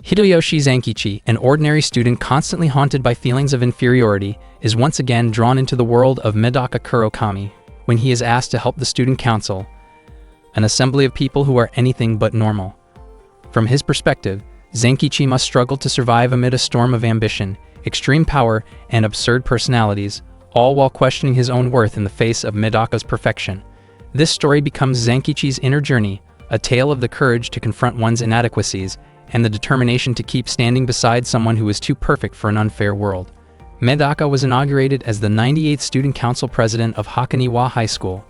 Hideyoshi Zankichi, an ordinary student constantly haunted by feelings of inferiority, is once again drawn into the world of Medaka Kurokami when he is asked to help the student council, an assembly of people who are anything but normal. From his perspective, Zankichi must struggle to survive amid a storm of ambition, extreme power, and absurd personalities, all while questioning his own worth in the face of Medaka's perfection. This story becomes Zankichi's inner journey, a tale of the courage to confront one's inadequacies and the determination to keep standing beside someone who is too perfect for an unfair world. Medaka was inaugurated as the 98th Student Council President of Hakoniwa High School.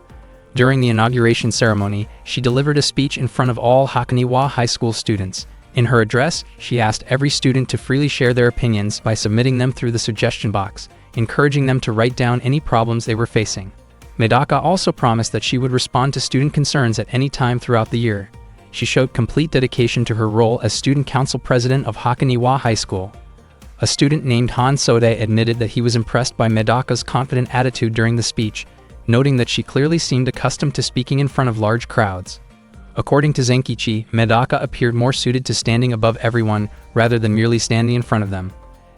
During the inauguration ceremony, she delivered a speech in front of all Hakoniwa High School students. In her address, she asked every student to freely share their opinions by submitting them through the suggestion box, encouraging them to write down any problems they were facing. Medaka also promised that she would respond to student concerns at any time throughout the year. She showed complete dedication to her role as student council president of Hakoniwa High School. A student named Han Sode admitted that he was impressed by Medaka's confident attitude during the speech, noting that she clearly seemed accustomed to speaking in front of large crowds. According to Zankichi, Medaka appeared more suited to standing above everyone rather than merely standing in front of them.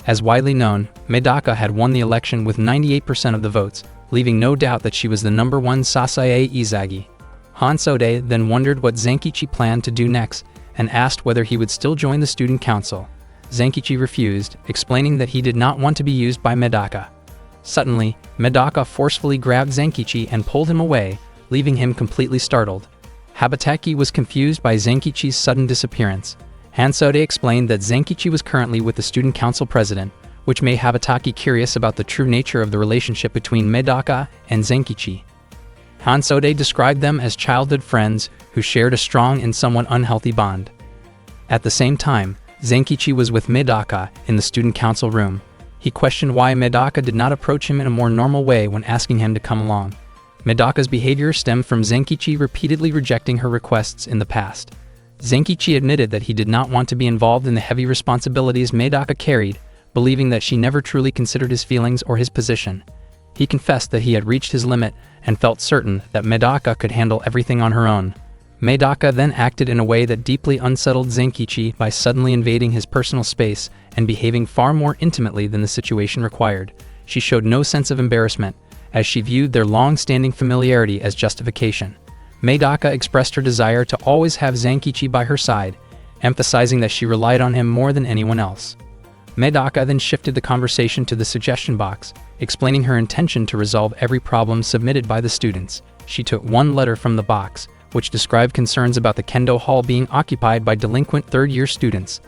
As widely known, Medaka had won the election with 98% of the votes, leaving no doubt that she was the number one Sasae Izagi. Han Sode then wondered what Zankichi planned to do next and asked whether he would still join the student council. Zankichi refused, explaining that he did not want to be used by Medaka. Suddenly, Medaka forcefully grabbed Zankichi and pulled him away, leaving him completely startled. Habataki was confused by Zankichi's sudden disappearance. Hansode explained that Zankichi was currently with the student council president, which made Habataki curious about the true nature of the relationship between Medaka and Zankichi. Hansode described them as childhood friends who shared a strong and somewhat unhealthy bond. At the same time, Zankichi was with Medaka in the student council room. He questioned why Medaka did not approach him in a more normal way when asking him to come along. Medaka's behavior stemmed from Zankichi repeatedly rejecting her requests in the past. Zankichi admitted that he did not want to be involved in the heavy responsibilities Medaka carried, believing that she never truly considered his feelings or his position. He confessed that he had reached his limit and felt certain that Medaka could handle everything on her own. Medaka then acted in a way that deeply unsettled Zankichi by suddenly invading his personal space and behaving far more intimately than the situation required. She showed no sense of embarrassment, as she viewed their long-standing familiarity as justification. Medaka expressed her desire to always have Zankichi by her side, emphasizing that she relied on him more than anyone else. Medaka then shifted the conversation to the suggestion box, explaining her intention to resolve every problem submitted by the students. She took one letter from the box, which described concerns about the Kendo Hall being occupied by delinquent third-year students.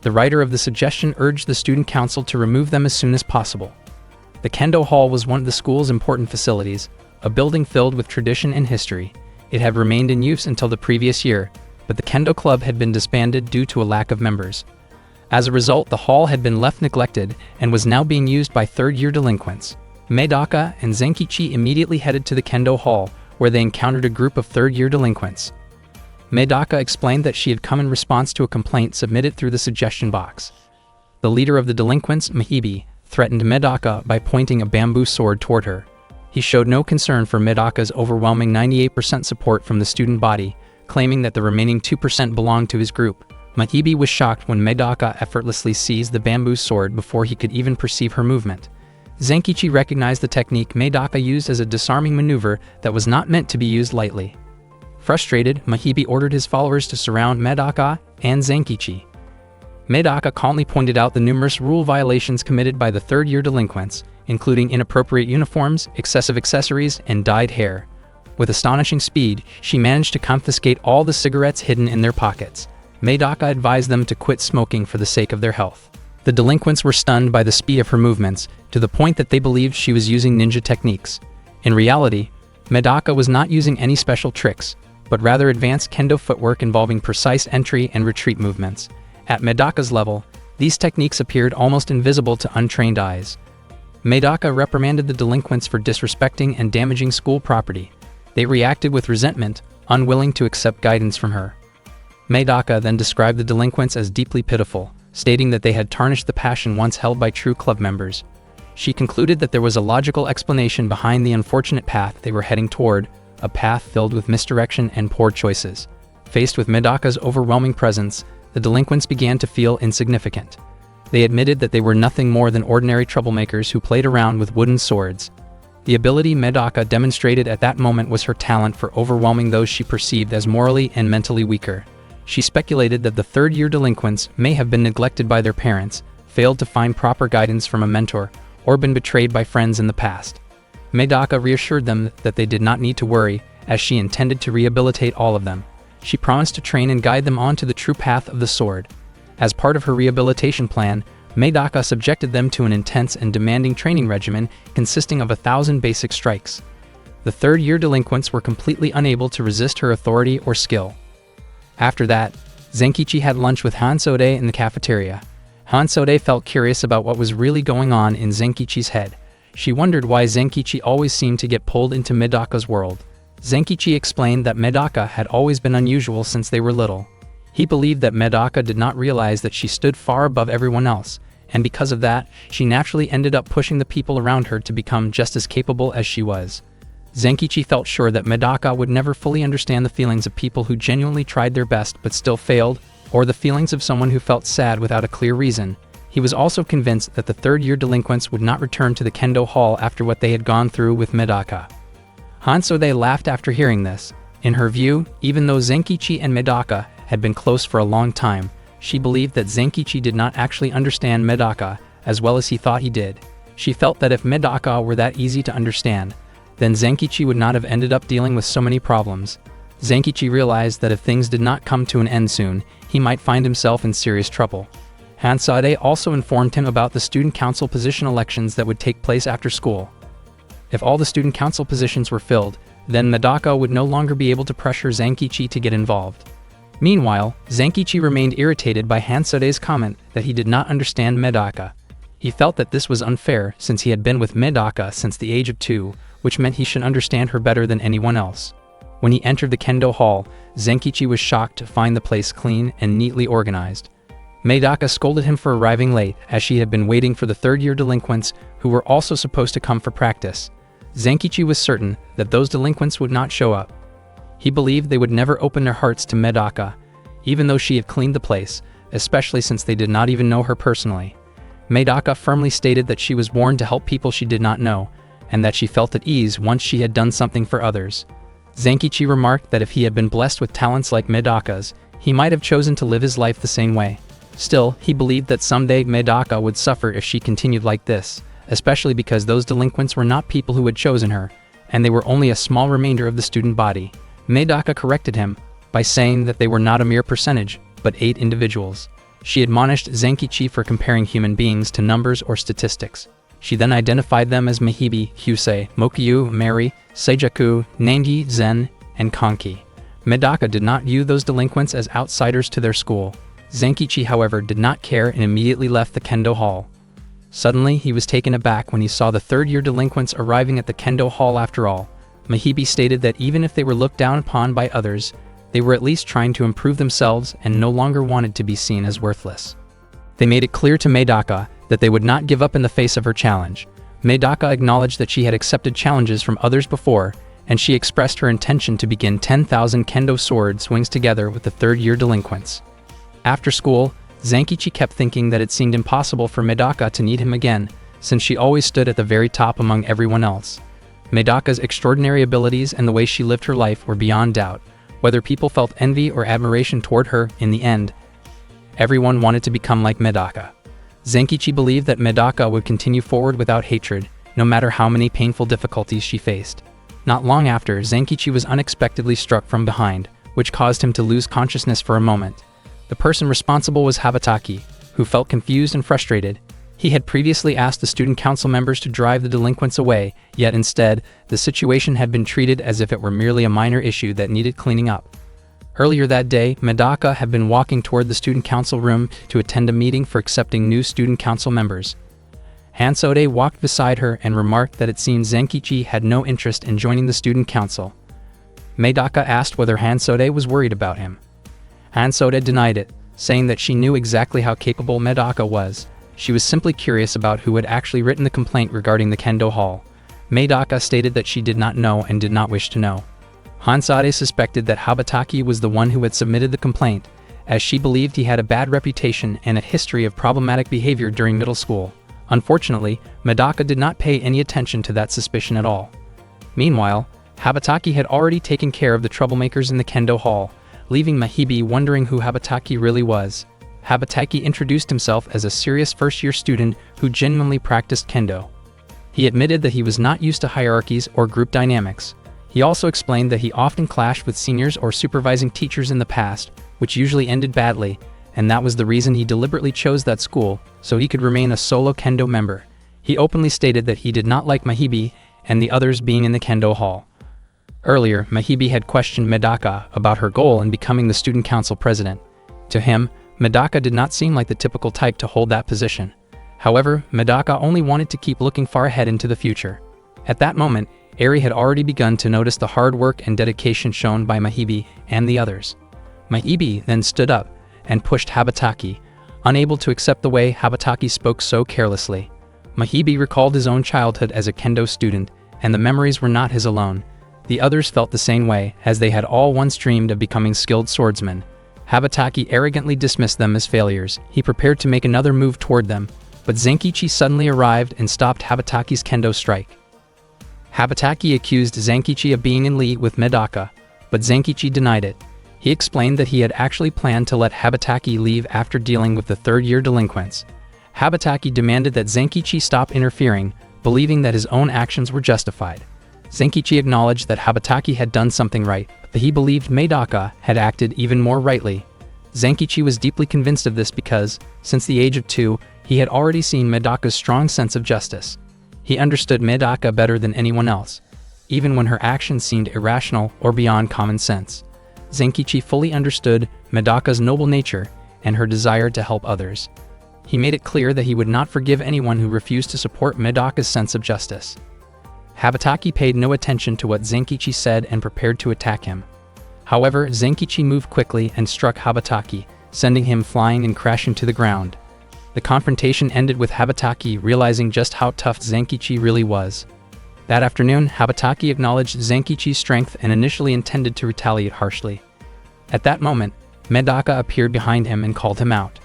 The writer of the suggestion urged the student council to remove them as soon as possible. The Kendo Hall was one of the school's important facilities, a building filled with tradition and history. It had remained in use until the previous year, but the Kendo Club had been disbanded due to a lack of members. As a result, the hall had been left neglected and was now being used by third-year delinquents. Medaka and Zankichi immediately headed to the Kendo Hall, where they encountered a group of third-year delinquents. Medaka explained that she had come in response to a complaint submitted through the suggestion box. The leader of the delinquents, Mahibi, threatened Medaka by pointing a bamboo sword toward her. He showed no concern for Medaka's overwhelming 98% support from the student body, claiming that the remaining 2% belonged to his group. Mahibi was shocked when Medaka effortlessly seized the bamboo sword before he could even perceive her movement. Zankichi recognized the technique Medaka used as a disarming maneuver that was not meant to be used lightly. Frustrated, Mahibi ordered his followers to surround Medaka and Zankichi. Medaka calmly pointed out the numerous rule violations committed by the third-year delinquents, including inappropriate uniforms, excessive accessories, and dyed hair. With astonishing speed, she managed to confiscate all the cigarettes hidden in their pockets. Medaka advised them to quit smoking for the sake of their health. The delinquents were stunned by the speed of her movements, to the point that they believed she was using ninja techniques. In reality, Medaka was not using any special tricks, but rather advanced kendo footwork involving precise entry and retreat movements. At Medaka's level, these techniques appeared almost invisible to untrained eyes. Medaka reprimanded the delinquents for disrespecting and damaging school property. They reacted with resentment, unwilling to accept guidance from her. Medaka then described the delinquents as deeply pitiful, stating that they had tarnished the passion once held by true club members. She concluded that there was a logical explanation behind the unfortunate path they were heading toward, a path filled with misdirection and poor choices. Faced with Medaka's overwhelming presence, the delinquents began to feel insignificant. They admitted that they were nothing more than ordinary troublemakers who played around with wooden swords. The ability Medaka demonstrated at that moment was her talent for overwhelming those she perceived as morally and mentally weaker. She speculated that the third-year delinquents may have been neglected by their parents, failed to find proper guidance from a mentor, or been betrayed by friends in the past. Medaka reassured them that they did not need to worry, as she intended to rehabilitate all of them. She promised to train and guide them onto the true path of the sword. As part of her rehabilitation plan, Medaka subjected them to an intense and demanding training regimen consisting of 1,000 basic strikes. The third-year delinquents were completely unable to resist her authority or skill. After that, Zenkichi had lunch with Hansode in the cafeteria. Hansode felt curious about what was really going on in Zenkichi's head. She wondered why Zenkichi always seemed to get pulled into Medaka's world. Zenkichi explained that Medaka had always been unusual since they were little. He believed that Medaka did not realize that she stood far above everyone else, and because of that, she naturally ended up pushing the people around her to become just as capable as she was. Zenkichi felt sure that Medaka would never fully understand the feelings of people who genuinely tried their best but still failed, or the feelings of someone who felt sad without a clear reason. He was also convinced that the third-year delinquents would not return to the Kendo Hall after what they had gone through with Medaka. Hansode laughed after hearing this. In her view, even though Zenkichi and Medaka had been close for a long time, she believed that Zenkichi did not actually understand Medaka as well as he thought he did. She felt that if Medaka were that easy to understand, then Zenkichi would not have ended up dealing with so many problems. Zenkichi realized that if things did not come to an end soon, he might find himself in serious trouble. Hansode also informed him about the student council position elections that would take place after school. If all the student council positions were filled, then Medaka would no longer be able to pressure Zenkichi to get involved. Meanwhile, Zenkichi remained irritated by Hansode's comment that he did not understand Medaka. He felt that this was unfair since he had been with Medaka since the age of 2, which meant he should understand her better than anyone else. When he entered the Kendo Hall, Zenkichi was shocked to find the place clean and neatly organized. Medaka scolded him for arriving late, as she had been waiting for the third-year delinquents who were also supposed to come for practice. Zenkichi was certain that those delinquents would not show up. He believed they would never open their hearts to Medaka, even though she had cleaned the place, especially since they did not even know her personally. Medaka firmly stated that she was born to help people she did not know, and that she felt at ease once she had done something for others. Zenkichi remarked that if he had been blessed with talents like Medaka's, he might have chosen to live his life the same way. Still, he believed that someday Medaka would suffer if she continued like this, especially because those delinquents were not people who had chosen her, and they were only a small remainder of the student body. Medaka corrected him by saying that they were not a mere percentage, but 8 individuals. She admonished Zenkichi for comparing human beings to numbers or statistics. She then identified them as Mahibi, Hyusei, Mokyu, Mary, Seijaku, Nangi, Zen, and Konki. Medaka did not view those delinquents as outsiders to their school. Zenkichi, however, did not care and immediately left the Kendo Hall. Suddenly, he was taken aback when he saw the third-year delinquents arriving at the Kendo Hall after all. Mahibi stated that even if they were looked down upon by others, they were at least trying to improve themselves and no longer wanted to be seen as worthless. They made it clear to Medaka that they would not give up in the face of her challenge. Medaka acknowledged that she had accepted challenges from others before, and she expressed her intention to begin 10,000 kendo sword swings together with the third-year delinquents. After school, Zenkichi kept thinking that it seemed impossible for Medaka to need him again, since she always stood at the very top among everyone else. Medaka's extraordinary abilities and the way she lived her life were beyond doubt. Whether people felt envy or admiration toward her, in the end, everyone wanted to become like Medaka. Zenkichi believed that Medaka would continue forward without hatred, no matter how many painful difficulties she faced. Not long after, Zenkichi was unexpectedly struck from behind, which caused him to lose consciousness for a moment. The person responsible was Habataki, who felt confused and frustrated. He had previously asked the student council members to drive the delinquents away, yet instead, the situation had been treated as if it were merely a minor issue that needed cleaning up. Earlier that day, Medaka had been walking toward the student council room to attend a meeting for accepting new student council members. Hansode walked beside her and remarked that it seemed Zenkichi had no interest in joining the student council. Medaka asked whether Hansode was worried about him. Hansode denied it, saying that she knew exactly how capable Medaka was. She was simply curious about who had actually written the complaint regarding the Kendo Hall. Medaka stated that she did not know and did not wish to know. Hansode suspected that Habataki was the one who had submitted the complaint, as she believed he had a bad reputation and a history of problematic behavior during middle school. Unfortunately, Medaka did not pay any attention to that suspicion at all. Meanwhile, Habataki had already taken care of the troublemakers in the kendo hall, leaving Mahibi wondering who Habataki really was. Habataki introduced himself as a serious first-year student who genuinely practiced kendo. He admitted that he was not used to hierarchies or group dynamics. He also explained that he often clashed with seniors or supervising teachers in the past, which usually ended badly, and that was the reason he deliberately chose that school, so he could remain a solo kendo member. He openly stated that he did not like Mahibi and the others being in the kendo hall. Earlier, Mahibi had questioned Medaka about her goal in becoming the student council president. To him, Medaka did not seem like the typical type to hold that position. However, Medaka only wanted to keep looking far ahead into the future. At that moment, Eri had already begun to notice the hard work and dedication shown by Mahibi and the others. Mahibi then stood up and pushed Habataki, unable to accept the way Habataki spoke so carelessly. Mahibi recalled his own childhood as a kendo student, and the memories were not his alone. The others felt the same way, as they had all once dreamed of becoming skilled swordsmen. Habataki arrogantly dismissed them as failures. He prepared to make another move toward them, but Zenkichi suddenly arrived and stopped Habataki's kendo strike. Habataki accused Zenkichi of being in league with Medaka, but Zenkichi denied it. He explained that he had actually planned to let Habataki leave after dealing with the third-year delinquents. Habataki demanded that Zenkichi stop interfering, believing that his own actions were justified. Zenkichi acknowledged that Habataki had done something right, but he believed Medaka had acted even more rightly. Zenkichi was deeply convinced of this because, since the age of 2, he had already seen Medaka's strong sense of justice. He understood Medaka better than anyone else, even when her actions seemed irrational or beyond common sense. Zenkichi fully understood Medaka's noble nature and her desire to help others. He made it clear that he would not forgive anyone who refused to support Medaka's sense of justice. Habataki paid no attention to what Zenkichi said and prepared to attack him. However, Zenkichi moved quickly and struck Habataki, sending him flying and crashing to the ground. The confrontation ended with Habataki realizing just how tough Zenkichi really was. That afternoon, Habataki acknowledged Zenkichi's strength and initially intended to retaliate harshly. At that moment, Medaka appeared behind him and called him out.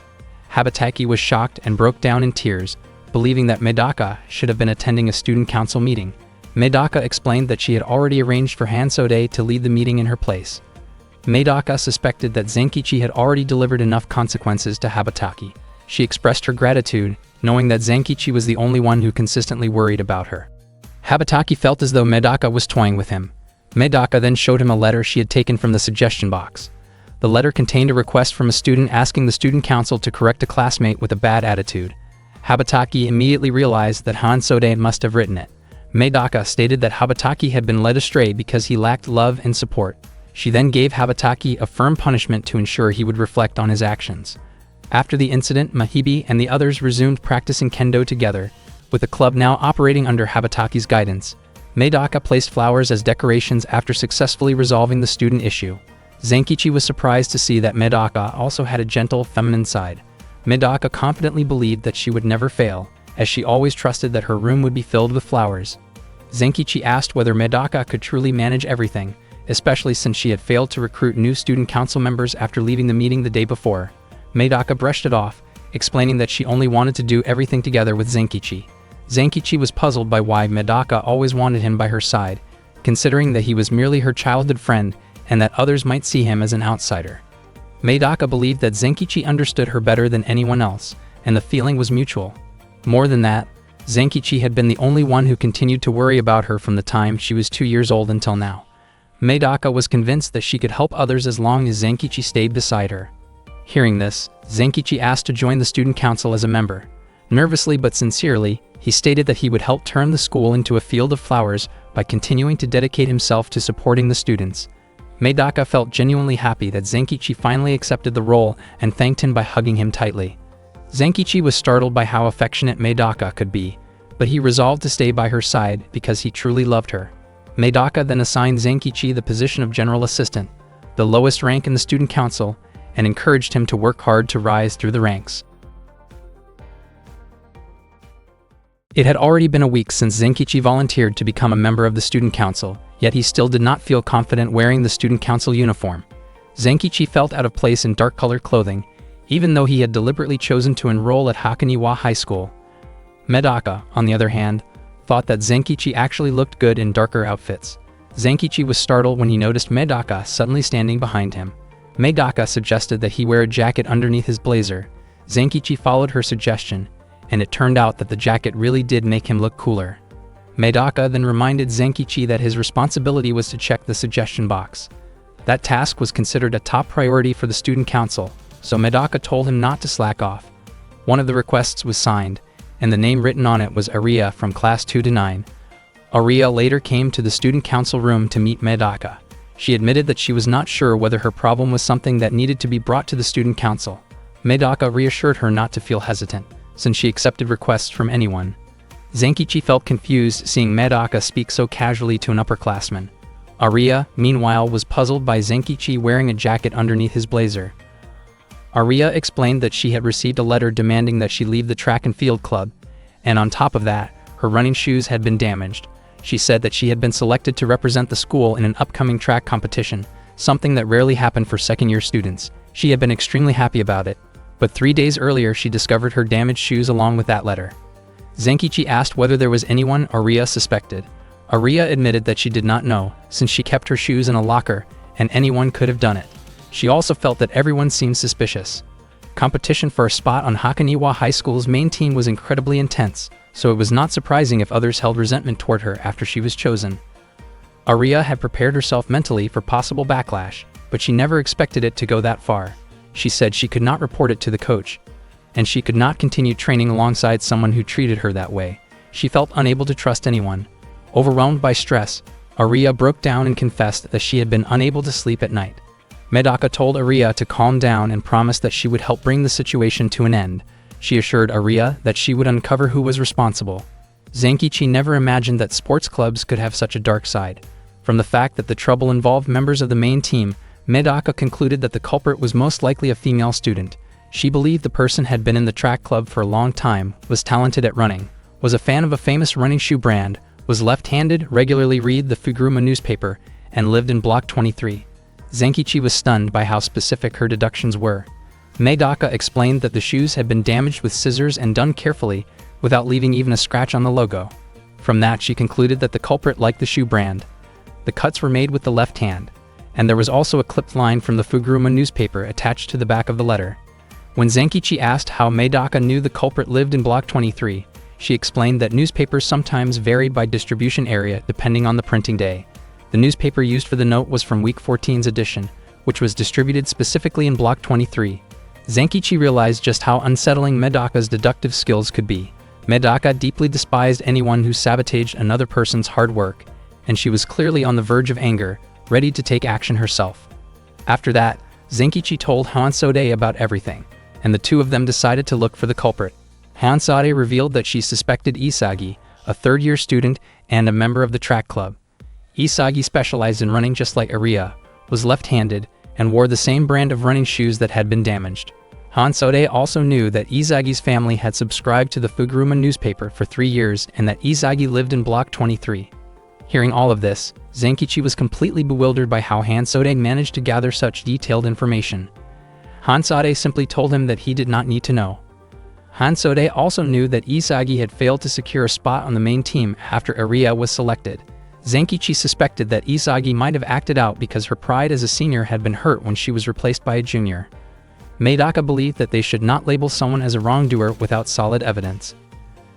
Habataki was shocked and broke down in tears, believing that Medaka should have been attending a student council meeting. Medaka explained that she had already arranged for Hansode to lead the meeting in her place. Medaka suspected that Zenkichi had already delivered enough consequences to Habataki. She expressed her gratitude, knowing that Zenkichi was the only one who consistently worried about her. Habataki felt as though Medaka was toying with him. Medaka then showed him a letter she had taken from the suggestion box. The letter contained a request from a student asking the student council to correct a classmate with a bad attitude. Habataki immediately realized that Hansode must have written it. Medaka stated that Habataki had been led astray because he lacked love and support. She then gave Habataki a firm punishment to ensure he would reflect on his actions. After the incident, Mahibi and the others resumed practicing kendo together, with the club now operating under Habataki's guidance. Medaka placed flowers as decorations after successfully resolving the student issue. Zenkichi was surprised to see that Medaka also had a gentle, feminine side. Medaka confidently believed that she would never fail, as she always trusted that her room would be filled with flowers. Zenkichi asked whether Medaka could truly manage everything, especially since she had failed to recruit new student council members after leaving the meeting the day before. Medaka brushed it off, explaining that she only wanted to do everything together with Zenkichi. Zenkichi was puzzled by why Medaka always wanted him by her side, considering that he was merely her childhood friend and that others might see him as an outsider. Medaka believed that Zenkichi understood her better than anyone else, and the feeling was mutual. More than that, Zenkichi had been the only one who continued to worry about her from the time she was 2 years old until now. Medaka was convinced that she could help others as long as Zenkichi stayed beside her. Hearing this, Zenkichi asked to join the student council as a member. Nervously but sincerely, he stated that he would help turn the school into a field of flowers by continuing to dedicate himself to supporting the students. Medaka felt genuinely happy that Zenkichi finally accepted the role and thanked him by hugging him tightly. Zenkichi was startled by how affectionate Medaka could be, but he resolved to stay by her side because he truly loved her. Medaka then assigned Zenkichi the position of general assistant, the lowest rank in the student council, and encouraged him to work hard to rise through the ranks. It had already been a week since Zenkichi volunteered to become a member of the student council, yet he still did not feel confident wearing the student council uniform. Zenkichi felt out of place in dark-colored clothing, even though he had deliberately chosen to enroll at Hakoniwa High School. Medaka, on the other hand, thought that Zenkichi actually looked good in darker outfits. Zenkichi was startled when he noticed Medaka suddenly standing behind him. Medaka suggested that he wear a jacket underneath his blazer. Zenkichi followed her suggestion, and it turned out that the jacket really did make him look cooler. Medaka then reminded Zenkichi that his responsibility was to check the suggestion box. That task was considered a top priority for the student council, so Medaka told him not to slack off. One of the requests was signed, and the name written on it was Aria from class 2 to 9. Aria later came to the student council room to meet Medaka. She admitted that she was not sure whether her problem was something that needed to be brought to the student council. Medaka reassured her not to feel hesitant, since she accepted requests from anyone. Zenkichi felt confused seeing Medaka speak so casually to an upperclassman. Aria, meanwhile, was puzzled by Zenkichi wearing a jacket underneath his blazer. Aria explained that she had received a letter demanding that she leave the track and field club, and on top of that, her running shoes had been damaged. She said that she had been selected to represent the school in an upcoming track competition, something that rarely happened for second-year students. She had been extremely happy about it, but 3 days earlier she discovered her damaged shoes along with that letter. Zenkichi asked whether there was anyone Aria suspected. Aria admitted that she did not know, since she kept her shoes in a locker, and anyone could have done it. She also felt that everyone seemed suspicious. Competition for a spot on Hakoniwa High School's main team was incredibly intense, so it was not surprising if others held resentment toward her after she was chosen. Aria had prepared herself mentally for possible backlash, but she never expected it to go that far. She said she could not report it to the coach, and she could not continue training alongside someone who treated her that way. She felt unable to trust anyone. Overwhelmed by stress, Aria broke down and confessed that she had been unable to sleep at night. Medaka told Aria to calm down and promised that she would help bring the situation to an end. She assured Aria that she would uncover who was responsible. Zenkichi never imagined that sports clubs could have such a dark side. From the fact that the trouble involved members of the main team, Medaka concluded that the culprit was most likely a female student. She believed the person had been in the track club for a long time, was talented at running, was a fan of a famous running shoe brand, was left-handed, regularly read the Fuguruma newspaper, and lived in Block 23. Zenkichi was stunned by how specific her deductions were. Medaka explained that the shoes had been damaged with scissors and done carefully, without leaving even a scratch on the logo. From that, she concluded that the culprit liked the shoe brand. The cuts were made with the left hand, and there was also a clipped line from the Fuguruma newspaper attached to the back of the letter. When Zenkichi asked how Medaka knew the culprit lived in Block 23, she explained that newspapers sometimes varied by distribution area depending on the printing day. The newspaper used for the note was from Week 14's edition, which was distributed specifically in Block 23. Zenkichi realized just how unsettling Medaka's deductive skills could be. Medaka deeply despised anyone who sabotaged another person's hard work, and she was clearly on the verge of anger, ready to take action herself. After that, Zenkichi told Hansode about everything, and the two of them decided to look for the culprit. Hansade revealed that she suspected Isagi, a third-year student and a member of the track club. Isagi specialized in running just like Aria, was left-handed, and wore the same brand of running shoes that had been damaged. Hansode also knew that Isagi's family had subscribed to the Fuguruma newspaper for 3 years and that Isagi lived in Block 23. Hearing all of this, Zenkichi was completely bewildered by how Hansode managed to gather such detailed information. Hansade simply told him that he did not need to know. Hansode also knew that Isagi had failed to secure a spot on the main team after Aria was selected. Zenkichi suspected that Isagi might have acted out because her pride as a senior had been hurt when she was replaced by a junior. Medaka believed that they should not label someone as a wrongdoer without solid evidence.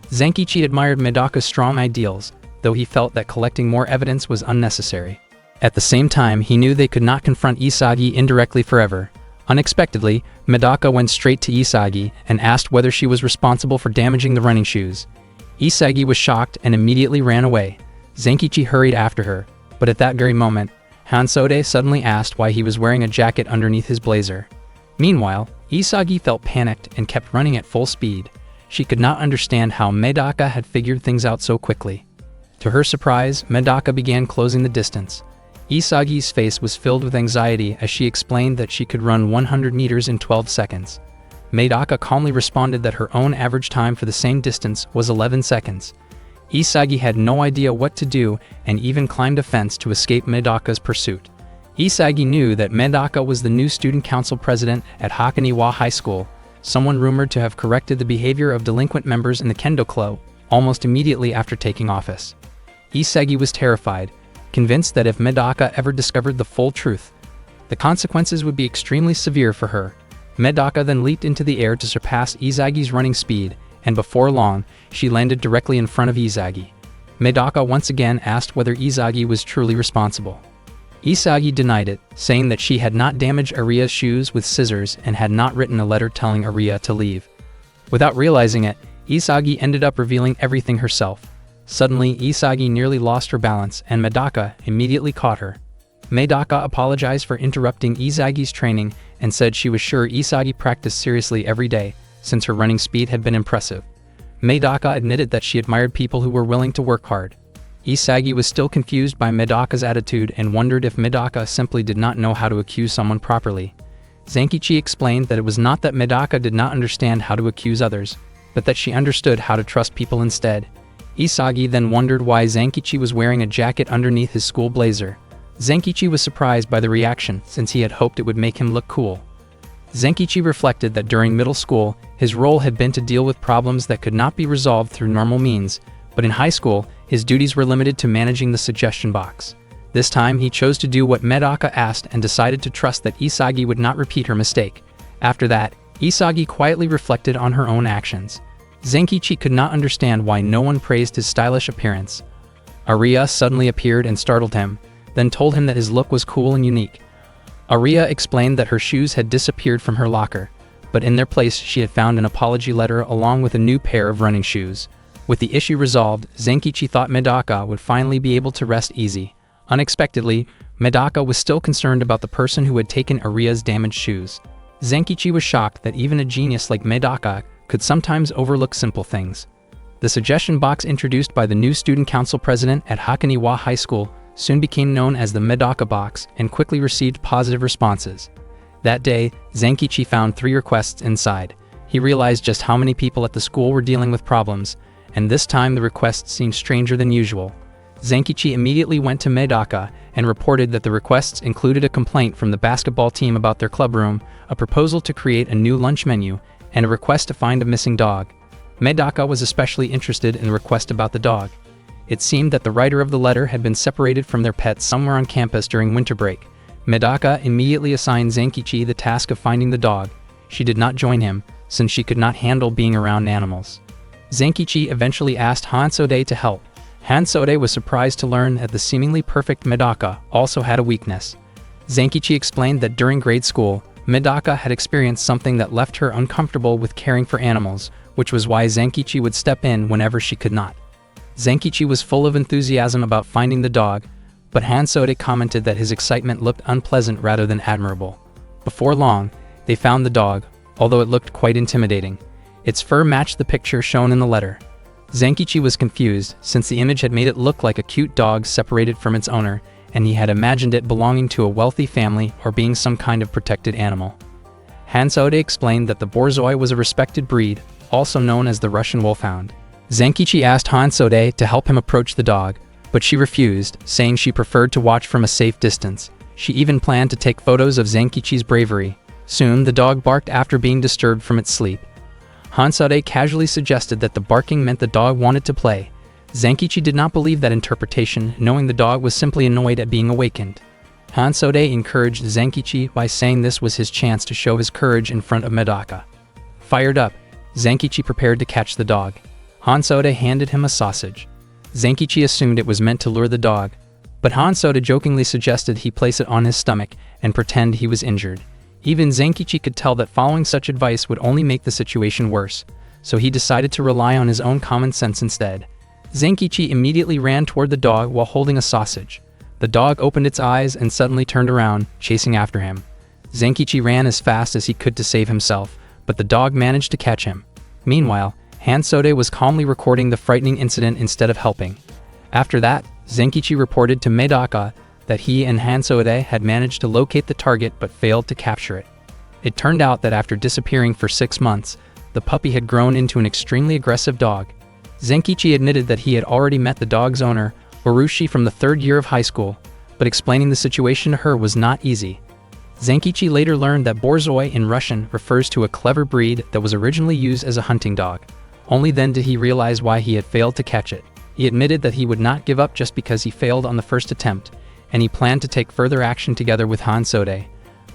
Zenkichi admired Medaka's strong ideals, though he felt that collecting more evidence was unnecessary. At the same time, he knew they could not confront Isagi indirectly forever. Unexpectedly, Medaka went straight to Isagi and asked whether she was responsible for damaging the running shoes. Isagi was shocked and immediately ran away. Zenkichi hurried after her, but at that very moment, Hansode suddenly asked why he was wearing a jacket underneath his blazer. Meanwhile, Isagi felt panicked and kept running at full speed. She could not understand how Medaka had figured things out so quickly. To her surprise, Medaka began closing the distance. Isagi's face was filled with anxiety as she explained that she could run 100 meters in 12 seconds. Medaka calmly responded that her own average time for the same distance was 11 seconds. Isagi had no idea what to do and even climbed a fence to escape Medaka's pursuit. Isagi knew that Medaka was the new student council president at Hakoniwa High School, someone rumored to have corrected the behavior of delinquent members in the Kendo Club almost immediately after taking office. Isagi was terrified, convinced that if Medaka ever discovered the full truth, the consequences would be extremely severe for her. Medaka then leaped into the air to surpass Isagi's running speed, and before long, she landed directly in front of Isagi. Medaka once again asked whether Isagi was truly responsible. Isagi denied it, saying that she had not damaged Aria's shoes with scissors and had not written a letter telling Aria to leave. Without realizing it, Isagi ended up revealing everything herself. Suddenly, Isagi nearly lost her balance, and Medaka immediately caught her. Medaka apologized for interrupting Isagi's training and said she was sure Isagi practiced seriously every day, since her running speed had been impressive. Medaka admitted that she admired people who were willing to work hard. Isagi was still confused by Medaka's attitude and wondered if Medaka simply did not know how to accuse someone properly. Zenkichi explained that it was not that Medaka did not understand how to accuse others, but that she understood how to trust people instead. Isagi then wondered why Zenkichi was wearing a jacket underneath his school blazer. Zenkichi was surprised by the reaction, since he had hoped it would make him look cool. Zenkichi reflected that during middle school, his role had been to deal with problems that could not be resolved through normal means, but in high school, his duties were limited to managing the suggestion box. This time, he chose to do what Medaka asked and decided to trust that Isagi would not repeat her mistake. After that, Isagi quietly reflected on her own actions. Zenkichi could not understand why no one praised his stylish appearance. Aria suddenly appeared and startled him, then told him that his look was cool and unique. Aria explained that her shoes had disappeared from her locker, but in their place she had found an apology letter along with a new pair of running shoes. With the issue resolved, Zenkichi thought Medaka would finally be able to rest easy. Unexpectedly, Medaka was still concerned about the person who had taken Aria's damaged shoes. Zenkichi was shocked that even a genius like Medaka could sometimes overlook simple things. The suggestion box introduced by the new student council president at Hakoniwa High School soon became known as the Medaka box and quickly received positive responses. That day, Zenkichi found 3 requests inside. He realized just how many people at the school were dealing with problems, and this time the requests seemed stranger than usual. Zenkichi immediately went to Medaka and reported that the requests included a complaint from the basketball team about their club room, a proposal to create a new lunch menu, and a request to find a missing dog. Medaka was especially interested in the request about the dog. It seemed that the writer of the letter had been separated from their pet somewhere on campus during winter break. Medaka immediately assigned Zenkichi the task of finding the dog. She did not join him, since she could not handle being around animals. Zenkichi eventually asked Hansode to help. Hansode was surprised to learn that the seemingly perfect Medaka also had a weakness. Zenkichi explained that during grade school, Medaka had experienced something that left her uncomfortable with caring for animals, which was why Zenkichi would step in whenever she could not. Zenkichi was full of enthusiasm about finding the dog, but Hansode commented that his excitement looked unpleasant rather than admirable. Before long, they found the dog, although it looked quite intimidating. Its fur matched the picture shown in the letter. Zenkichi was confused, since the image had made it look like a cute dog separated from its owner, and he had imagined it belonging to a wealthy family or being some kind of protected animal. Hansode explained that the Borzoi was a respected breed, also known as the Russian Wolfhound. Zenkichi asked Hansode to help him approach the dog, but she refused, saying she preferred to watch from a safe distance. She even planned to take photos of Zenkichi's bravery. Soon, the dog barked after being disturbed from its sleep. Hansode casually suggested that the barking meant the dog wanted to play. Zenkichi did not believe that interpretation, knowing the dog was simply annoyed at being awakened. Hansode encouraged Zenkichi by saying this was his chance to show his courage in front of Medaka. Fired up, Zenkichi prepared to catch the dog. Hansode handed him a sausage. Zenkichi assumed it was meant to lure the dog, but Hansode jokingly suggested he place it on his stomach and pretend he was injured. Even Zenkichi could tell that following such advice would only make the situation worse, so he decided to rely on his own common sense instead. Zenkichi immediately ran toward the dog while holding a sausage. The dog opened its eyes and suddenly turned around, chasing after him. Zenkichi ran as fast as he could to save himself, but the dog managed to catch him. Meanwhile, Hansode was calmly recording the frightening incident instead of helping. After that, Zenkichi reported to Medaka that he and Hansode had managed to locate the target but failed to capture it. It turned out that after disappearing for 6 months, the puppy had grown into an extremely aggressive dog. Zenkichi admitted that he had already met the dog's owner, Urushi, from the 3rd year of high school, but explaining the situation to her was not easy. Zenkichi later learned that Borzoi in Russian refers to a clever breed that was originally used as a hunting dog. Only then did he realize why he had failed to catch it. He admitted that he would not give up just because he failed on the first attempt, and he planned to take further action together with Hansode.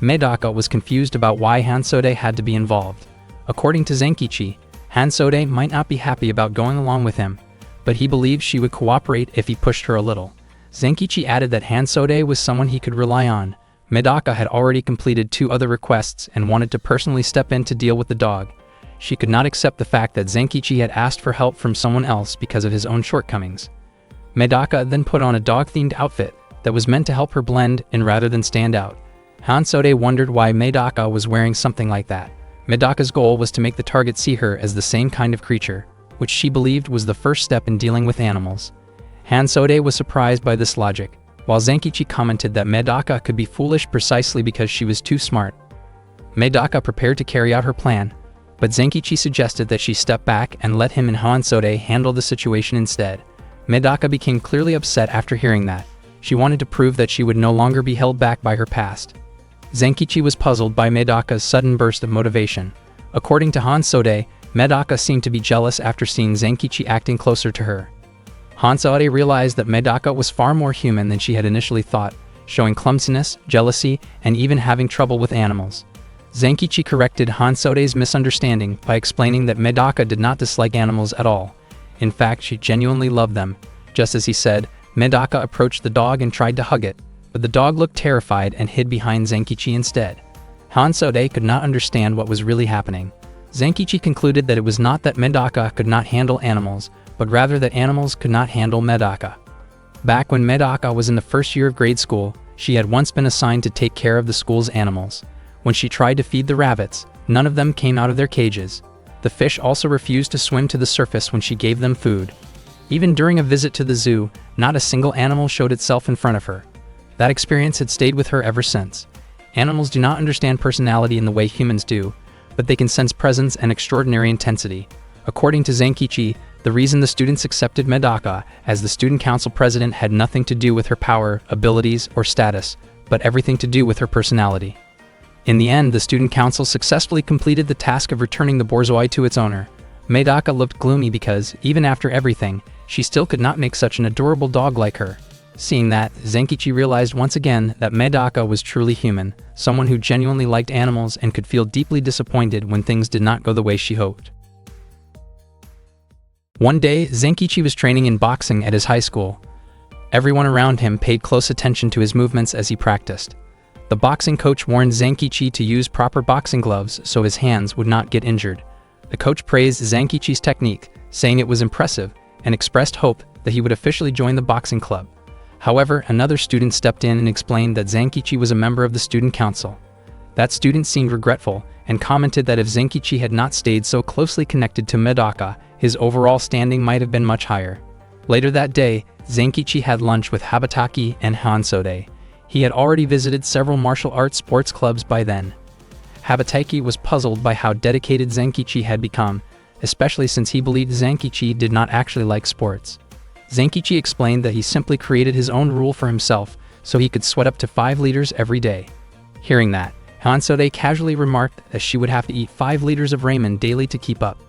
Medaka was confused about why Hansode had to be involved. According to Zenkichi, Hansode might not be happy about going along with him, but he believed she would cooperate if he pushed her a little. Zenkichi added that Hansode was someone he could rely on. Medaka had already completed 2 other requests and wanted to personally step in to deal with the dog. She could not accept the fact that Zenkichi had asked for help from someone else because of his own shortcomings. Medaka then put on a dog-themed outfit that was meant to help her blend in rather than stand out. Hansode wondered why Medaka was wearing something like that. Medaka's goal was to make the target see her as the same kind of creature, which she believed was the first step in dealing with animals. Hansode was surprised by this logic, while Zenkichi commented that Medaka could be foolish precisely because she was too smart. Medaka prepared to carry out her plan, but Zenkichi suggested that she step back and let him and Hansode handle the situation instead. Medaka became clearly upset after hearing that. She wanted to prove that she would no longer be held back by her past. Zenkichi was puzzled by Medaka's sudden burst of motivation. According to Hansode, Medaka seemed to be jealous after seeing Zenkichi acting closer to her. Hansode realized that Medaka was far more human than she had initially thought, showing clumsiness, jealousy, and even having trouble with animals. Zenkichi corrected Hansode's misunderstanding by explaining that Medaka did not dislike animals at all. In fact, she genuinely loved them. Just as he said, Medaka approached the dog and tried to hug it, but the dog looked terrified and hid behind Zenkichi instead. Hansode could not understand what was really happening. Zenkichi concluded that it was not that Medaka could not handle animals, but rather that animals could not handle Medaka. Back when Medaka was in the first year of grade school, she had once been assigned to take care of the school's animals. When she tried to feed the rabbits, none of them came out of their cages. The fish also refused to swim to the surface when she gave them food. Even during a visit to the zoo, not a single animal showed itself in front of her. That experience had stayed with her ever since. Animals do not understand personality in the way humans do, but they can sense presence and extraordinary intensity. According to Zenkichi, the reason the students accepted Medaka as the student council president had nothing to do with her power, abilities, or status, but everything to do with her personality. In the end, the student council successfully completed the task of returning the Borzoi to its owner. Medaka looked gloomy because, even after everything, she still could not make such an adorable dog like her. Seeing that, Zenkichi realized once again that Medaka was truly human, someone who genuinely liked animals and could feel deeply disappointed when things did not go the way she hoped. One day, Zenkichi was training in boxing at his high school. Everyone around him paid close attention to his movements as he practiced. The boxing coach warned Zenkichi to use proper boxing gloves so his hands would not get injured. The coach praised Zenkichi's technique, saying it was impressive, and expressed hope that he would officially join the boxing club. However, another student stepped in and explained that Zenkichi was a member of the student council. That student seemed regretful and commented that if Zenkichi had not stayed so closely connected to Medaka, his overall standing might have been much higher. Later that day, Zenkichi had lunch with Habataki and Hansode. He had already visited several martial arts sports clubs by then. Habataki was puzzled by how dedicated Zenkichi had become, especially since he believed Zenkichi did not actually like sports. Zenkichi explained that he simply created his own rule for himself so he could sweat up to 5 liters every day. Hearing that, Hansode casually remarked that she would have to eat 5 liters of ramen daily to keep up.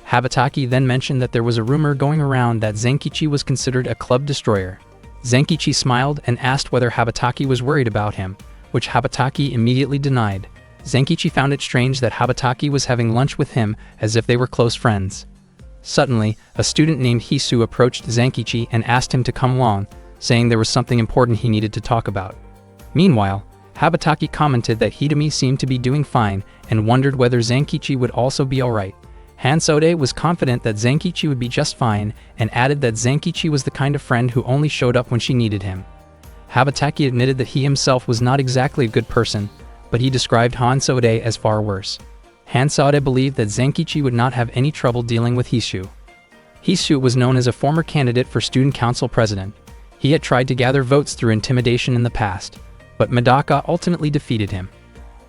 Habataki then mentioned that there was a rumor going around that Zenkichi was considered a club destroyer. Zenkichi smiled and asked whether Habataki was worried about him, which Habataki immediately denied. Zenkichi found it strange that Habataki was having lunch with him as if they were close friends. Suddenly, a student named Hisu approached Zenkichi and asked him to come along, saying there was something important he needed to talk about. Meanwhile, Habataki commented that Hidemi seemed to be doing fine and wondered whether Zenkichi would also be alright. Hansode was confident that Zenkichi would be just fine and added that Zenkichi was the kind of friend who only showed up when she needed him. Habataki admitted that he himself was not exactly a good person, but he described Hansode as far worse. Hansode believed that Zenkichi would not have any trouble dealing with Hisu. Hisu was known as a former candidate for student council president. He had tried to gather votes through intimidation in the past, but Medaka ultimately defeated him.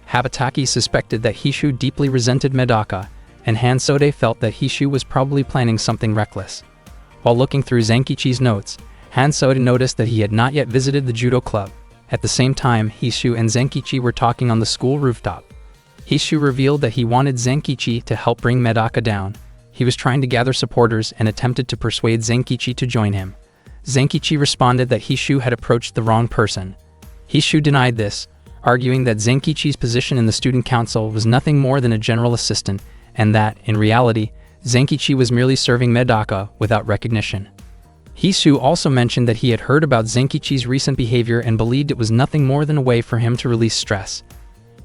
Habataki suspected that Hisu deeply resented Medaka, and Hansode felt that Hisu was probably planning something reckless. While looking through Zenkichi's notes, Hansoda noticed that he had not yet visited the judo club. At the same time, Hishu and Zenkichi were talking on the school rooftop. Hishu revealed that he wanted Zenkichi to help bring Medaka down. He was trying to gather supporters and attempted to persuade Zenkichi to join him. Zenkichi responded that Hishu had approached the wrong person. Hishu denied this, arguing that Zenkichi's position in the student council was nothing more than a general assistant, and that, in reality, Zenkichi was merely serving Medaka without recognition. Hishu also mentioned that he had heard about Zenkichi's recent behavior and believed it was nothing more than a way for him to release stress.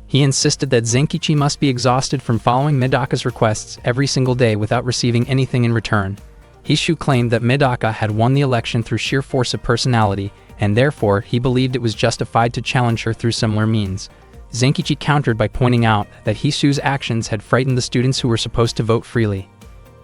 He insisted that Zenkichi must be exhausted from following Medaka's requests every single day without receiving anything in return. Hishu claimed that Medaka had won the election through sheer force of personality, and therefore he believed it was justified to challenge her through similar means. Zenkichi countered by pointing out that Hishu's actions had frightened the students who were supposed to vote freely.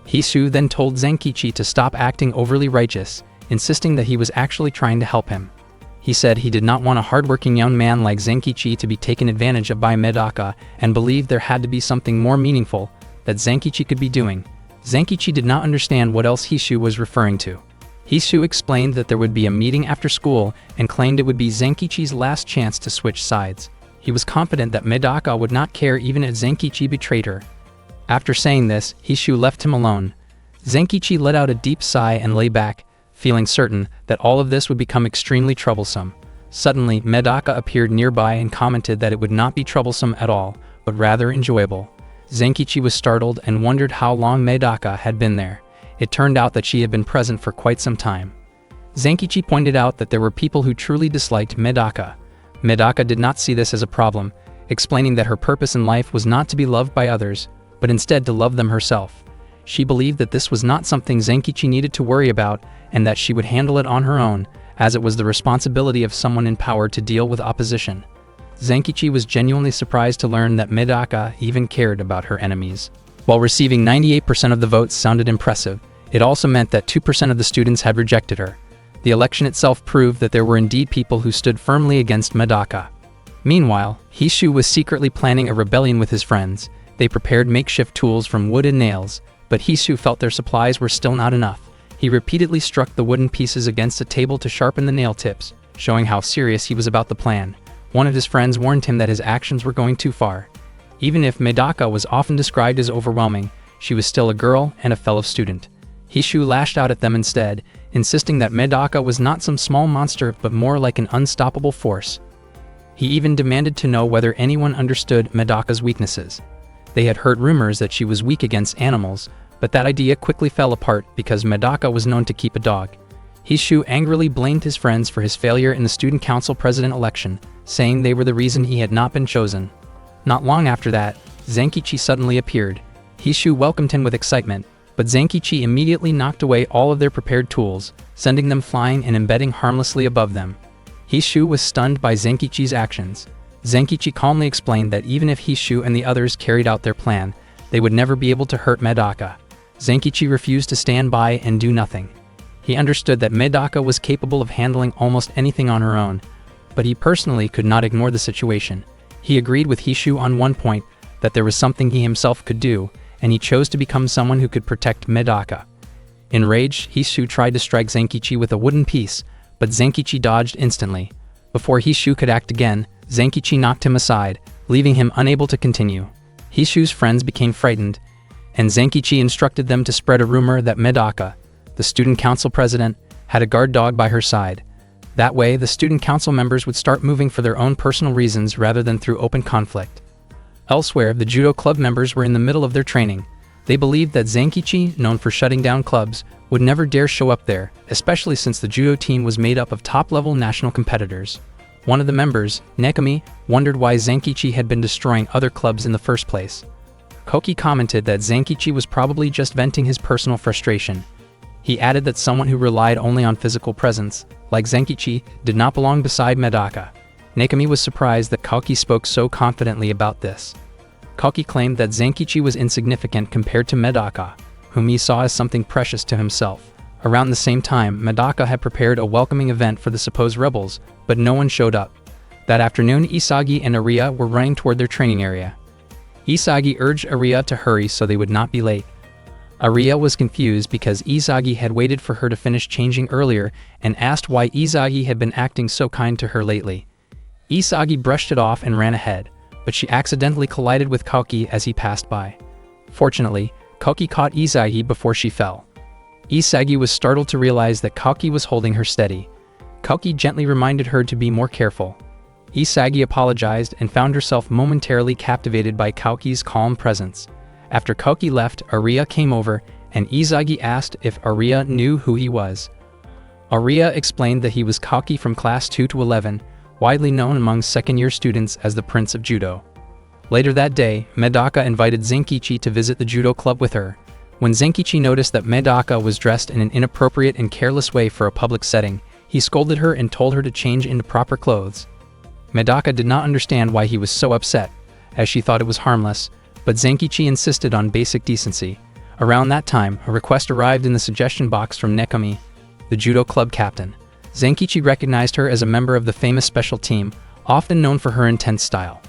Hishu then told Zenkichi to stop acting overly righteous, insisting that he was actually trying to help him. He said he did not want a hardworking young man like Zenkichi to be taken advantage of by Medaka and believed there had to be something more meaningful that Zenkichi could be doing. Zenkichi did not understand what else Hishu was referring to. Hishu explained that there would be a meeting after school and claimed it would be Zenkichi's last chance to switch sides. He was confident that Medaka would not care even if Zenkichi betrayed her. After saying this, Hishu left him alone. Zenkichi let out a deep sigh and lay back, feeling certain that all of this would become extremely troublesome. Suddenly, Medaka appeared nearby and commented that it would not be troublesome at all, but rather enjoyable. Zenkichi was startled and wondered how long Medaka had been there. It turned out that she had been present for quite some time. Zenkichi pointed out that there were people who truly disliked Medaka. Medaka did not see this as a problem, explaining that her purpose in life was not to be loved by others, but instead to love them herself. She believed that this was not something Zenkichi needed to worry about and that she would handle it on her own, as it was the responsibility of someone in power to deal with opposition. Zenkichi was genuinely surprised to learn that Medaka even cared about her enemies. While receiving 98% of the votes sounded impressive, it also meant that 2% of the students had rejected her. The election itself proved that there were indeed people who stood firmly against Medaka. Meanwhile, Hishu was secretly planning a rebellion with his friends. They prepared makeshift tools from wood and nails, but Hishu felt their supplies were still not enough. He repeatedly struck the wooden pieces against a table to sharpen the nail tips, showing how serious he was about the plan. One of his friends warned him that his actions were going too far. Even if Medaka was often described as overwhelming, she was still a girl and a fellow student. Hishu lashed out at them instead, insisting that Medaka was not some small monster but more like an unstoppable force. He even demanded to know whether anyone understood Medaka's weaknesses. They had heard rumors that she was weak against animals, but that idea quickly fell apart because Medaka was known to keep a dog. Hishu angrily blamed his friends for his failure in the student council president election, saying they were the reason he had not been chosen. Not long after that, Zenkichi suddenly appeared. Hishu welcomed him with excitement, but Zenkichi immediately knocked away all of their prepared tools, sending them flying and embedding harmlessly above them. Hishu was stunned by Zenkichi's actions. Zenkichi calmly explained that even if Hishu and the others carried out their plan, they would never be able to hurt Medaka. Zenkichi refused to stand by and do nothing. He understood that Medaka was capable of handling almost anything on her own, but he personally could not ignore the situation. He agreed with Hishu on one point, that there was something he himself could do, and he chose to become someone who could protect Medaka. Enraged, Hishu tried to strike Zenkichi with a wooden piece, but Zenkichi dodged instantly. Before Hishu could act again, Zenkichi knocked him aside, leaving him unable to continue. Hishu's friends became frightened, and Zenkichi instructed them to spread a rumor that Medaka, the student council president, had a guard dog by her side. That way, the student council members would start moving for their own personal reasons rather than through open conflict. Elsewhere, the judo club members were in the middle of their training. They believed that Zenkichi, known for shutting down clubs, would never dare show up there, especially since the judo team was made up of top-level national competitors. One of the members, Nekami, wondered why Zenkichi had been destroying other clubs in the first place. Koki commented that Zenkichi was probably just venting his personal frustration. He added that someone who relied only on physical presence, like Zenkichi, did not belong beside Medaka. Nekami was surprised that Koki spoke so confidently about this. Koki claimed that Zenkichi was insignificant compared to Medaka, whom he saw as something precious to himself. Around the same time, Medaka had prepared a welcoming event for the supposed rebels, but no one showed up. That afternoon, Isagi and Ariya were running toward their training area. Isagi urged Ariya to hurry so they would not be late. Aria was confused because Izagi had waited for her to finish changing earlier and asked why Izagi had been acting so kind to her lately. Izagi brushed it off and ran ahead, but she accidentally collided with Koki as he passed by. Fortunately, Koki caught Izagi before she fell. Izagi was startled to realize that Koki was holding her steady. Koki gently reminded her to be more careful. Izagi apologized and found herself momentarily captivated by Koki's calm presence. After Koki left, Aria came over, and Izagi asked if Aria knew who he was. Aria explained that he was Koki from class 2 to 11, widely known among second-year students as the Prince of Judo. Later that day, Medaka invited Zenkichi to visit the judo club with her. When Zenkichi noticed that Medaka was dressed in an inappropriate and careless way for a public setting, he scolded her and told her to change into proper clothes. Medaka did not understand why he was so upset, as she thought it was harmless, but Zenkichi insisted on basic decency. Around that time, a request arrived in the suggestion box from Nekami, the judo club captain. Zenkichi recognized her as a member of the famous special team, often known for her intense style.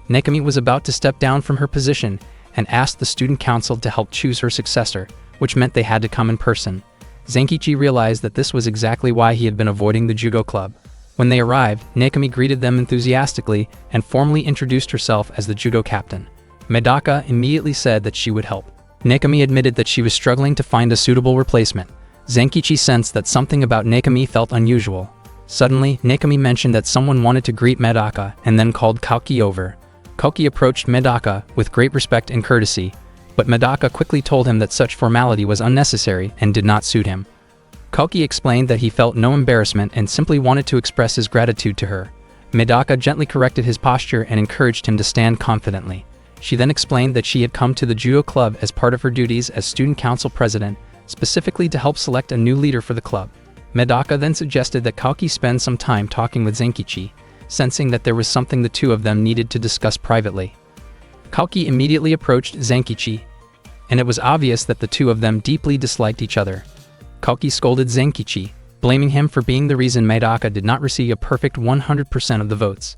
Nekami was about to step down from her position and asked the student council to help choose her successor, which meant they had to come in person. Zenkichi realized that this was exactly why he had been avoiding the judo club. When they arrived, Nekami greeted them enthusiastically and formally introduced herself as the judo captain. Medaka immediately said that she would help. Nekami admitted that she was struggling to find a suitable replacement. Zenkichi sensed that something about Nekami felt unusual. Suddenly, Nekami mentioned that someone wanted to greet Medaka and then called Koki over. Koki approached Medaka with great respect and courtesy, but Medaka quickly told him that such formality was unnecessary and did not suit him. Koki explained that he felt no embarrassment and simply wanted to express his gratitude to her. Medaka gently corrected his posture and encouraged him to stand confidently. She then explained that she had come to the judo club as part of her duties as student council president, specifically to help select a new leader for the club. Medaka then suggested that Koki spend some time talking with Zenkichi, sensing that there was something the two of them needed to discuss privately. Koki immediately approached Zenkichi, and it was obvious that the two of them deeply disliked each other. Koki scolded Zenkichi, blaming him for being the reason Medaka did not receive a perfect 100% of the votes.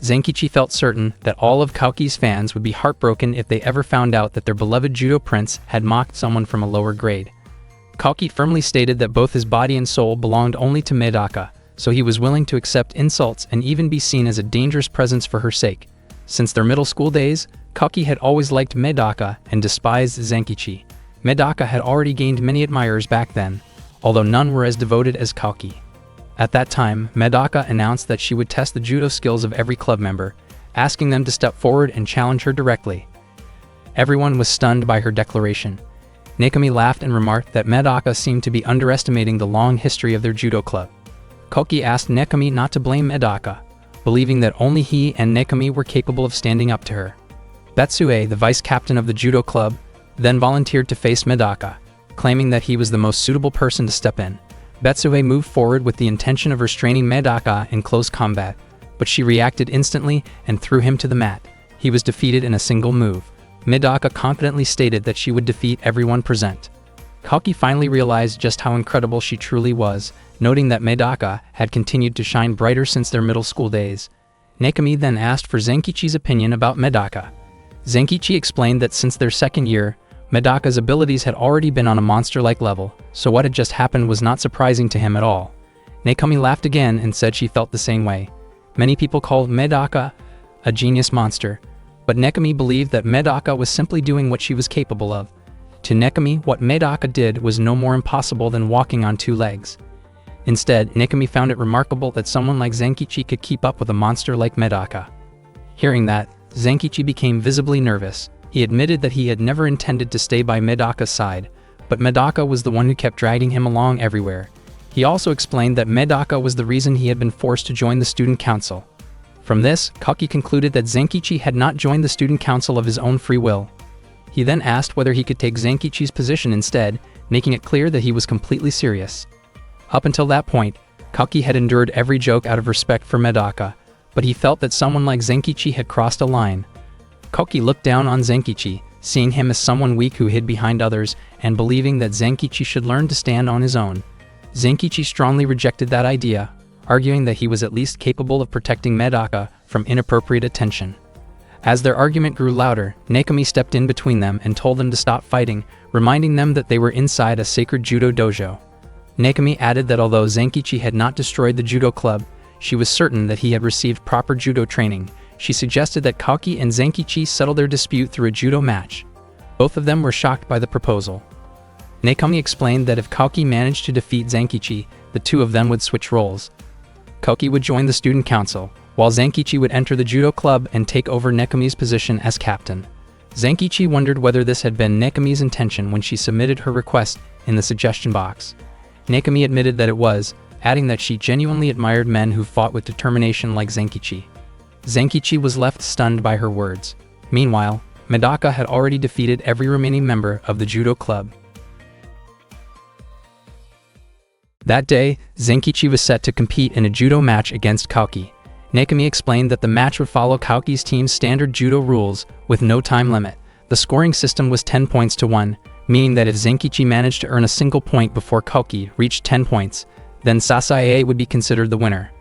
Zenkichi felt certain that all of Koki's fans would be heartbroken if they ever found out that their beloved judo prince had mocked someone from a lower grade. Koki firmly stated that both his body and soul belonged only to Medaka, so he was willing to accept insults and even be seen as a dangerous presence for her sake. Since their middle school days, Koki had always liked Medaka and despised Zenkichi. Medaka had already gained many admirers back then, although none were as devoted as Koki. At that time, Medaka announced that she would test the judo skills of every club member, asking them to step forward and challenge her directly. Everyone was stunned by her declaration. Nekami laughed and remarked that Medaka seemed to be underestimating the long history of their judo club. Koki asked Nekami not to blame Medaka, believing that only he and Nekami were capable of standing up to her. Betsue, the vice captain of the judo club, then volunteered to face Medaka, claiming that he was the most suitable person to step in. Betsue moved forward with the intention of restraining Medaka in close combat, but she reacted instantly and threw him to the mat. He was defeated in a single move. Medaka confidently stated that she would defeat everyone present. Koki finally realized just how incredible she truly was, noting that Medaka had continued to shine brighter since their middle school days. Nekami then asked for Zenkichi's opinion about Medaka. Zenkichi explained that since their second year, Medaka's abilities had already been on a monster-like level, so what had just happened was not surprising to him at all. Nekami laughed again and said she felt the same way. Many people called Medaka a genius monster, but Nekami believed that Medaka was simply doing what she was capable of. To Nekami, what Medaka did was no more impossible than walking on two legs. Instead, Nekami found it remarkable that someone like Zenkichi could keep up with a monster like Medaka. Hearing that, Zenkichi became visibly nervous. He admitted that he had never intended to stay by Medaka's side, but Medaka was the one who kept dragging him along everywhere. He also explained that Medaka was the reason he had been forced to join the student council. From this, Koki concluded that Zenkichi had not joined the student council of his own free will. He then asked whether he could take Zenkichi's position instead, making it clear that he was completely serious. Up until that point, Koki had endured every joke out of respect for Medaka, but he felt that someone like Zenkichi had crossed a line. Koki looked down on Zenkichi, seeing him as someone weak who hid behind others and believing that Zenkichi should learn to stand on his own. Zenkichi strongly rejected that idea, arguing that he was at least capable of protecting Medaka from inappropriate attention. As their argument grew louder, Nakomi stepped in between them and told them to stop fighting, reminding them that they were inside a sacred judo dojo. Nakomi added that although Zenkichi had not destroyed the judo club, she was certain that he had received proper judo training. She suggested that Kaoki and Zenkichi settle their dispute through a judo match. Both of them were shocked by the proposal. Nakomi explained that if Kaoki managed to defeat Zenkichi, the two of them would switch roles. Kaoki would join the student council, while Zenkichi would enter the judo club and take over Nakomi's position as captain. Zenkichi wondered whether this had been Nakomi's intention when she submitted her request in the suggestion box. Nakomi admitted that it was, adding that she genuinely admired men who fought with determination like Zenkichi. Zenkichi was left stunned by her words. Meanwhile, Medaka had already defeated every remaining member of the judo club. That day, Zenkichi was set to compete in a judo match against Kaoki. Nakomi explained that the match would follow Kaoki's team's standard judo rules, with no time limit. The scoring system was 10 points to 1, meaning that if Zenkichi managed to earn a single point before Kaoki reached 10 points, then Sasae would be considered the winner.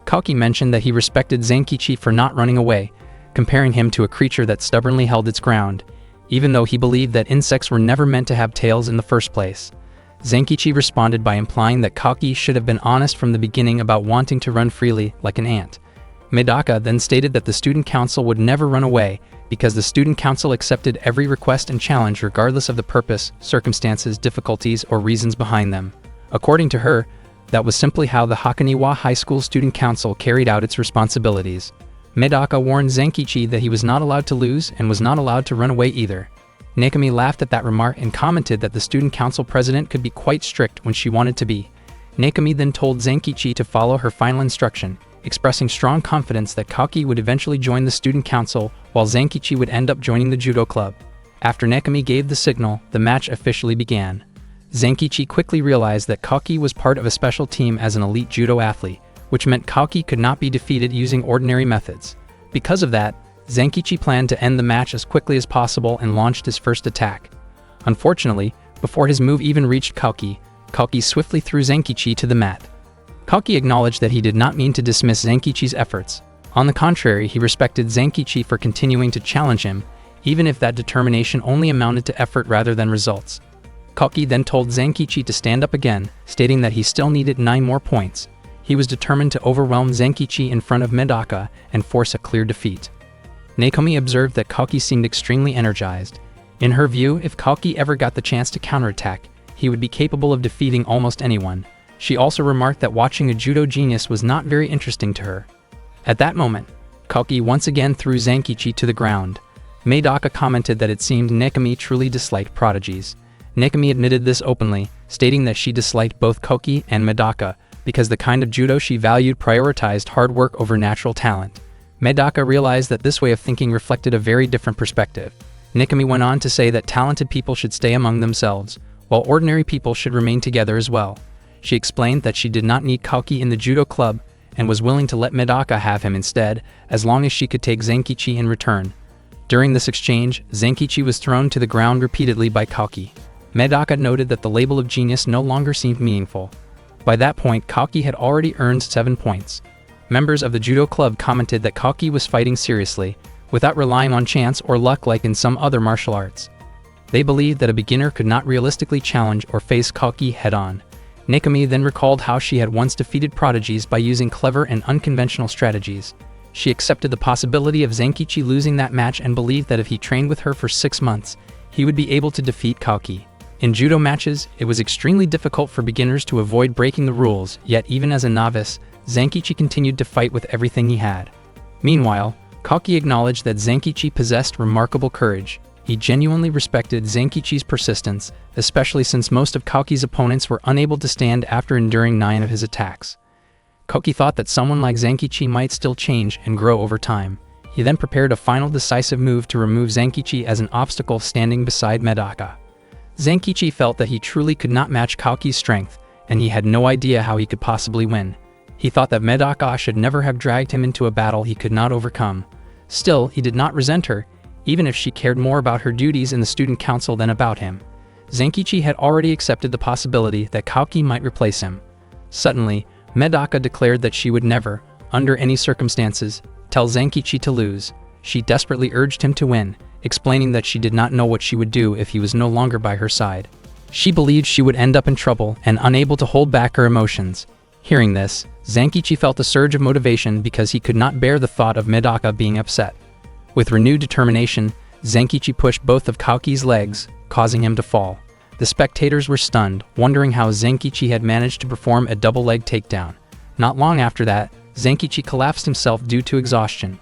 Kaoki mentioned that he respected Zenkichi for not running away, comparing him to a creature that stubbornly held its ground, even though he believed that insects were never meant to have tails in the first place. Zenkichi responded by implying that Kaoki should have been honest from the beginning about wanting to run freely like an ant. Medaka then stated that the student council would never run away because the student council accepted every request and challenge regardless of the purpose, circumstances, difficulties, or reasons behind them. According to her, that was simply how the Hakoniwa High School Student Council carried out its responsibilities. Medaka warned Zenkichi that he was not allowed to lose and was not allowed to run away either. Nakomi laughed at that remark and commented that the student council president could be quite strict when she wanted to be. Nakomi then told Zenkichi to follow her final instruction, expressing strong confidence that Kaoki would eventually join the student council while Zenkichi would end up joining the judo club. After Nakomi gave the signal, the match officially began. Zenkichi quickly realized that Kaoki was part of a special team as an elite judo athlete, which meant Kaoki could not be defeated using ordinary methods. Because of that, Zenkichi planned to end the match as quickly as possible and launched his first attack. Unfortunately, before his move even reached Kaoki, Kaoki swiftly threw Zenkichi to the mat. Kaoki acknowledged that he did not mean to dismiss Zenkichi's efforts. On the contrary, he respected Zenkichi for continuing to challenge him, even if that determination only amounted to effort rather than results. Kaoki then told Zenkichi to stand up again, stating that he still needed 9 more points. He was determined to overwhelm Zenkichi in front of Medaka and force a clear defeat. Nakomi observed that Kaoki seemed extremely energized. In her view, if Kaoki ever got the chance to counterattack, he would be capable of defeating almost anyone. She also remarked that watching a judo genius was not very interesting to her. At that moment, Kaoki once again threw Zenkichi to the ground. Medaka commented that it seemed Nakomi truly disliked prodigies. Nakomi admitted this openly, stating that she disliked both Kaoki and Medaka because the kind of judo she valued prioritized hard work over natural talent. Medaka realized that this way of thinking reflected a very different perspective. Nakomi went on to say that talented people should stay among themselves, while ordinary people should remain together as well. She explained that she did not need Kaoki in the judo club and was willing to let Medaka have him instead, as long as she could take Zenkichi in return. During this exchange, Zenkichi was thrown to the ground repeatedly by Kaoki. Medaka noted that the label of genius no longer seemed meaningful. By that point, Kaoki had already earned 7 points. Members of the judo club commented that Kaoki was fighting seriously, without relying on chance or luck like in some other martial arts. They believed that a beginner could not realistically challenge or face Kaoki head-on. Nakomi then recalled how she had once defeated prodigies by using clever and unconventional strategies. She accepted the possibility of Zenkichi losing that match and believed that if he trained with her for 6 months, he would be able to defeat Kaoki. In judo matches, it was extremely difficult for beginners to avoid breaking the rules, yet even as a novice, Zenkichi continued to fight with everything he had. Meanwhile, Kaoki acknowledged that Zenkichi possessed remarkable courage. He genuinely respected Zenkichi's persistence, especially since most of Kaoki's opponents were unable to stand after enduring 9 of his attacks. Kaoki thought that someone like Zenkichi might still change and grow over time. He then prepared a final decisive move to remove Zenkichi as an obstacle standing beside Medaka. Zenkichi felt that he truly could not match Kaoki's strength, and he had no idea how he could possibly win. He thought that Medaka should never have dragged him into a battle he could not overcome. Still, he did not resent her, even if she cared more about her duties in the student council than about him. Zenkichi had already accepted the possibility that Kaoki might replace him. Suddenly, Medaka declared that she would never, under any circumstances, tell Zenkichi to lose. she desperately urged him to win, explaining that she did not know what she would do if he was no longer by her side. She believed she would end up in trouble and unable to hold back her emotions. Hearing this, Zankichi felt a surge of motivation because he could not bear the thought of Medaka being upset. With renewed determination, Zankichi pushed both of Kaoki's legs, causing him to fall. The spectators were stunned, wondering how Zankichi had managed to perform a double leg takedown. Not long after that, Zankichi collapsed himself due to exhaustion.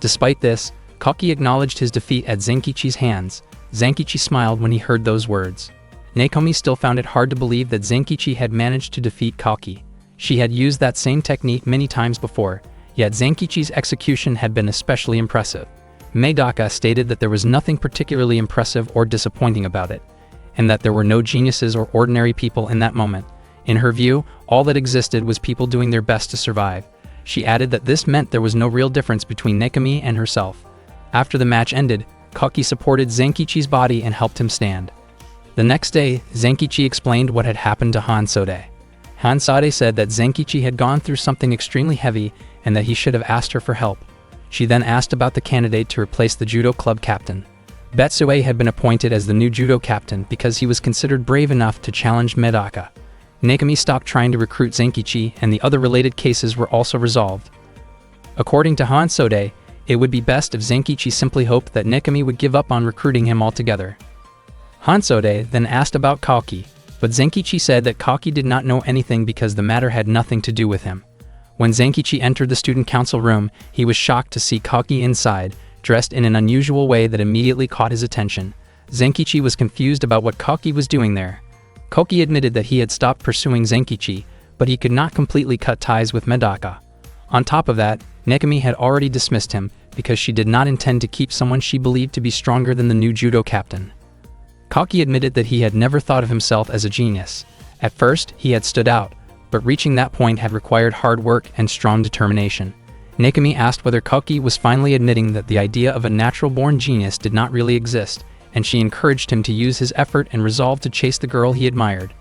Despite this, Kaoki acknowledged his defeat at Zankichi's hands. Zankichi smiled when he heard those words. Nakomi still found it hard to believe that Zankichi had managed to defeat Kaoki. She had used that same technique many times before, yet Zankichi's execution had been especially impressive. Medaka stated that there was nothing particularly impressive or disappointing about it, and that there were no geniuses or ordinary people in that moment. In her view, all that existed was people doing their best to survive. She added that this meant there was no real difference between Nakomi and herself. After the match ended, Kaoki supported Zankichi's body and helped him stand. The next day, Zankichi explained what had happened to Hansode. Hansode said that Zankichi had gone through something extremely heavy and that he should have asked her for help. She then asked about the candidate to replace the judo club captain. Betsue had been appointed as the new judo captain because he was considered brave enough to challenge Medaka. Nakomi stopped trying to recruit Zankichi, and the other related cases were also resolved. According to Hansode, it would be best if Zankichi simply hoped that Nakomi would give up on recruiting him altogether. Hansode then asked about Kaoki, but Zankichi said that Kaoki did not know anything because the matter had nothing to do with him. When Zankichi entered the student council room, he was shocked to see Kaoki inside, dressed in an unusual way that immediately caught his attention. Zankichi was confused about what Kaoki was doing there. Kaoki admitted that he had stopped pursuing Zankichi, but he could not completely cut ties with Medaka. On top of that, Nakomi had already dismissed him because she did not intend to keep someone she believed to be stronger than the new judo captain. Kaoki admitted that he had never thought of himself as a genius. At first, he had stood out, but reaching that point had required hard work and strong determination. Nakomi asked whether Kaoki was finally admitting that the idea of a natural-born genius did not really exist, and she encouraged him to use his effort and resolve to chase the girl he admired.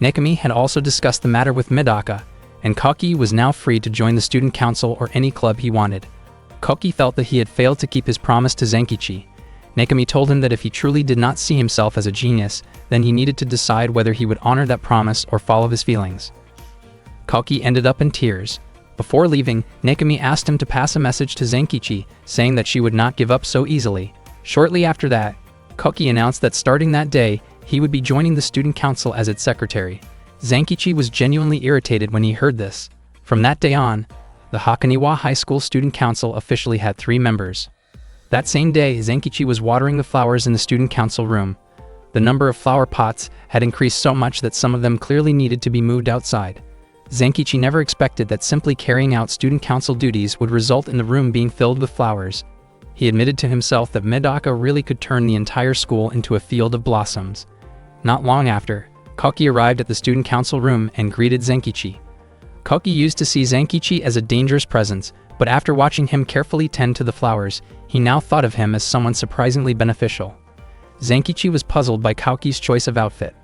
Nakomi had also discussed the matter with Medaka, and Kaoki was now free to join the student council or any club he wanted. Kaoki felt that he had failed to keep his promise to Zankichi. Nakomi told him that if he truly did not see himself as a genius, then he needed to decide whether he would honor that promise or follow his feelings. Kaoki ended up in tears. Before leaving, Nakomi asked him to pass a message to Zankichi, saying that she would not give up so easily. Shortly after that, Kaoki announced that starting that day, he would be joining the student council as its secretary. Zankichi was genuinely irritated when he heard this. From that day on, the Hakoniwa High School Student Council officially had 3 members. That same day, Zankichi was watering the flowers in the student council room. The number of flower pots had increased so much that some of them clearly needed to be moved outside. Zankichi never expected that simply carrying out student council duties would result in the room being filled with flowers. He admitted to himself that Medaka really could turn the entire school into a field of blossoms. Not long after, Kaoki arrived at the student council room and greeted Zankichi. Kaoki used to see Zankichi as a dangerous presence, but after watching him carefully tend to the flowers, he now thought of him as someone surprisingly beneficial. Zankichi was puzzled by Kaoki's choice of outfit.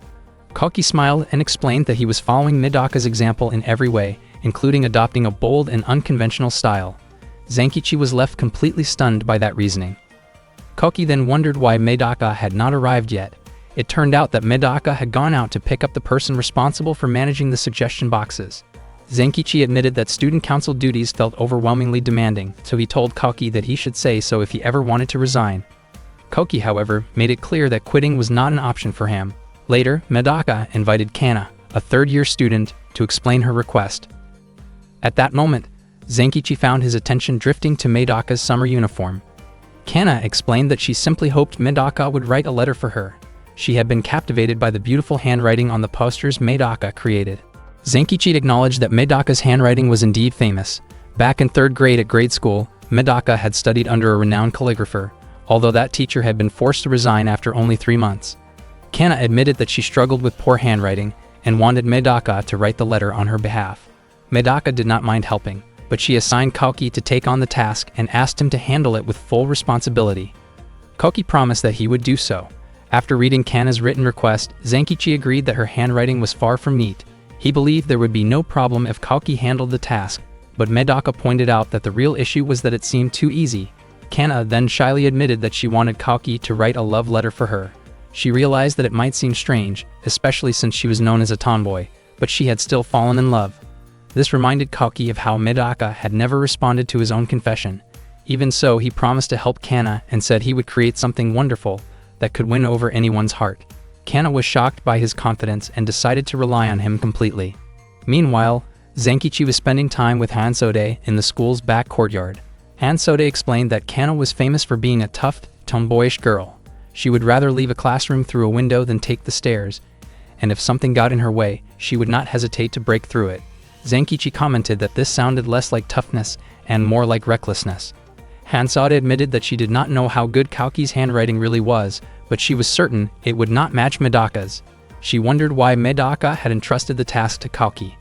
Kaoki smiled and explained that he was following Medaka's example in every way, including adopting a bold and unconventional style. Zankichi was left completely stunned by that reasoning. Kaoki then wondered why Medaka had not arrived yet. It turned out that Medaka had gone out to pick up the person responsible for managing the suggestion boxes. Zankichi admitted that student council duties felt overwhelmingly demanding, so he told Kaoki that he should say so if he ever wanted to resign. Kaoki, however, made it clear that quitting was not an option for him. Later, Medaka invited Kana, a third-year student, to explain her request. At that moment, Zankichi found his attention drifting to Medaka's summer uniform. Kana explained that she simply hoped Medaka would write a letter for her. She had been captivated by the beautiful handwriting on the posters Medaka created. Zankichi acknowledged that Medaka's handwriting was indeed famous. Back in 3rd grade at grade school, Medaka had studied under a renowned calligrapher, although that teacher had been forced to resign after only 3 months. Kana admitted that she struggled with poor handwriting and wanted Medaka to write the letter on her behalf. Medaka did not mind helping, but she assigned Kaoki to take on the task and asked him to handle it with full responsibility. Kaoki promised that he would do so. After reading Kana's written request, Zankichi agreed that her handwriting was far from neat. He believed there would be no problem if Kaoki handled the task, but Medaka pointed out that the real issue was that it seemed too easy. Kana then shyly admitted that she wanted Kalki to write a love letter for her. She realized that it might seem strange, especially since she was known as a tomboy, but she had still fallen in love. This reminded Kalki of how Medaka had never responded to his own confession. Even so, he promised to help Kana and said he would create something wonderful that could win over anyone's heart. Kana was shocked by his confidence and decided to rely on him completely. Meanwhile, Zenkichi was spending time with Hansode in the school's back courtyard. Hansode explained that Kana was famous for being a tough, tomboyish girl. She would rather leave a classroom through a window than take the stairs, and if something got in her way, she would not hesitate to break through it. Zenkichi commented that this sounded less like toughness and more like recklessness. Hansode admitted that she did not know how good Kalki's handwriting really was, but she was certain it would not match Medaka's. She wondered why Medaka had entrusted the task to Kalki.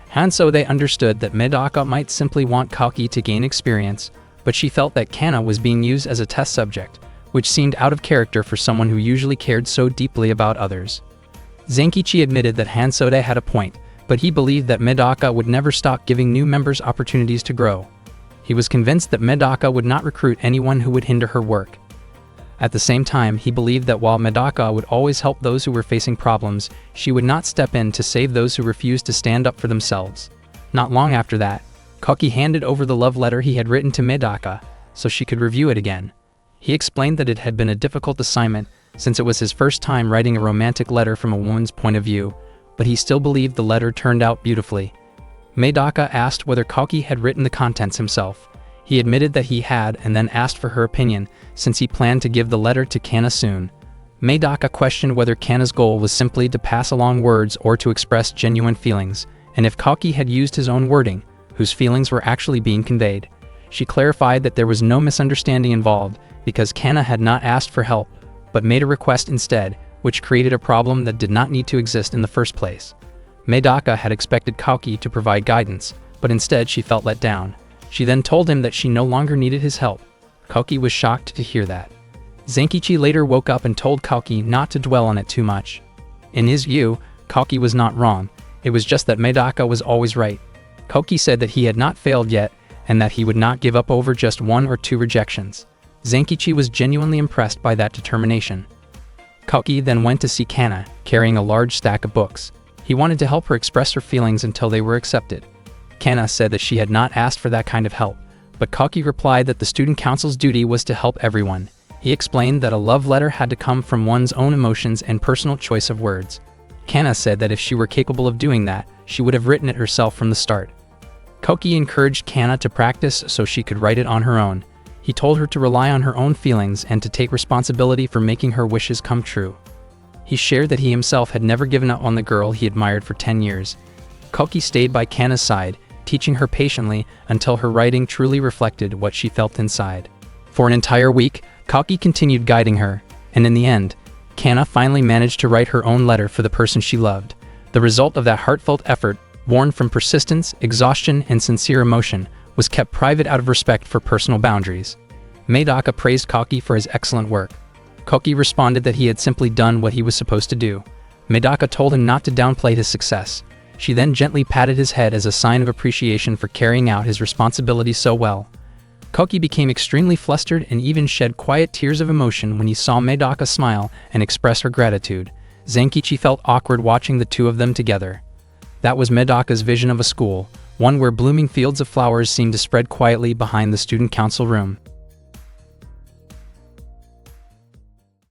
Hansode understood that Medaka might simply want Kalki to gain experience, but she felt that Kana was being used as a test subject, which seemed out of character for someone who usually cared so deeply about others. Zenkichi admitted that Hansode had a point, but he believed that Medaka would never stop giving new members opportunities to grow. He was convinced that Medaka would not recruit anyone who would hinder her work. At the same time, he believed that while Medaka would always help those who were facing problems, she would not step in to save those who refused to stand up for themselves. Not long after that, Kalki handed over the love letter he had written to Medaka, so she could review it again. He explained that it had been a difficult assignment, since it was his first time writing a romantic letter from a woman's point of view, but he still believed the letter turned out beautifully. Medaka asked whether Kalki had written the contents himself. He admitted that he had and then asked for her opinion, since he planned to give the letter to Kana soon. Medaka questioned whether Kana's goal was simply to pass along words or to express genuine feelings, and if Kalki had used his own wording, whose feelings were actually being conveyed. She clarified that there was no misunderstanding involved, because Kana had not asked for help, but made a request instead, which created a problem that did not need to exist in the first place. Medaka had expected Kalki to provide guidance, but instead she felt let down. She then told him that she no longer needed his help. Kalki was shocked to hear that. Zenkichi later woke up and told Kalki not to dwell on it too much. In his view, Kalki was not wrong, it was just that Medaka was always right. Kalki said that he had not failed yet, and that he would not give up over just 1 or 2 rejections. Zenkichi was genuinely impressed by that determination. Kalki then went to see Kana, carrying a large stack of books. He wanted to help her express her feelings until they were accepted. Kana said that she had not asked for that kind of help, but Kalki replied that the student council's duty was to help everyone. He explained that a love letter had to come from one's own emotions and personal choice of words. Kana said that if she were capable of doing that, she would have written it herself from the start. Kalki encouraged Kana to practice so she could write it on her own. He told her to rely on her own feelings and to take responsibility for making her wishes come true. He shared that he himself had never given up on the girl he admired for 10 years. Kalki stayed by Kana's side, teaching her patiently until her writing truly reflected what she felt inside. For an entire week, Kalki continued guiding her, and in the end, Kana finally managed to write her own letter for the person she loved. The result of that heartfelt effort, born from persistence, exhaustion, and sincere emotion, was kept private out of respect for personal boundaries. Medaka praised Kalki for his excellent work. Kalki responded that he had simply done what he was supposed to do. Medaka told him not to downplay his success. She then gently patted his head as a sign of appreciation for carrying out his responsibilities so well. Kalki became extremely flustered and even shed quiet tears of emotion when he saw Medaka smile and express her gratitude. Zenkichi felt awkward watching the two of them together. That was Medaka's vision of a school, one where blooming fields of flowers seemed to spread quietly behind the student council room.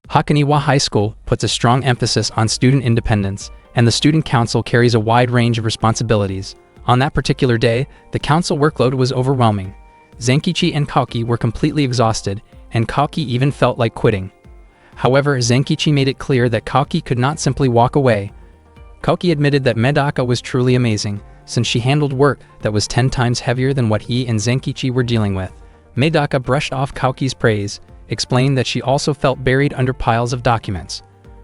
Hakoniwa High School puts a strong emphasis on student independence, and the student council carries a wide range of responsibilities. On that particular day, the council workload was overwhelming. Zenkichi and Kalki were completely exhausted, and Kalki even felt like quitting. However, Zenkichi made it clear that Kalki could not simply walk away. Kalki admitted that Medaka was truly amazing, since she handled work that was 10 times heavier than what he and Zenkichi were dealing with. Medaka brushed off Kalki's praise, explaining that she also felt buried under piles of documents.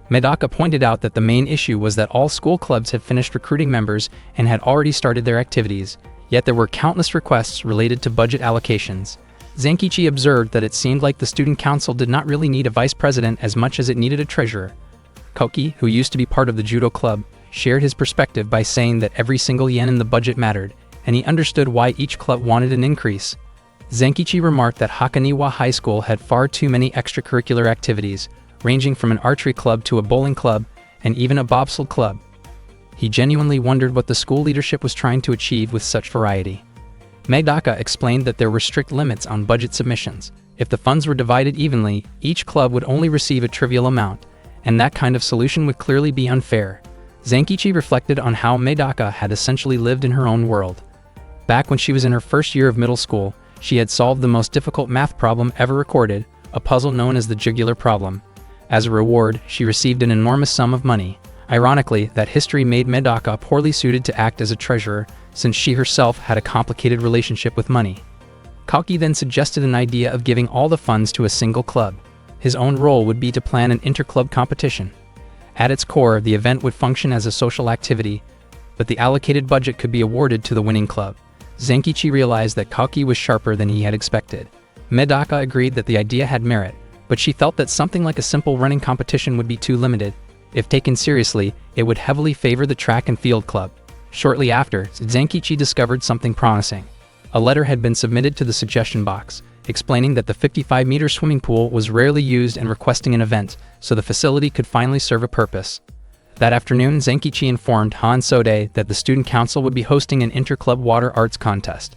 Medaka pointed out that the main issue was that all school clubs had finished recruiting members and had already started their activities, yet there were countless requests related to budget allocations. Zenkichi observed that it seemed like the student council did not really need a vice president as much as it needed a treasurer. Kalki, who used to be part of the judo club, shared his perspective by saying that every single yen in the budget mattered, and he understood why each club wanted an increase. Zenkichi remarked that Hakoniwa High School had far too many extracurricular activities, ranging from an archery club to a bowling club and even a bobsled club. He genuinely wondered what the school leadership was trying to achieve with such variety. Medaka explained that there were strict limits on budget submissions. If the funds were divided evenly, each club would only receive a trivial amount, and that kind of solution would clearly be unfair. Zenkichi reflected on how Medaka had essentially lived in her own world. Back when she was in her first year of middle school, she had solved the most difficult math problem ever recorded, a puzzle known as the jugular problem. As a reward, she received an enormous sum of money. Ironically, that history made Medaka poorly suited to act as a treasurer, since she herself had a complicated relationship with money. Kalki then suggested an idea of giving all the funds to a single club. His own role would be to plan an inter-club competition. At its core, the event would function as a social activity, but the allocated budget could be awarded to the winning club. Zenkichi realized that Kalki was sharper than he had expected. Medaka agreed that the idea had merit, but she felt that something like a simple running competition would be too limited. If taken seriously, it would heavily favor the track and field club. Shortly after, Zenkichi discovered something promising. A letter had been submitted to the suggestion box, explaining that the 55-meter swimming pool was rarely used and requesting an event, so the facility could finally serve a purpose. That afternoon, Zenkichi informed Hansode that the student council would be hosting an inter-club water arts contest.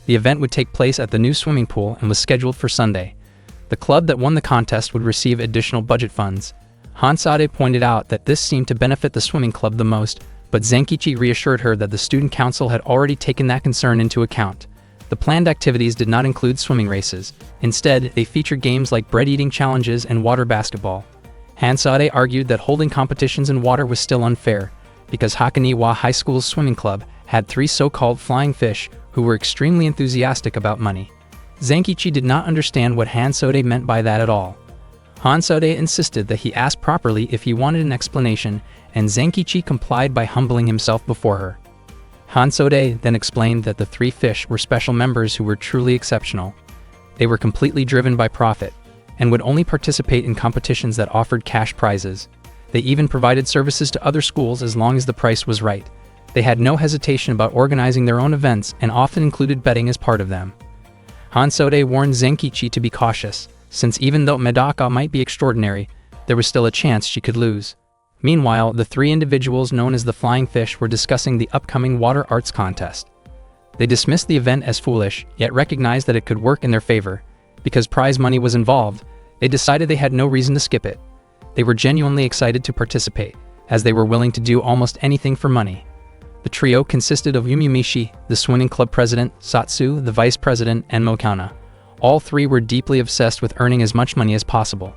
The event would take place at the new swimming pool and was scheduled for Sunday. The club that won the contest would receive additional budget funds. Hansode pointed out that this seemed to benefit the swimming club the most, but Zenkichi reassured her that the student council had already taken that concern into account. The planned activities did not include swimming races. Instead, they featured games like bread-eating challenges and water basketball. Hansode argued that holding competitions in water was still unfair, because Hakoniwa High School's swimming club had 3 so-called flying fish who were extremely enthusiastic about money. Zenkichi did not understand what Hansode meant by that at all. Hansode insisted that he ask properly if he wanted an explanation, and Zenkichi complied by humbling himself before her. Hansode then explained that the 3 fish were special members who were truly exceptional. They were completely driven by profit, and would only participate in competitions that offered cash prizes. They even provided services to other schools as long as the price was right. They had no hesitation about organizing their own events and often included betting as part of them. Hansode warned Zenkichi to be cautious, since even though Medaka might be extraordinary, there was still a chance she could lose. Meanwhile, the 3 individuals known as the Flying Fish were discussing the upcoming water arts contest. They dismissed the event as foolish, yet recognized that it could work in their favor. Because prize money was involved, they decided they had no reason to skip it. They were genuinely excited to participate, as they were willing to do almost anything for money. The trio consisted of Yumimishi, the swimming club president, Satsu, the vice president, and Mokana. All 3 were deeply obsessed with earning as much money as possible.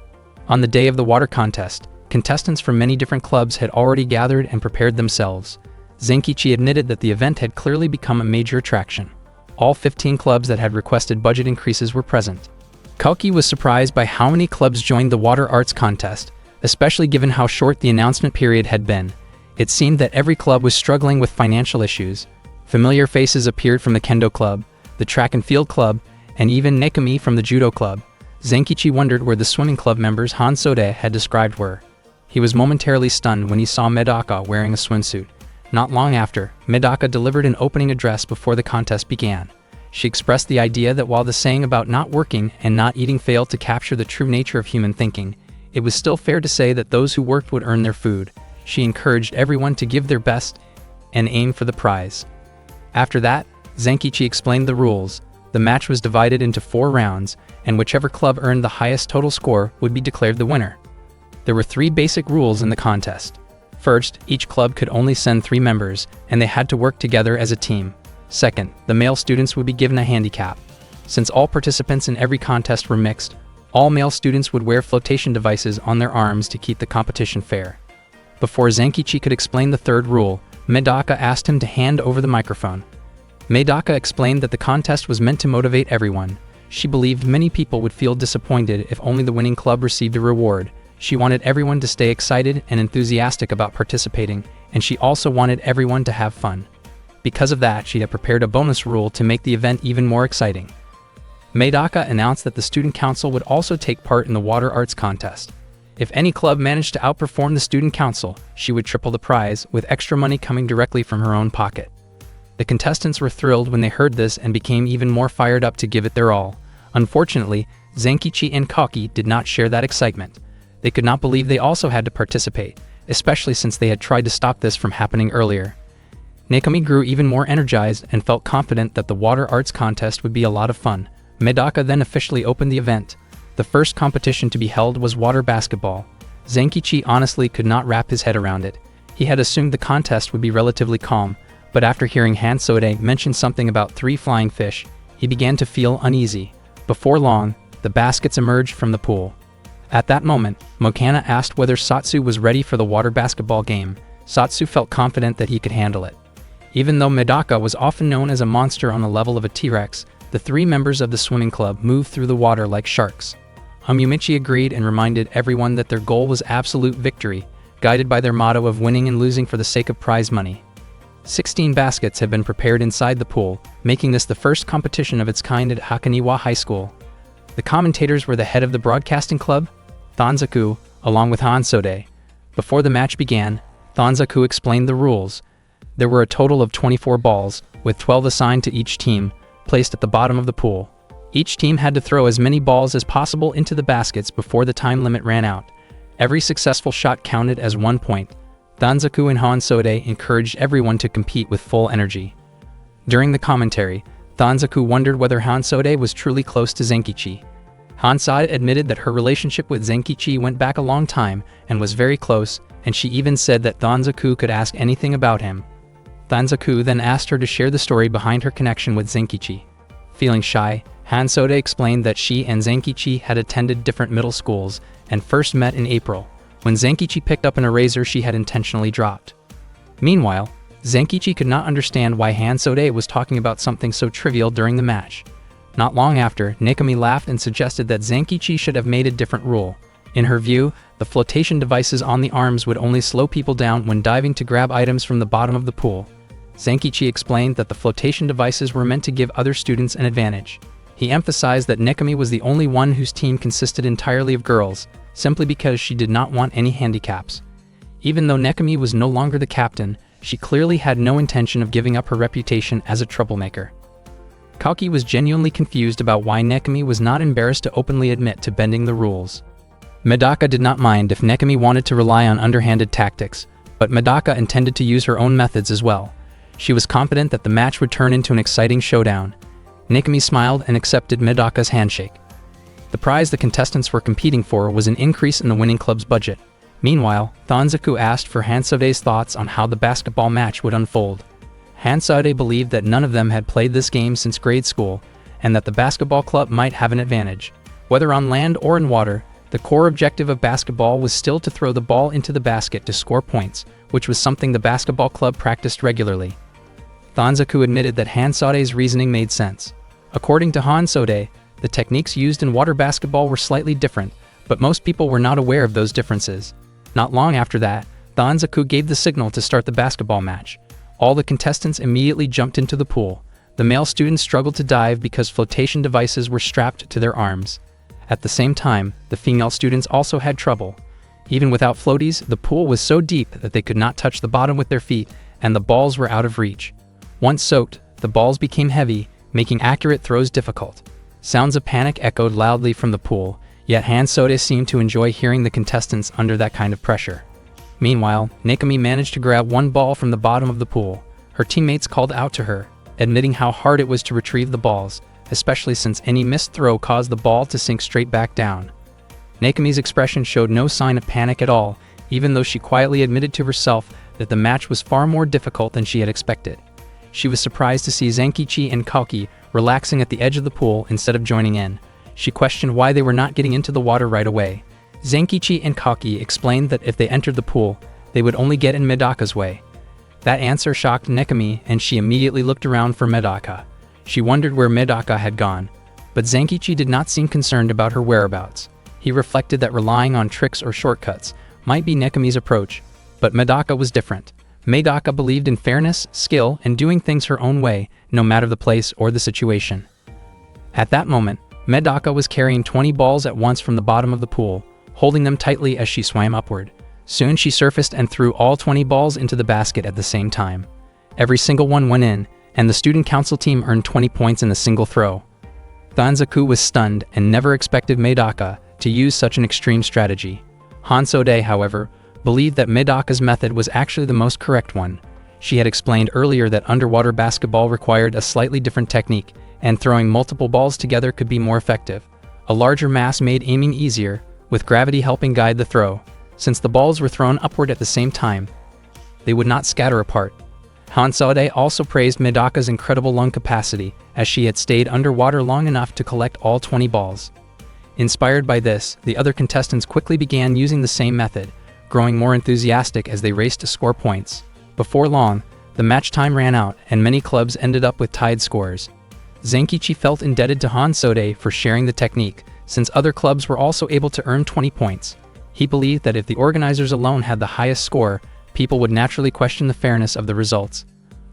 On the day of the water contest, contestants from many different clubs had already gathered and prepared themselves. Zenkichi admitted that the event had clearly become a major attraction. All 15 clubs that had requested budget increases were present. Kalki was surprised by how many clubs joined the water arts contest, especially given how short the announcement period had been. It seemed that every club was struggling with financial issues. Familiar faces appeared from the Kendo Club, the Track and Field Club, and even Nekami from the Judo Club. Zenkichi wondered where the swimming club members Hansode had described were. He was momentarily stunned when he saw Medaka wearing a swimsuit. Not long after, Medaka delivered an opening address before the contest began. She expressed the idea that while the saying about not working and not eating failed to capture the true nature of human thinking, it was still fair to say that those who worked would earn their food. She encouraged everyone to give their best and aim for the prize. After that, Zenkichi explained the rules. The match was divided into 4 rounds, and whichever club earned the highest total score would be declared the winner. There were 3 basic rules in the contest. First, each club could only send 3 members, and they had to work together as a team. Second, the male students would be given a handicap. Since all participants in every contest were mixed, all male students would wear flotation devices on their arms to keep the competition fair. Before Zenkichi could explain the 3rd rule, Medaka asked him to hand over the microphone. Medaka explained that the contest was meant to motivate everyone. She believed many people would feel disappointed if only the winning club received a reward. She wanted everyone to stay excited and enthusiastic about participating, and she also wanted everyone to have fun. Because of that, she had prepared a bonus rule to make the event even more exciting. Medaka announced that the student council would also take part in the water arts contest. If any club managed to outperform the student council, she would triple the prize, with extra money coming directly from her own pocket. The contestants were thrilled when they heard this and became even more fired up to give it their all. Unfortunately, Zenkichi and Kaki did not share that excitement. They could not believe they also had to participate, especially since they had tried to stop this from happening earlier. Nekami grew even more energized and felt confident that the water arts contest would be a lot of fun. Medaka then officially opened the event. The first competition to be held was water basketball. Zenkichi honestly could not wrap his head around it. He had assumed the contest would be relatively calm, but after hearing Hansode mention something about 3 flying fish, he began to feel uneasy. Before long, the baskets emerged from the pool. At that moment, Mokana asked whether Satsu was ready for the water basketball game. Satsu felt confident that he could handle it. Even though Medaka was often known as a monster on the level of a T-Rex, the 3 members of the swimming club moved through the water like sharks. Yumichi agreed and reminded everyone that their goal was absolute victory, guided by their motto of winning and losing for the sake of prize money. 16 baskets had been prepared inside the pool, making this the first competition of its kind at Hakoniwa High School. The commentators were the head of the broadcasting club, Thonzaku, along with Hansode. Before the match began, Thonzaku explained the rules. There were a total of 24 balls, with 12 assigned to each team, placed at the bottom of the pool. Each team had to throw as many balls as possible into the baskets before the time limit ran out. Every successful shot counted as 1 point. Thonzaku and Hansode encouraged everyone to compete with full energy. During the commentary, Thonzaku wondered whether Hansode was truly close to Zenkichi. Hansode admitted that her relationship with Zenkichi went back a long time and was very close, and she even said that Thonzaku could ask anything about him. Thonzaku then asked her to share the story behind her connection with Zenkichi. Feeling shy, Hansode explained that she and Zenkichi had attended different middle schools and first met in April, when Zenkichi picked up an eraser she had intentionally dropped. Meanwhile, Zenkichi could not understand why Hansode was talking about something so trivial during the match. Not long after, Nekami laughed and suggested that Zenkichi should have made a different rule. In her view, the flotation devices on the arms would only slow people down when diving to grab items from the bottom of the pool. Zenkichi explained that the flotation devices were meant to give other students an advantage. He emphasized that Nekami was the only one whose team consisted entirely of girls, simply because she did not want any handicaps. Even though Nekami was no longer the captain, she clearly had no intention of giving up her reputation as a troublemaker. Kaki was genuinely confused about why Nekami was not embarrassed to openly admit to bending the rules. Medaka did not mind if Nekami wanted to rely on underhanded tactics, but Medaka intended to use her own methods as well. She was confident that the match would turn into an exciting showdown. Nekami smiled and accepted Medaka's handshake. The prize the contestants were competing for was an increase in the winning club's budget. Meanwhile, Thonzaku asked for Hansode's thoughts on how the basketball match would unfold. Hansode believed that none of them had played this game since grade school, and that the basketball club might have an advantage. Whether on land or in water, the core objective of basketball was still to throw the ball into the basket to score points, which was something the basketball club practiced regularly. Thonzaku admitted that Hansode's reasoning made sense. According to Hansode, the techniques used in water basketball were slightly different, but most people were not aware of those differences. Not long after that, Thonzaku gave the signal to start the basketball match. All the contestants immediately jumped into the pool. The male students struggled to dive because flotation devices were strapped to their arms. At the same time, the female students also had trouble. Even without floaties, the pool was so deep that they could not touch the bottom with their feet, and the balls were out of reach. Once soaked, the balls became heavy, making accurate throws difficult. Sounds of panic echoed loudly from the pool, yet Hansode seemed to enjoy hearing the contestants under that kind of pressure. Meanwhile, Nekami managed to grab one ball from the bottom of the pool. Her teammates called out to her, admitting how hard it was to retrieve the balls, especially since any missed throw caused the ball to sink straight back down. Nekami's expression showed no sign of panic at all, even though she quietly admitted to herself that the match was far more difficult than she had expected. She was surprised to see Zenkichi and Kaki relaxing at the edge of the pool instead of joining in. She questioned why they were not getting into the water right away. Zenkichi and Kaki explained that if they entered the pool, they would only get in Medaka's way. That answer shocked Nekami, and she immediately looked around for Medaka. She wondered where Medaka had gone, but Zenkichi did not seem concerned about her whereabouts. He reflected that relying on tricks or shortcuts might be Nekami's approach, but Medaka was different. Medaka believed in fairness, skill, and doing things her own way, no matter the place or the situation. At that moment, Medaka was carrying 20 balls at once from the bottom of the pool, holding them tightly as she swam upward. Soon she surfaced and threw all 20 balls into the basket at the same time. Every single one went in, and the student council team earned 20 points in a single throw. Danzaku was stunned and never expected Medaka to use such an extreme strategy. Hansode, however, believed that Medaka's method was actually the most correct one. She had explained earlier that underwater basketball required a slightly different technique, and throwing multiple balls together could be more effective. A larger mass made aiming easier, with gravity helping guide the throw. Since the balls were thrown upward at the same time, they would not scatter apart. Hansode also praised Medaka's incredible lung capacity, as she had stayed underwater long enough to collect all 20 balls. Inspired by this, the other contestants quickly began using the same method, growing more enthusiastic as they raced to score points. Before long, the match time ran out and many clubs ended up with tied scores. Zenkichi felt indebted to Hansode for sharing the technique, since other clubs were also able to earn 20 points. He believed that if the organizers alone had the highest score, people would naturally question the fairness of the results.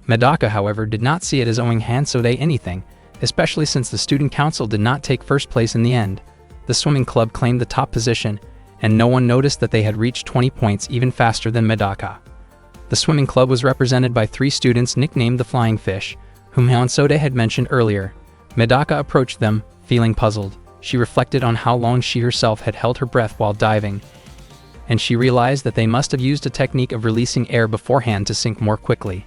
Medaka, however, did not see it as owing Hansode anything, especially since the student council did not take first place in the end. The swimming club claimed the top position, and no one noticed that they had reached 20 points even faster than Medaka. The swimming club was represented by 3 students nicknamed the Flying Fish, whom Hansode had mentioned earlier. Medaka approached them, feeling puzzled. She reflected on how long she herself had held her breath while diving, and she realized that they must have used a technique of releasing air beforehand to sink more quickly.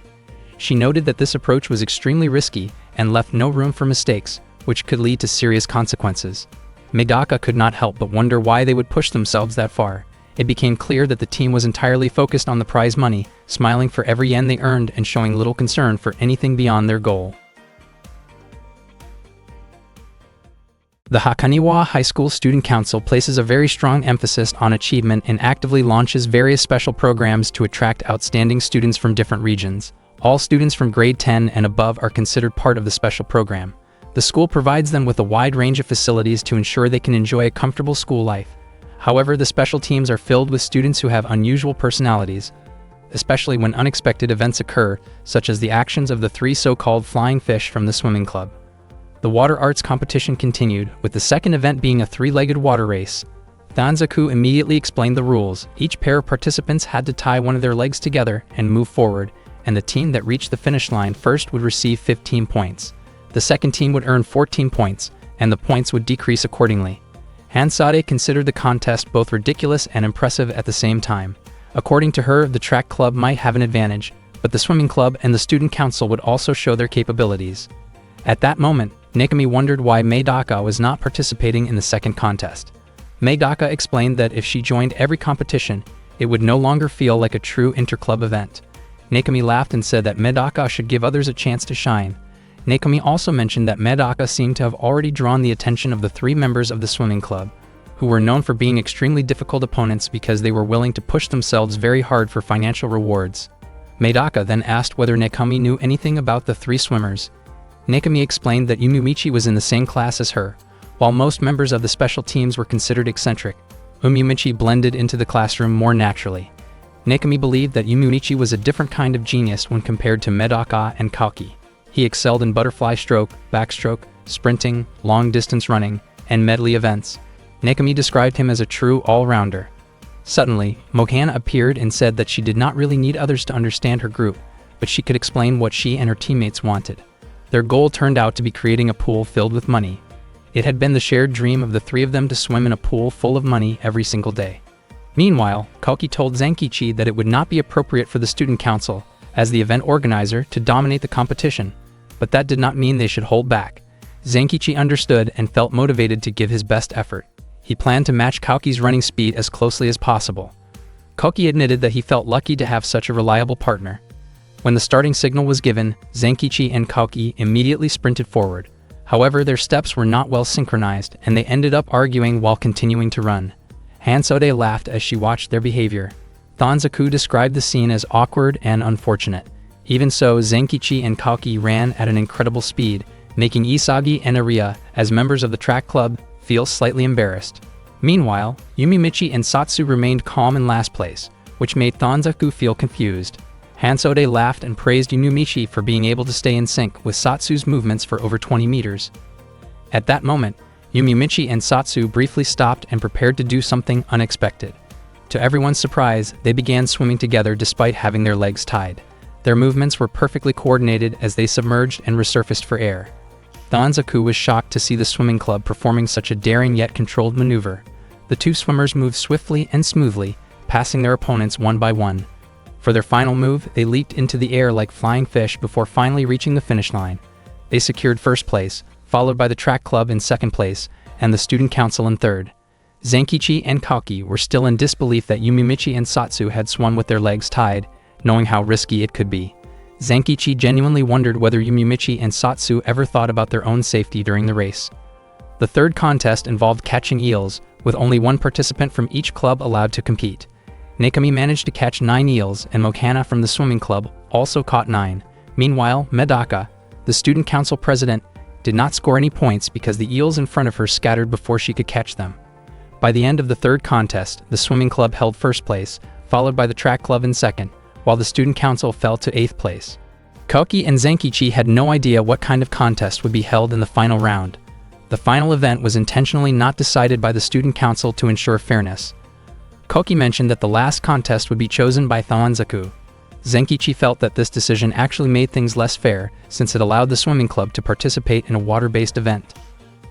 She noted that this approach was extremely risky and left no room for mistakes, which could lead to serious consequences. Medaka could not help but wonder why they would push themselves that far. It became clear that the team was entirely focused on the prize money, smiling for every yen they earned and showing little concern for anything beyond their goal. The Hakaniwa High School Student Council places a very strong emphasis on achievement and actively launches various special programs to attract outstanding students from different regions. All students from grade 10 and above are considered part of the special program. The school provides them with a wide range of facilities to ensure they can enjoy a comfortable school life. However, the special teams are filled with students who have unusual personalities, especially when unexpected events occur, such as the actions of the 3 so-called flying fish from the swimming club. The water arts competition continued, with the second event being a 3-legged water race. Danzaku immediately explained the rules. Each pair of participants had to tie one of their legs together and move forward, and the team that reached the finish line first would receive 15 points. The second team would earn 14 points, and the points would decrease accordingly. Hansode considered the contest both ridiculous and impressive at the same time. According to her, the track club might have an advantage, but the swimming club and the student council would also show their capabilities. At that moment, Nekami wondered why Medaka was not participating in the second contest. Medaka explained that if she joined every competition, it would no longer feel like a true interclub event. Nekami laughed and said that Medaka should give others a chance to shine. Nekami also mentioned that Medaka seemed to have already drawn the attention of the 3 members of the swimming club, who were known for being extremely difficult opponents because they were willing to push themselves very hard for financial rewards. Medaka then asked whether Nekami knew anything about the 3 swimmers. Nekami explained that Umiumichi was in the same class as her. While most members of the special teams were considered eccentric, Umiumichi blended into the classroom more naturally. Nekami believed that Umiumichi was a different kind of genius when compared to Medaka and Kaoki. He excelled in butterfly stroke, backstroke, sprinting, long-distance running, and medley events. Nekami described him as a true all-rounder. Suddenly, Mohana appeared and said that she did not really need others to understand her group, but she could explain what she and her teammates wanted. Their goal turned out to be creating a pool filled with money. It had been the shared dream of the 3 of them to swim in a pool full of money every single day. Meanwhile, Kaoki told Zenkichi that it would not be appropriate for the student council, as the event organizer, to dominate the competition, but that did not mean they should hold back. Zenkichi understood and felt motivated to give his best effort. He planned to match Kaoki's running speed as closely as possible. Kaoki admitted that he felt lucky to have such a reliable partner. When the starting signal was given, Zenkichi and Kaoki immediately sprinted forward. However, their steps were not well synchronized, and they ended up arguing while continuing to run. Hansode laughed as she watched their behavior. Danzaku described the scene as awkward and unfortunate. Even so, Zenkichi and Kaoki ran at an incredible speed, making Isagi and Ariya, as members of the track club, feel slightly embarrassed. Meanwhile, Umiumichi and Satsu remained calm in last place, which made Danzaku feel confused. Hansode laughed and praised Umiumichi for being able to stay in sync with Satsu's movements for over 20 meters. At that moment, Umiumichi and Satsu briefly stopped and prepared to do something unexpected. To everyone's surprise, they began swimming together despite having their legs tied. Their movements were perfectly coordinated as they submerged and resurfaced for air. Danzaku was shocked to see the swimming club performing such a daring yet controlled maneuver. The two swimmers moved swiftly and smoothly, passing their opponents one by one. For their final move, they leaped into the air like flying fish before finally reaching the finish line. They secured first place, followed by the track club in second place, and the student council in third. Zenkichi and Koki were still in disbelief that Yumimichi and Satsu had swum with their legs tied, knowing how risky it could be. Zenkichi genuinely wondered whether Yumimichi and Satsu ever thought about their own safety during the race. The third contest involved catching eels, with only one participant from each club allowed to compete. Nakami managed to catch 9 eels, and Mokana from the swimming club also caught 9. Meanwhile, Medaka, the student council president, did not score any points because the eels in front of her scattered before she could catch them. By the end of the third contest, the swimming club held first place, followed by the track club in second, while the student council fell to 8th place. Koki and Zenkichi had no idea what kind of contest would be held in the final round. The final event was intentionally not decided by the student council to ensure fairness. Koki mentioned that the last contest would be chosen by Danzaku. Zenkichi felt that this decision actually made things less fair, since it allowed the swimming club to participate in a water-based event.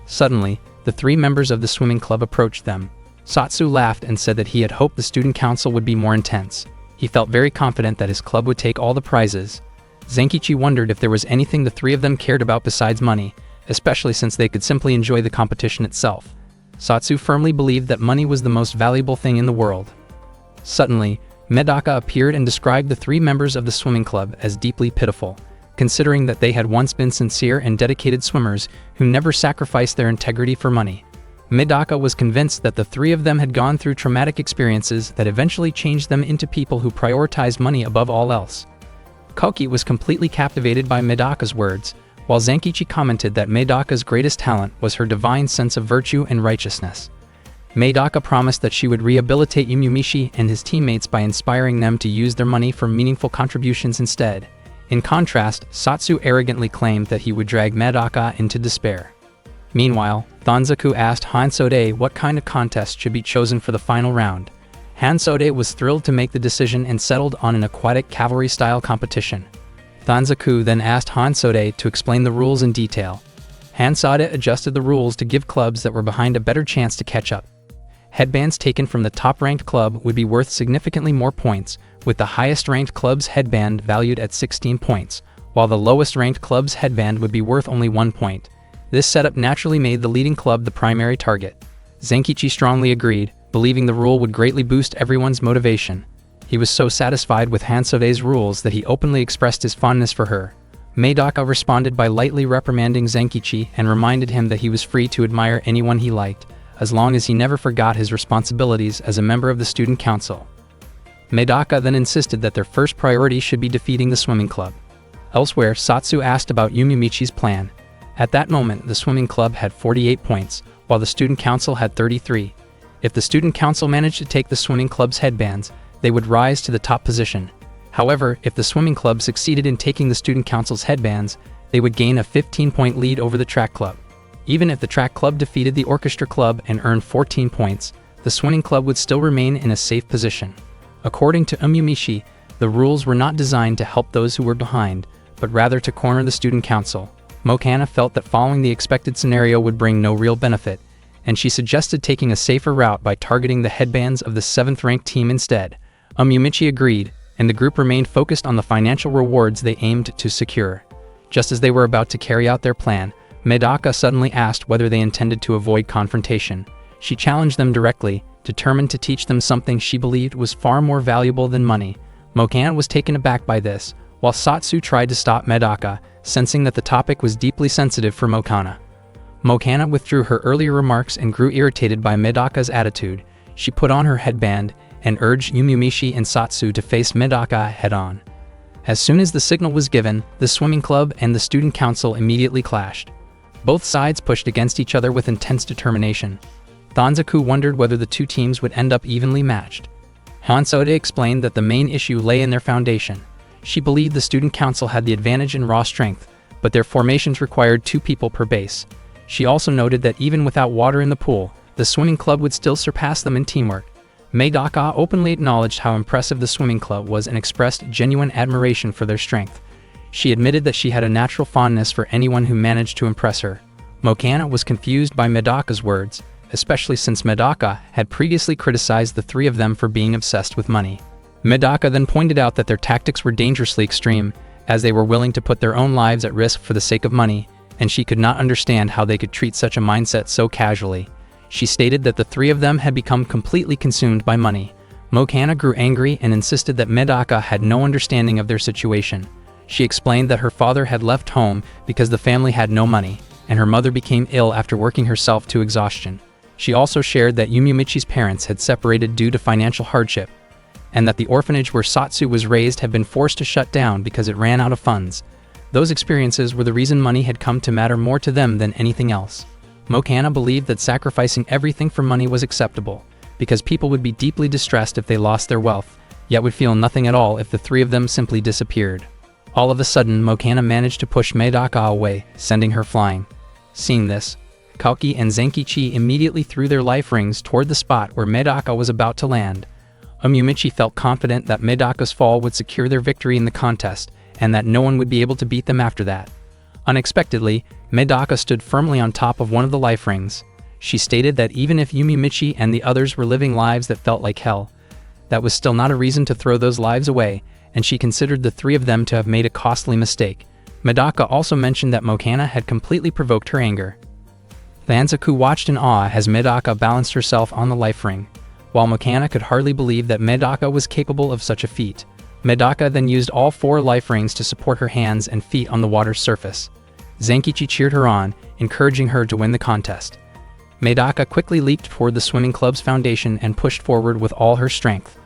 Suddenly, the 3 members of the swimming club approached them. Satsu laughed and said that he had hoped the student council would be more intense. He felt very confident that his club would take all the prizes. Zenkichi wondered if there was anything the 3 of them cared about besides money, especially since they could simply enjoy the competition itself. Satsu firmly believed that money was the most valuable thing in the world. Suddenly, Medaka appeared and described the 3 members of the swimming club as deeply pitiful, considering that they had once been sincere and dedicated swimmers who never sacrificed their integrity for money. Medaka was convinced that the 3 of them had gone through traumatic experiences that eventually changed them into people who prioritized money above all else. Koki was completely captivated by Medaka's words, while Zenkichi commented that Medaka's greatest talent was her divine sense of virtue and righteousness. Medaka promised that she would rehabilitate Yumimichi and his teammates by inspiring them to use their money for meaningful contributions instead. In contrast, Satsu arrogantly claimed that he would drag Medaka into despair. Meanwhile, Danzaku asked Hansode what kind of contest should be chosen for the final round. Hansode was thrilled to make the decision and settled on an aquatic cavalry-style competition. Danzaku then asked Hansode to explain the rules in detail. Hansode adjusted the rules to give clubs that were behind a better chance to catch up. Headbands taken from the top-ranked club would be worth significantly more points, with the highest-ranked club's headband valued at 16 points, while the lowest-ranked club's headband would be worth only 1 point. This setup naturally made the leading club the primary target. Zenkichi strongly agreed, believing the rule would greatly boost everyone's motivation. He was so satisfied with Hansode's rules that he openly expressed his fondness for her. Medaka responded by lightly reprimanding Zenkichi and reminded him that he was free to admire anyone he liked, as long as he never forgot his responsibilities as a member of the student council. Medaka then insisted that their first priority should be defeating the swimming club. Elsewhere, Satsu asked about Yumimichi's plan. At that moment, the swimming club had 48 points, while the student council had 33. If the student council managed to take the swimming club's headbands, they would rise to the top position. However, if the swimming club succeeded in taking the student council's headbands, they would gain a 15-point lead over the track club. Even if the track club defeated the orchestra club and earned 14 points, the swimming club would still remain in a safe position. According to Yumimichi, the rules were not designed to help those who were behind, but rather to corner the student council. Mokana felt that following the expected scenario would bring no real benefit, and she suggested taking a safer route by targeting the headbands of the 7th-ranked team instead. Yumimichi agreed, and the group remained focused on the financial rewards they aimed to secure. Just as they were about to carry out their plan, Medaka suddenly asked whether they intended to avoid confrontation. She challenged them directly, determined to teach them something she believed was far more valuable than money. Mokana was taken aback by this, while Satsu tried to stop Medaka, sensing that the topic was deeply sensitive for Mokana. Mokana withdrew her earlier remarks and grew irritated by Medaka's attitude. She put on her headband and urged Yumimichi and Satsu to face Medaka head-on. As soon as the signal was given, the swimming club and the student council immediately clashed. Both sides pushed against each other with intense determination. Danzaku wondered whether the two teams would end up evenly matched. Hansode explained that the main issue lay in their foundation. She believed the student council had the advantage in raw strength, but their formations required 2 people per base. She also noted that even without water in the pool, the swimming club would still surpass them in teamwork. Medaka openly acknowledged how impressive the swimming club was and expressed genuine admiration for their strength. She admitted that she had a natural fondness for anyone who managed to impress her. Mokana was confused by Medaka's words, especially since Medaka had previously criticized the three of them for being obsessed with money. Medaka then pointed out that their tactics were dangerously extreme, as they were willing to put their own lives at risk for the sake of money, and she could not understand how they could treat such a mindset so casually. She stated that the three of them had become completely consumed by money. Mokana grew angry and insisted that Medaka had no understanding of their situation. She explained that her father had left home because the family had no money, and her mother became ill after working herself to exhaustion. She also shared that Yumiumichi's parents had separated due to financial hardship, and that the orphanage where Satsu was raised had been forced to shut down because it ran out of funds. Those experiences were the reason money had come to matter more to them than anything else. Mokana believed that sacrificing everything for money was acceptable, because people would be deeply distressed if they lost their wealth, yet would feel nothing at all if the three of them simply disappeared. All of a sudden, Mokana managed to push Medaka away, sending her flying. Seeing this, Kauki and Zenkichi immediately threw their life rings toward the spot where Medaka was about to land. Yumiumichi felt confident that Medaka's fall would secure their victory in the contest, and that no one would be able to beat them after that. Unexpectedly, Medaka stood firmly on top of one of the life rings. She stated that even if Yumiumichi and the others were living lives that felt like hell, that was still not a reason to throw those lives away, and she considered the three of them to have made a costly mistake. Medaka also mentioned that Mokana had completely provoked her anger. Danzaku watched in awe as Medaka balanced herself on the life ring, while Mokana could hardly believe that Medaka was capable of such a feat. Medaka then used all 4 life rings to support her hands and feet on the water's surface. Zenkichi cheered her on, encouraging her to win the contest. Medaka quickly leaped toward the swimming club's foundation and pushed forward with all her strength.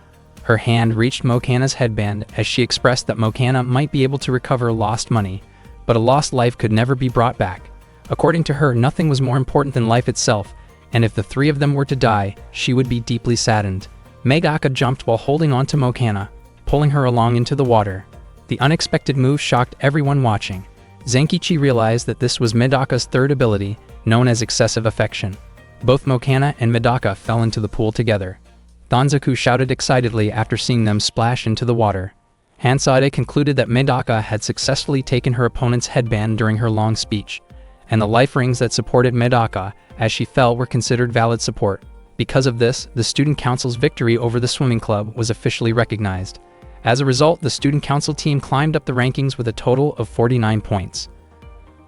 Her hand reached Mokana's headband as she expressed that Mokana might be able to recover lost money, but a lost life could never be brought back. According to her, nothing was more important than life itself, and if the three of them were to die, she would be deeply saddened. Medaka jumped while holding on to Mokana, pulling her along into the water. The unexpected move shocked everyone watching. Zenkichi realized that this was Medaka's third ability, known as excessive affection. Both Mokana and Medaka fell into the pool together. Danzaku shouted excitedly after seeing them splash into the water. Hansade concluded that Medaka had successfully taken her opponent's headband during her long speech, and the life rings that supported Medaka as she fell were considered valid support. Because of this, the Student Council's victory over the swimming club was officially recognized. As a result, the Student Council team climbed up the rankings with a total of 49 points.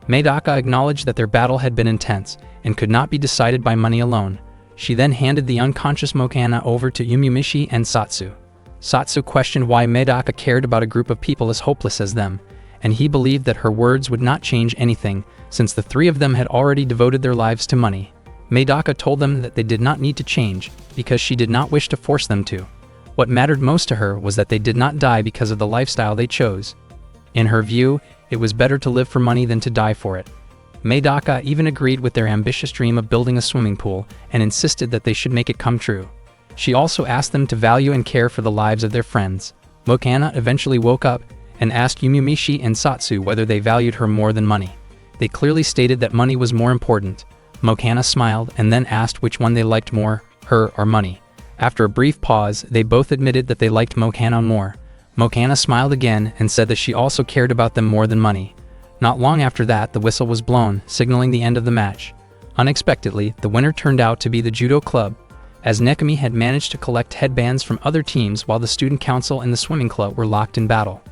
Medaka acknowledged that their battle had been intense and could not be decided by money alone. She then handed the unconscious Mokana over to Yumiumichi and Satsu. Satsu questioned why Medaka cared about a group of people as hopeless as them, and he believed that her words would not change anything since the three of them had already devoted their lives to money. Medaka told them that they did not need to change because she did not wish to force them to. What mattered most to her was that they did not die because of the lifestyle they chose. In her view, it was better to live for money than to die for it. Medaka even agreed with their ambitious dream of building a swimming pool and insisted that they should make it come true. She also asked them to value and care for the lives of their friends. Mokana eventually woke up and asked Yumiumichi and Satsu whether they valued her more than money. They clearly stated that money was more important. Mokana smiled and then asked which one they liked more, her or money. After a brief pause, they both admitted that they liked Mokana more. Mokana smiled again and said that she also cared about them more than money. Not long after that, the whistle was blown, signaling the end of the match. Unexpectedly, the winner turned out to be the judo club, as Nekami had managed to collect headbands from other teams while the student council and the swimming club were locked in battle.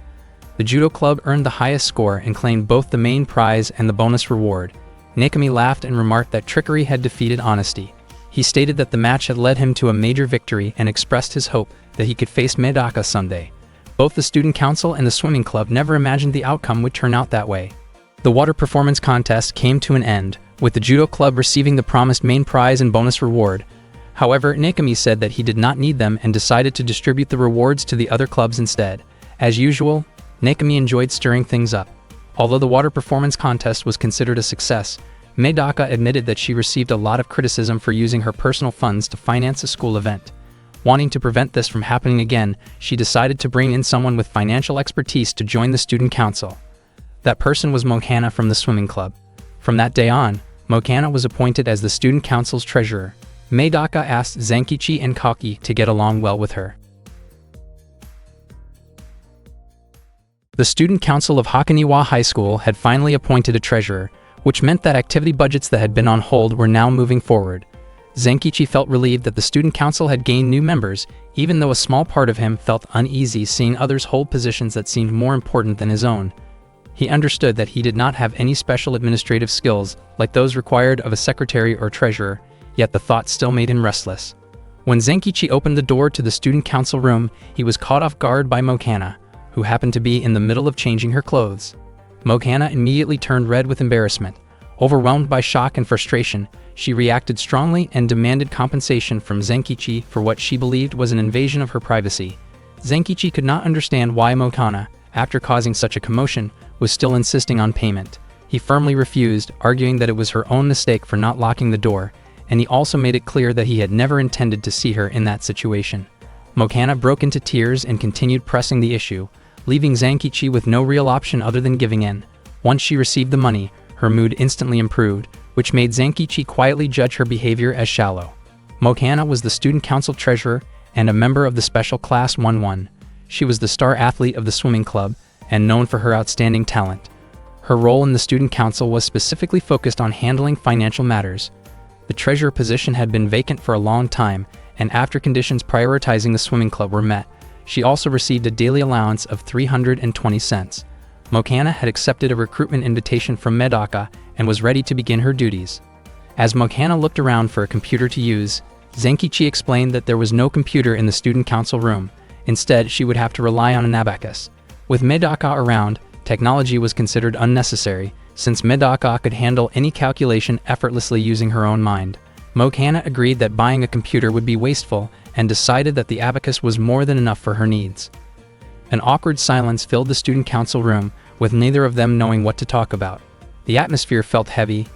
The judo club earned the highest score and claimed both the main prize and the bonus reward. Nekami laughed and remarked that trickery had defeated honesty. He stated that the match had led him to a major victory and expressed his hope that he could face Medaka someday. Both the student council and the swimming club never imagined the outcome would turn out that way. The water performance contest came to an end, with the judo club receiving the promised main prize and bonus reward. However, Nekami said that he did not need them and decided to distribute the rewards to the other clubs instead. As usual, Nekami enjoyed stirring things up. Although the water performance contest was considered a success, Medaka admitted that she received a lot of criticism for using her personal funds to finance a school event. Wanting to prevent this from happening again, she decided to bring in someone with financial expertise to join the student council. That person was Mokana from the swimming club. From that day on, Mokana was appointed as the student council's treasurer. Medaka asked Zenkichi and Kaki to get along well with her. The student council of Hakoniwa High School had finally appointed a treasurer, which meant that activity budgets that had been on hold were now moving forward. Zenkichi felt relieved that the student council had gained new members, even though a small part of him felt uneasy seeing others hold positions that seemed more important than his own. He understood that he did not have any special administrative skills like those required of a secretary or treasurer, yet the thought still made him restless. When Zenkichi opened the door to the student council room, he was caught off guard by Mokana, who happened to be in the middle of changing her clothes. Mokana immediately turned red with embarrassment. Overwhelmed by shock and frustration, she reacted strongly and demanded compensation from Zenkichi for what she believed was an invasion of her privacy. Zenkichi could not understand why Mokana, after causing such a commotion, was still insisting on payment. He firmly refused, arguing that it was her own mistake for not locking the door, and he also made it clear that he had never intended to see her in that situation. Mokana broke into tears and continued pressing the issue, leaving Zenkichi with no real option other than giving in. Once she received the money, her mood instantly improved, which made Zenkichi quietly judge her behavior as shallow. Mokana was the student council treasurer and a member of the special class 1-1. She was the star athlete of the swimming club and known for her outstanding talent. Her role in the student council was specifically focused on handling financial matters. The treasurer position had been vacant for a long time, and after conditions prioritizing the swimming club were met, she also received a daily allowance of 320 cents. Mokana had accepted a recruitment invitation from Medaka and was ready to begin her duties. As Mokana looked around for a computer to use, Zenkichi explained that there was no computer in the student council room. Instead, she would have to rely on an abacus. With Medaka around, technology was considered unnecessary, since Medaka could handle any calculation effortlessly using her own mind. Mokana agreed that buying a computer would be wasteful and decided that the abacus was more than enough for her needs. An awkward silence filled the student council room, with neither of them knowing what to talk about. The atmosphere felt heavy,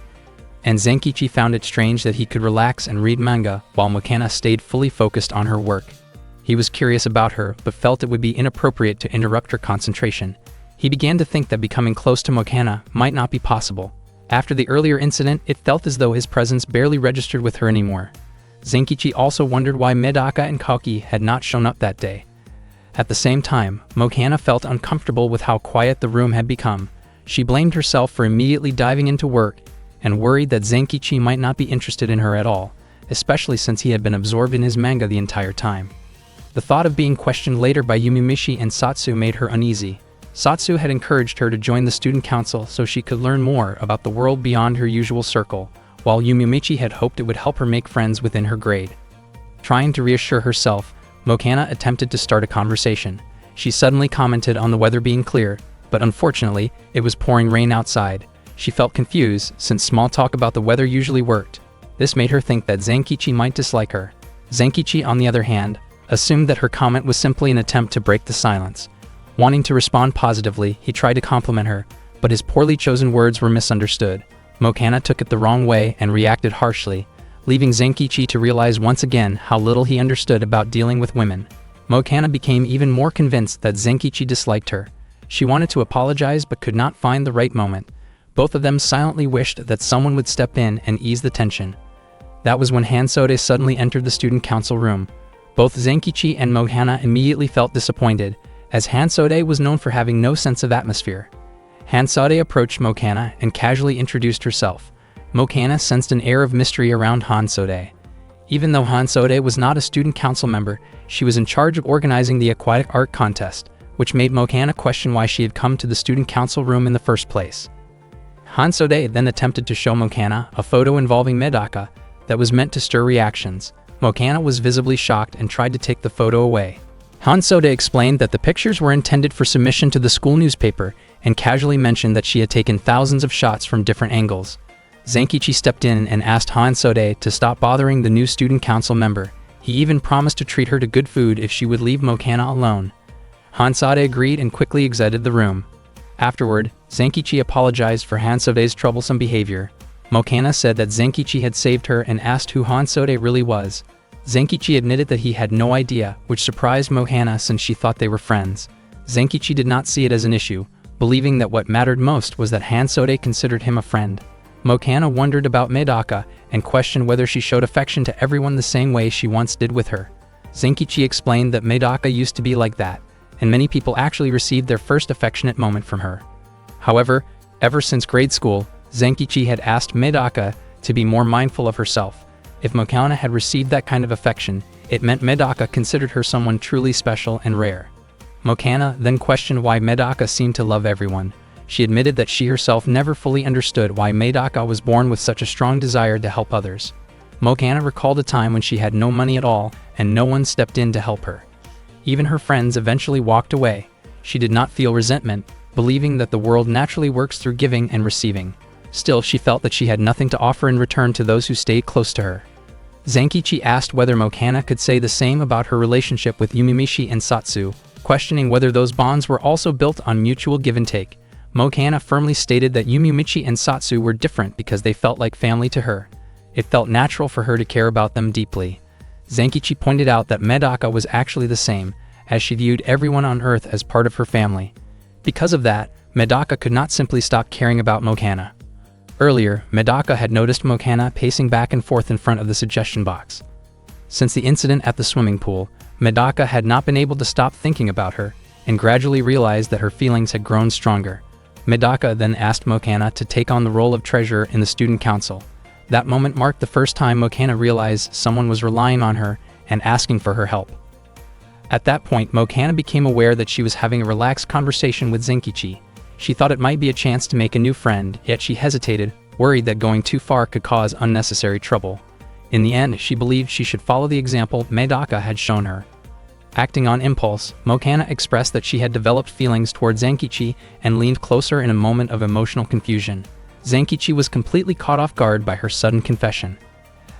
and Zenkichi found it strange that he could relax and read manga while Mokana stayed fully focused on her work. He was curious about her, but felt it would be inappropriate to interrupt her concentration. He began to think that becoming close to Mokana might not be possible. After the earlier incident, it felt as though his presence barely registered with her anymore. Zenkichi also wondered why Medaka and Kaki had not shown up that day. At the same time, Mokana felt uncomfortable with how quiet the room had become. She blamed herself for immediately diving into work and worried that Zenkichi might not be interested in her at all, especially since he had been absorbed in his manga the entire time. The thought of being questioned later by Yumimeshi and Satsu made her uneasy. Satsu had encouraged her to join the student council so she could learn more about the world beyond her usual circle, while Yumimechi had hoped it would help her make friends within her grade. Trying to reassure herself, Mokana attempted to start a conversation. She suddenly commented on the weather being clear, but unfortunately, it was pouring rain outside. She felt confused, since small talk about the weather usually worked. This made her think that Zenkichi might dislike her. Zenkichi, on the other hand, assumed that her comment was simply an attempt to break the silence. Wanting to respond positively, he tried to compliment her, but his poorly chosen words were misunderstood. Mokana took it the wrong way and reacted harshly, leaving Zenkichi to realize once again how little he understood about dealing with women. Mokana became even more convinced that Zenkichi disliked her. She wanted to apologize but could not find the right moment. Both of them silently wished that someone would step in and ease the tension. That was when Hansode suddenly entered the student council room. Both Zenkichi and Mokana immediately felt disappointed, as Hansode was known for having no sense of atmosphere. Hansode approached Mokana and casually introduced herself. Mokana sensed an air of mystery around Hansode. Even though Hansode was not a student council member, she was in charge of organizing the aquatic art contest, which made Mokana question why she had come to the student council room in the first place. Hansode then attempted to show Mokana a photo involving Medaka that was meant to stir reactions. Mokana was visibly shocked and tried to take the photo away. Hansode explained that the pictures were intended for submission to the school newspaper and casually mentioned that she had taken thousands of shots from different angles. Zenkichi stepped in and asked Hansode to stop bothering the new student council member. He even promised to treat her to good food if she would leave Mokana alone. Hansode agreed and quickly exited the room. Afterward, Zenkichi apologized for Hansode's troublesome behavior. Mokana said that Zenkichi had saved her and asked who Hansode really was. Zenkichi admitted that he had no idea, which surprised Mokana since she thought they were friends. Zenkichi did not see it as an issue, believing that what mattered most was that Hansode considered him a friend. Mokana wondered about Medaka and questioned whether she showed affection to everyone the same way she once did with her. Zenkichi explained that Medaka used to be like that, and many people actually received their first affectionate moment from her. However, ever since grade school, Zenkichi had asked Medaka to be more mindful of herself. If Mokana had received that kind of affection, it meant Medaka considered her someone truly special and rare. Mokana then questioned why Medaka seemed to love everyone. She admitted that she herself never fully understood why Medaka was born with such a strong desire to help others. Mokana recalled a time when she had no money at all and no one stepped in to help her. Even her friends eventually walked away. She did not feel resentment, believing that the world naturally works through giving and receiving. Still, she felt that she had nothing to offer in return to those who stayed close to her. Zenkichi asked whether Mokana could say the same about her relationship with Yumimichi and Satsu, questioning whether those bonds were also built on mutual give and take. Mokana firmly stated that Yumimichi and Satsu were different because they felt like family to her. It felt natural for her to care about them deeply. Zenkichi pointed out that Medaka was actually the same, as she viewed everyone on Earth as part of her family. Because of that, Medaka could not simply stop caring about Mokana. Earlier, Medaka had noticed Mokana pacing back and forth in front of the suggestion box. Since the incident at the swimming pool, Medaka had not been able to stop thinking about her, and gradually realized that her feelings had grown stronger. Medaka then asked Mokana to take on the role of treasurer in the student council. That moment marked the first time Mokana realized someone was relying on her and asking for her help. At that point, Mokana became aware that she was having a relaxed conversation with Zenkichi. She thought it might be a chance to make a new friend, yet she hesitated, worried that going too far could cause unnecessary trouble. In the end, she believed she should follow the example Medaka had shown her. Acting on impulse, Mokana expressed that she had developed feelings toward Zenkichi and leaned closer in a moment of emotional confusion. Zenkichi was completely caught off guard by her sudden confession.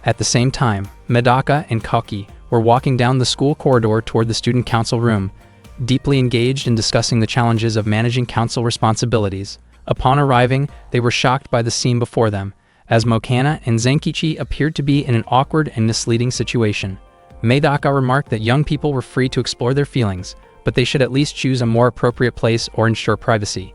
At the same time, Medaka and Koki were walking down the school corridor toward the student council room, deeply engaged in discussing the challenges of managing council responsibilities. Upon arriving, they were shocked by the scene before them, as Mokana and Zenkichi appeared to be in an awkward and misleading situation. Medaka remarked that young people were free to explore their feelings, but they should at least choose a more appropriate place or ensure privacy.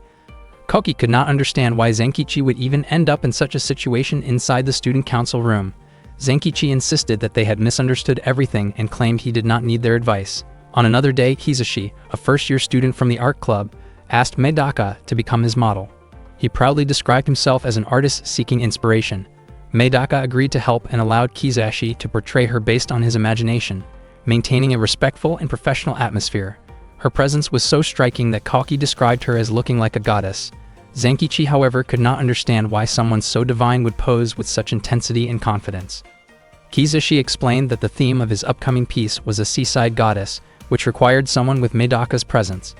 Koki could not understand why Zenkichi would even end up in such a situation inside the student council room. Zenkichi insisted that they had misunderstood everything and claimed he did not need their advice. On another day, Kizashi, a first-year student from the art club, asked Medaka to become his model. He proudly described himself as an artist seeking inspiration. Medaka agreed to help and allowed Kizashi to portray her based on his imagination, maintaining a respectful and professional atmosphere. Her presence was so striking that Koki described her as looking like a goddess. Zenkichi, however, could not understand why someone so divine would pose with such intensity and confidence. Kizashi explained that the theme of his upcoming piece was a seaside goddess, which required someone with Medaka's presence.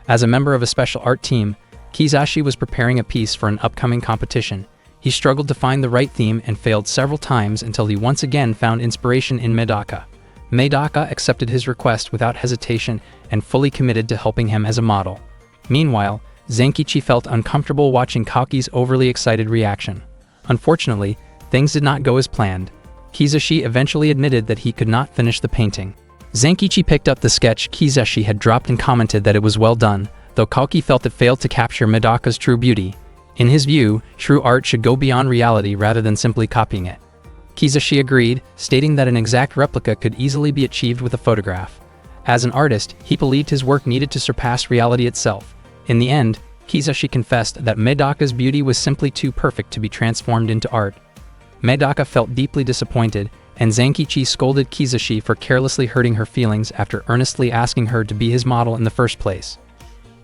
As a member of a special art team, Kizashi was preparing a piece for an upcoming competition. He struggled to find the right theme and failed several times until he once again found inspiration in Medaka. Medaka accepted his request without hesitation and fully committed to helping him as a model. Meanwhile, Zenkichi felt uncomfortable watching Koki's overly excited reaction. Unfortunately, things did not go as planned. Kizashi eventually admitted that he could not finish the painting. Zenkichi picked up the sketch Kizashi had dropped and commented that it was well done, though Koki felt it failed to capture Medaka's true beauty. In his view, true art should go beyond reality rather than simply copying it. Kizashi agreed, stating that an exact replica could easily be achieved with a photograph. As an artist, he believed his work needed to surpass reality itself. In the end, Kizashi confessed that Medaka's beauty was simply too perfect to be transformed into art. Medaka felt deeply disappointed, and Zenkichi scolded Kizashi for carelessly hurting her feelings after earnestly asking her to be his model in the first place.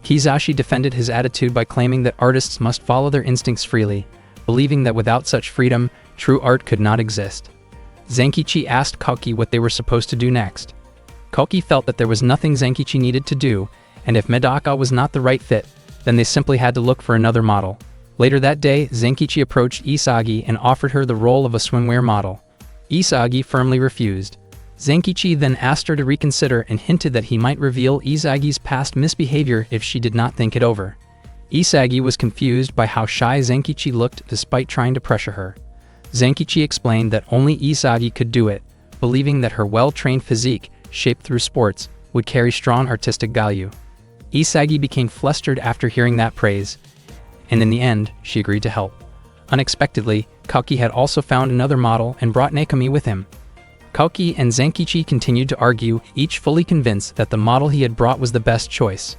Kizashi defended his attitude by claiming that artists must follow their instincts freely, believing that without such freedom, true art could not exist. Zenkichi asked Koki what they were supposed to do next. Koki felt that there was nothing Zenkichi needed to do, and if Medaka was not the right fit, then they simply had to look for another model. Later that day, Zenkichi approached Isagi and offered her the role of a swimwear model. Isagi firmly refused. Zenkichi then asked her to reconsider and hinted that he might reveal Isagi's past misbehavior if she did not think it over. Isagi was confused by how shy Zenkichi looked despite trying to pressure her. Zenkichi explained that only Isagi could do it, believing that her well-trained physique, shaped through sports, would carry strong artistic value. Isagi became flustered after hearing that praise, and in the end, she agreed to help. Unexpectedly, Kauki had also found another model and brought Nakomi with him. Kauki and Zenkichi continued to argue, each fully convinced that the model he had brought was the best choice.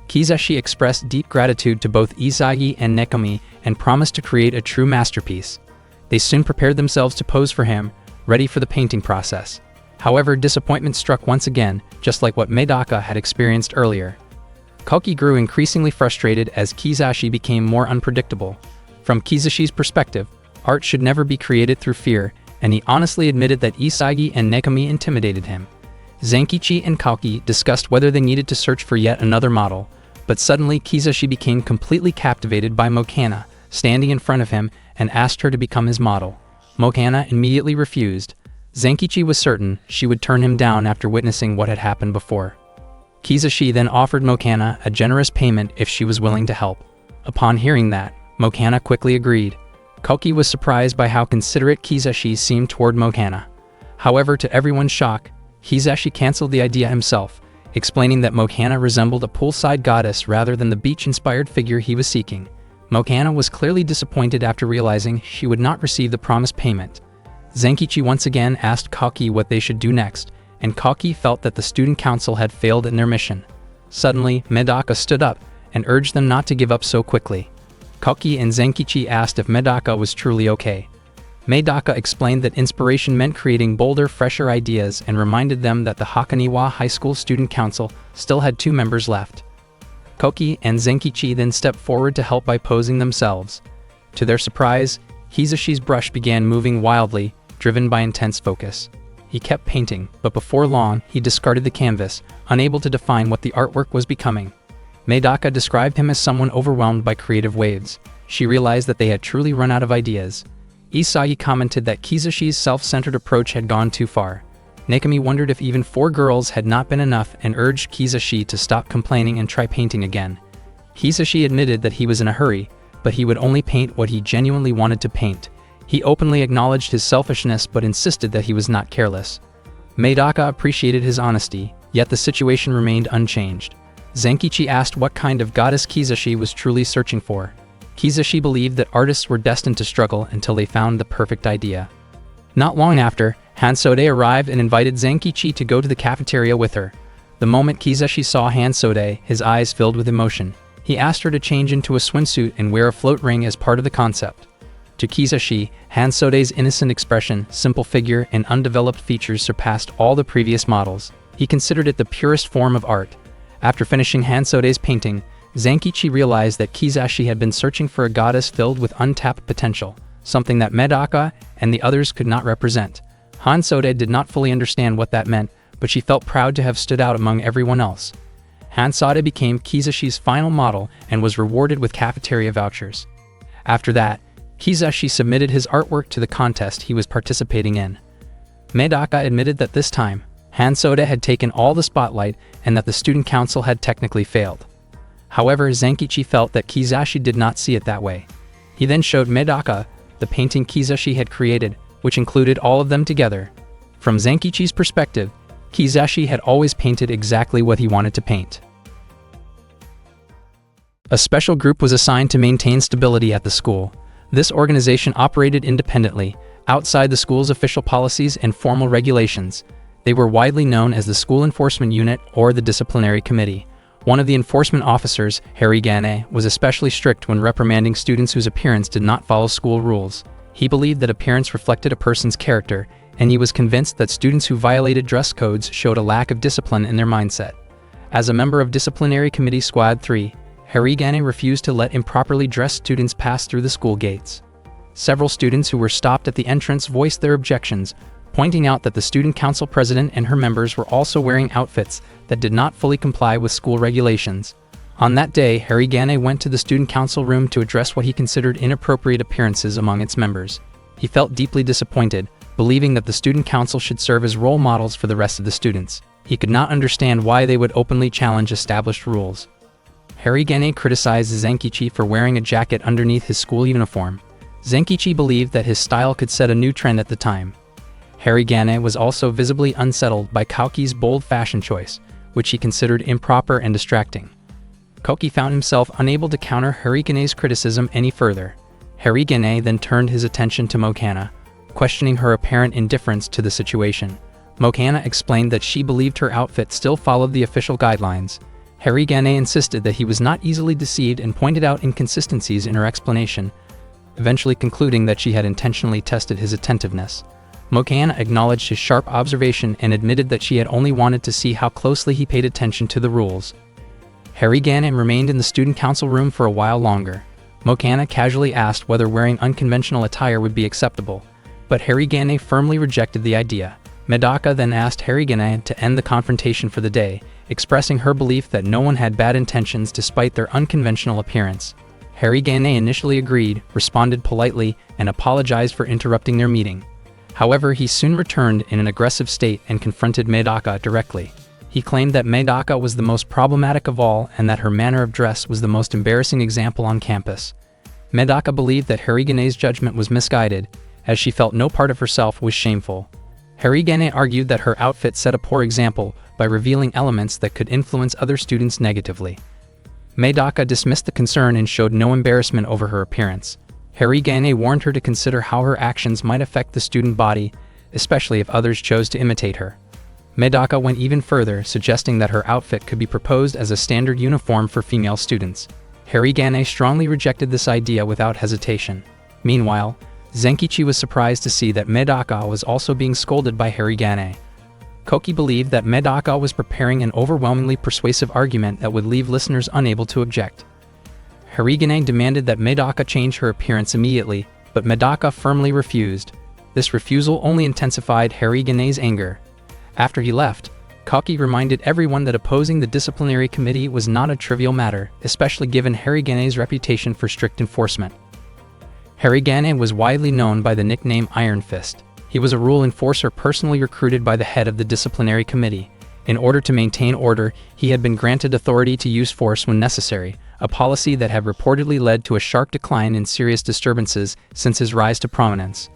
Kizashi expressed deep gratitude to both Izagi and Nakomi and promised to create a true masterpiece. They soon prepared themselves to pose for him, ready for the painting process. However, disappointment struck once again, just like what Medaka had experienced earlier. Kauki grew increasingly frustrated as Kizashi became more unpredictable. From Kizashi's perspective, art should never be created through fear, and he honestly admitted that Izagi and Nakomi intimidated him. Zenkichi and Kauki discussed whether they needed to search for yet another model, but suddenly Kizashi became completely captivated by Mokana, standing in front of him, and asked her to become his model. Mokana immediately refused. Zenkichi was certain she would turn him down after witnessing what had happened before. Kizashi then offered Mokana a generous payment if she was willing to help. Upon hearing that, Mokana quickly agreed. Kauki was surprised by how considerate Kizashi seemed toward Mokana. However, to everyone's shock, Kizashi canceled the idea himself, explaining that Mokana resembled a poolside goddess rather than the beach-inspired figure he was seeking. Mokana was clearly disappointed after realizing she would not receive the promised payment. Zenkichi once again asked Kauki what they should do next, and Kauki felt that the student council had failed in their mission. Suddenly, Medaka stood up and urged them not to give up so quickly. Kauki and Zenkichi asked if Medaka was truly okay. Medaka explained that inspiration meant creating bolder, fresher ideas and reminded them that the Hakoniwa High School Student Council still had 2 members left. Kauki and Zenkichi then stepped forward to help by posing themselves. To their surprise, Kizashi's brush began moving wildly, driven by intense focus. He kept painting, but before long, he discarded the canvas, unable to define what the artwork was becoming. Medaka described him as someone overwhelmed by creative waves. She realized that they had truly run out of ideas. Izagi commented that Kizashi's self-centered approach had gone too far. Nakomi wondered if even 4 girls had not been enough and urged Kizashi to stop complaining and try painting again. Kizashi admitted that he was in a hurry, but he would only paint what he genuinely wanted to paint. He openly acknowledged his selfishness but insisted that he was not careless. Medaka appreciated his honesty, yet the situation remained unchanged. Zenkichi asked what kind of goddess Kizashi was truly searching for. Kizashi believed that artists were destined to struggle until they found the perfect idea. Not long after, Hansode arrived and invited Zenkichi to go to the cafeteria with her. The moment Kizashi saw Hansode, his eyes filled with emotion. He asked her to change into a swimsuit and wear a float ring as part of the concept. To Kizashi, Hansode's innocent expression, simple figure, and undeveloped features surpassed all the previous models. He considered it the purest form of art. After finishing Hansode's painting, Zenkichi realized that Kizashi had been searching for a goddess filled with untapped potential, something that Medaka and the others could not represent. Hansode did not fully understand what that meant, but she felt proud to have stood out among everyone else. Hansode became Kizashi's final model and was rewarded with cafeteria vouchers. After that, Kizashi submitted his artwork to the contest he was participating in. Medaka admitted that this time, Hansode had taken all the spotlight and that the student council had technically failed. However, Zenkichi felt that Kizashi did not see it that way. He then showed Medaka the painting Kizashi had created, which included all of them together. From Zenkichi's perspective, Kizashi had always painted exactly what he wanted to paint. A special group was assigned to maintain stability at the school. This organization operated independently, outside the school's official policies and formal regulations. They were widely known as the School Enforcement Unit or the Disciplinary Committee. One of the enforcement officers, Harigane, was especially strict when reprimanding students whose appearance did not follow school rules. He believed that appearance reflected a person's character, and he was convinced that students who violated dress codes showed a lack of discipline in their mindset. As a member of Disciplinary Committee Squad 3, Harigane refused to let improperly dressed students pass through the school gates. Several students who were stopped at the entrance voiced their objections, pointing out that the student council president and her members were also wearing outfits that did not fully comply with school regulations. On that day, Harigane went to the student council room to address what he considered inappropriate appearances among its members. He felt deeply disappointed, believing that the student council should serve as role models for the rest of the students. He could not understand why they would openly challenge established rules. Harigane criticized Zenkichi for wearing a jacket underneath his school uniform. Zenkichi believed that his style could set a new trend at the time. Harigane was also visibly unsettled by Kauki's bold fashion choice, which he considered improper and distracting. Kauki found himself unable to counter Harigane's criticism any further. Harigane then turned his attention to Mokana, questioning her apparent indifference to the situation. Mokana explained that she believed her outfit still followed the official guidelines. Harigane insisted that he was not easily deceived and pointed out inconsistencies in her explanation, eventually concluding that she had intentionally tested his attentiveness. Mokana acknowledged his sharp observation and admitted that she had only wanted to see how closely he paid attention to the rules. Harigane remained in the student council room for a while longer. Mokana casually asked whether wearing unconventional attire would be acceptable, but Harigane firmly rejected the idea. Medaka then asked Harigane to end the confrontation for the day, expressing her belief that no one had bad intentions despite their unconventional appearance. Harigane initially agreed, responded politely, and apologized for interrupting their meeting. However, he soon returned in an aggressive state and confronted Medaka directly. He claimed that Medaka was the most problematic of all and that her manner of dress was the most embarrassing example on campus. Medaka believed that Harigane's judgment was misguided, as she felt no part of herself was shameful. Harigane argued that her outfit set a poor example by revealing elements that could influence other students negatively. Medaka dismissed the concern and showed no embarrassment over her appearance. Harigane warned her to consider how her actions might affect the student body, especially if others chose to imitate her. Medaka went even further, suggesting that her outfit could be proposed as a standard uniform for female students. Harigane strongly rejected this idea without hesitation. Meanwhile, Zenkichi was surprised to see that Medaka was also being scolded by Harigane. Koki believed that Medaka was preparing an overwhelmingly persuasive argument that would leave listeners unable to object. Harigane demanded that Medaka change her appearance immediately, but Medaka firmly refused. This refusal only intensified Harigane's anger. After he left, Koki reminded everyone that opposing the disciplinary committee was not a trivial matter, especially given Harigane's reputation for strict enforcement. Harigane was widely known by the nickname Iron Fist. He was a rule enforcer personally recruited by the head of the disciplinary committee. In order to maintain order, he had been granted authority to use force when necessary, a policy that had reportedly led to a sharp decline in serious disturbances since his rise to prominence.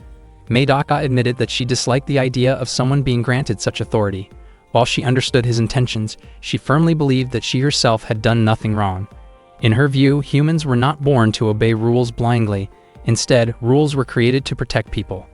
Medaka admitted that she disliked the idea of someone being granted such authority. While she understood his intentions, she firmly believed that she herself had done nothing wrong. In her view, humans were not born to obey rules blindly. Instead, rules were created to protect people.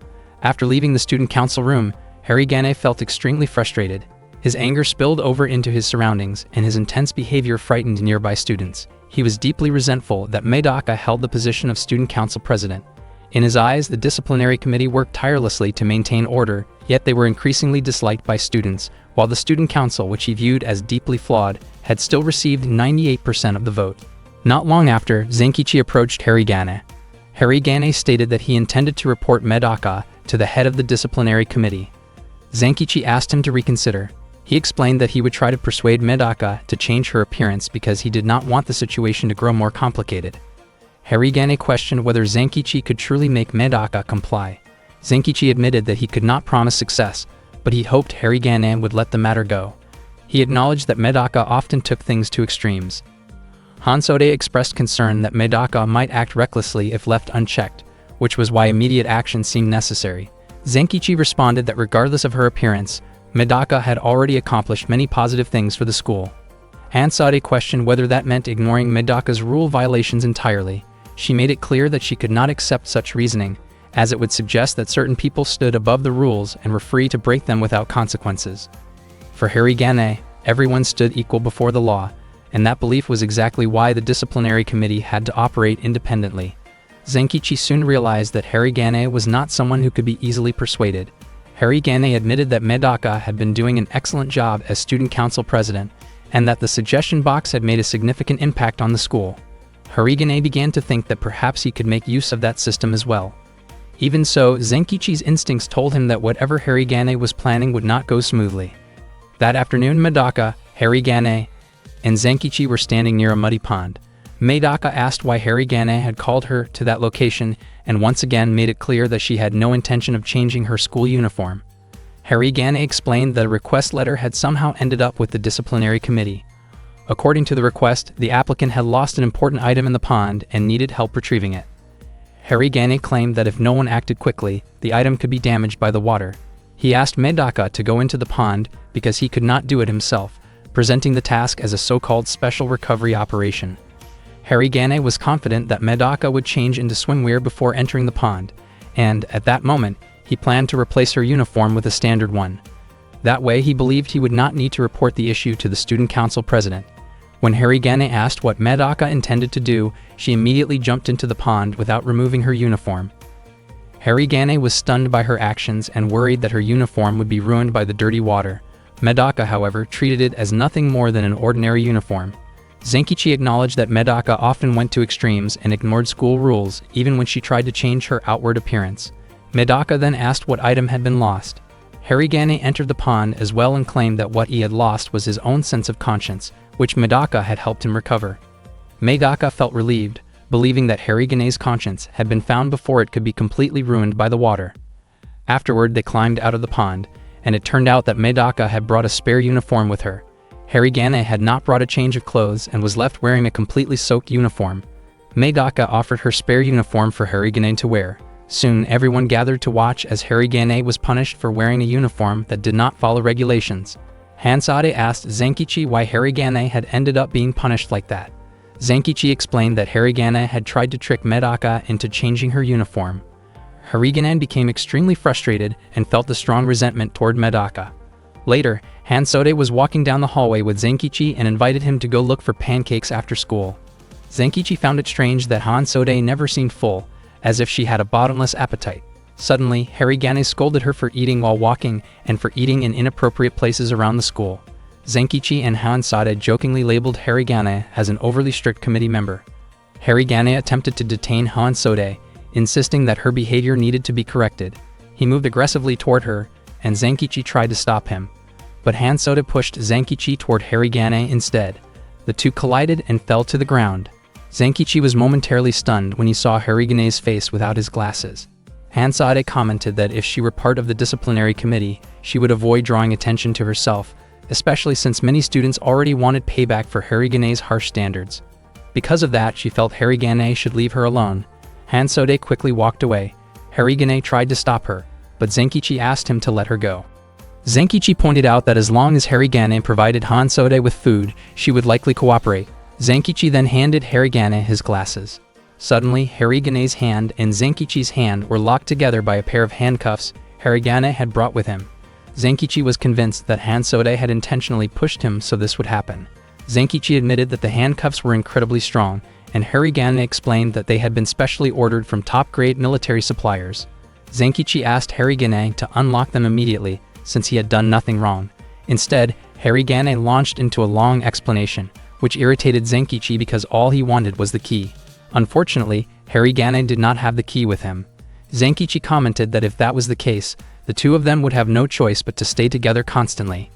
After leaving the student council room, Harigane felt extremely frustrated. His anger spilled over into his surroundings, and his intense behavior frightened nearby students. He was deeply resentful that Medaka held the position of student council president. In his eyes, the disciplinary committee worked tirelessly to maintain order, yet they were increasingly disliked by students, while the student council, which he viewed as deeply flawed, had still received 98% of the vote. Not long after, Zenkichi approached Harigane. Harigane stated that he intended to report Medaka to the head of the disciplinary committee. Zenkichi asked him to reconsider. He explained that he would try to persuade Medaka to change her appearance because he did not want the situation to grow more complicated. Harigane questioned whether Zenkichi could truly make Medaka comply. Zenkichi admitted that he could not promise success, but he hoped Harigane would let the matter go. He acknowledged that Medaka often took things to extremes. Hansode expressed concern that Medaka might act recklessly if left unchecked, which was why immediate action seemed necessary. Zenkichi responded that regardless of her appearance, Medaka had already accomplished many positive things for the school. Hansode questioned whether that meant ignoring Medaka's rule violations entirely. She made it clear that she could not accept such reasoning, as it would suggest that certain people stood above the rules and were free to break them without consequences. For Harigane, everyone stood equal before the law, and that belief was exactly why the disciplinary committee had to operate independently. Zenkichi soon realized that Harigane was not someone who could be easily persuaded. Harigane admitted that Medaka had been doing an excellent job as student council president, and that the suggestion box had made a significant impact on the school. Harigane began to think that perhaps he could make use of that system as well. Even so, Zenkichi's instincts told him that whatever Harigane was planning would not go smoothly. That afternoon, Medaka, Harigane, and Zenkichi were standing near a muddy pond. Medaka asked why Harigane had called her to that location and once again made it clear that she had no intention of changing her school uniform. Harigane explained that a request letter had somehow ended up with the disciplinary committee. According to the request, the applicant had lost an important item in the pond and needed help retrieving it. Harigane claimed that if no one acted quickly, the item could be damaged by the water. He asked Medaka to go into the pond because he could not do it himself, presenting the task as a so-called special recovery operation. Harigane was confident that Medaka would change into swimwear before entering the pond, and, at that moment, he planned to replace her uniform with a standard one. That way, he believed he would not need to report the issue to the student council president. When Harigane asked what Medaka intended to do, she immediately jumped into the pond without removing her uniform. Harigane was stunned by her actions and worried that her uniform would be ruined by the dirty water. Medaka, however, treated it as nothing more than an ordinary uniform. Zenkichi acknowledged that Medaka often went to extremes and ignored school rules, even when she tried to change her outward appearance. Medaka then asked what item had been lost. Harigane entered the pond as well and claimed that what he had lost was his own sense of conscience, which Medaka had helped him recover. Medaka felt relieved, believing that Harigane's conscience had been found before it could be completely ruined by the water. Afterward, they climbed out of the pond, and it turned out that Medaka had brought a spare uniform with her. Harigane had not brought a change of clothes and was left wearing a completely soaked uniform. Medaka offered her spare uniform for Harigane to wear. Soon, everyone gathered to watch as Harigane was punished for wearing a uniform that did not follow regulations. Hansade asked Zenkichi why Harigane had ended up being punished like that. Zenkichi explained that Harigane had tried to trick Medaka into changing her uniform. Harigane became extremely frustrated and felt a strong resentment toward Medaka. Later, Hansode was walking down the hallway with Zenkichi and invited him to go look for pancakes after school. Zenkichi found it strange that Hansode never seemed full, as if she had a bottomless appetite. Suddenly, Harigane scolded her for eating while walking and for eating in inappropriate places around the school. Zenkichi and Hansade jokingly labeled Harigane as an overly strict committee member. Harigane attempted to detain Hansode, insisting that her behavior needed to be corrected. He moved aggressively toward her, and Zenkichi tried to stop him. But Hansode pushed Zenkichi toward Harigane instead. The two collided and fell to the ground. Zenkichi was momentarily stunned when he saw Harigane's face without his glasses. Hansade commented that if she were part of the disciplinary committee, she would avoid drawing attention to herself, especially since many students already wanted payback for Harigane's harsh standards. Because of that, she felt Harigane should leave her alone. Hansode quickly walked away. Harigane tried to stop her, but Zenkichi asked him to let her go. Zenkichi pointed out that as long as Harigane provided Hansode with food, she would likely cooperate. Zenkichi then handed Harigane his glasses. Suddenly, Harigane's hand and Zenkichi's hand were locked together by a pair of handcuffs Harigane had brought with him. Zenkichi was convinced that Hansode had intentionally pushed him so this would happen. Zenkichi admitted that the handcuffs were incredibly strong, and Harigane explained that they had been specially ordered from top-grade military suppliers. Zenkichi asked Harigane to unlock them immediately, since he had done nothing wrong. Instead, Harigane launched into a long explanation, which irritated Zenkichi because all he wanted was the key. Unfortunately, Harigane did not have the key with him. Zenkichi commented that if that was the case, the two of them would have no choice but to stay together constantly.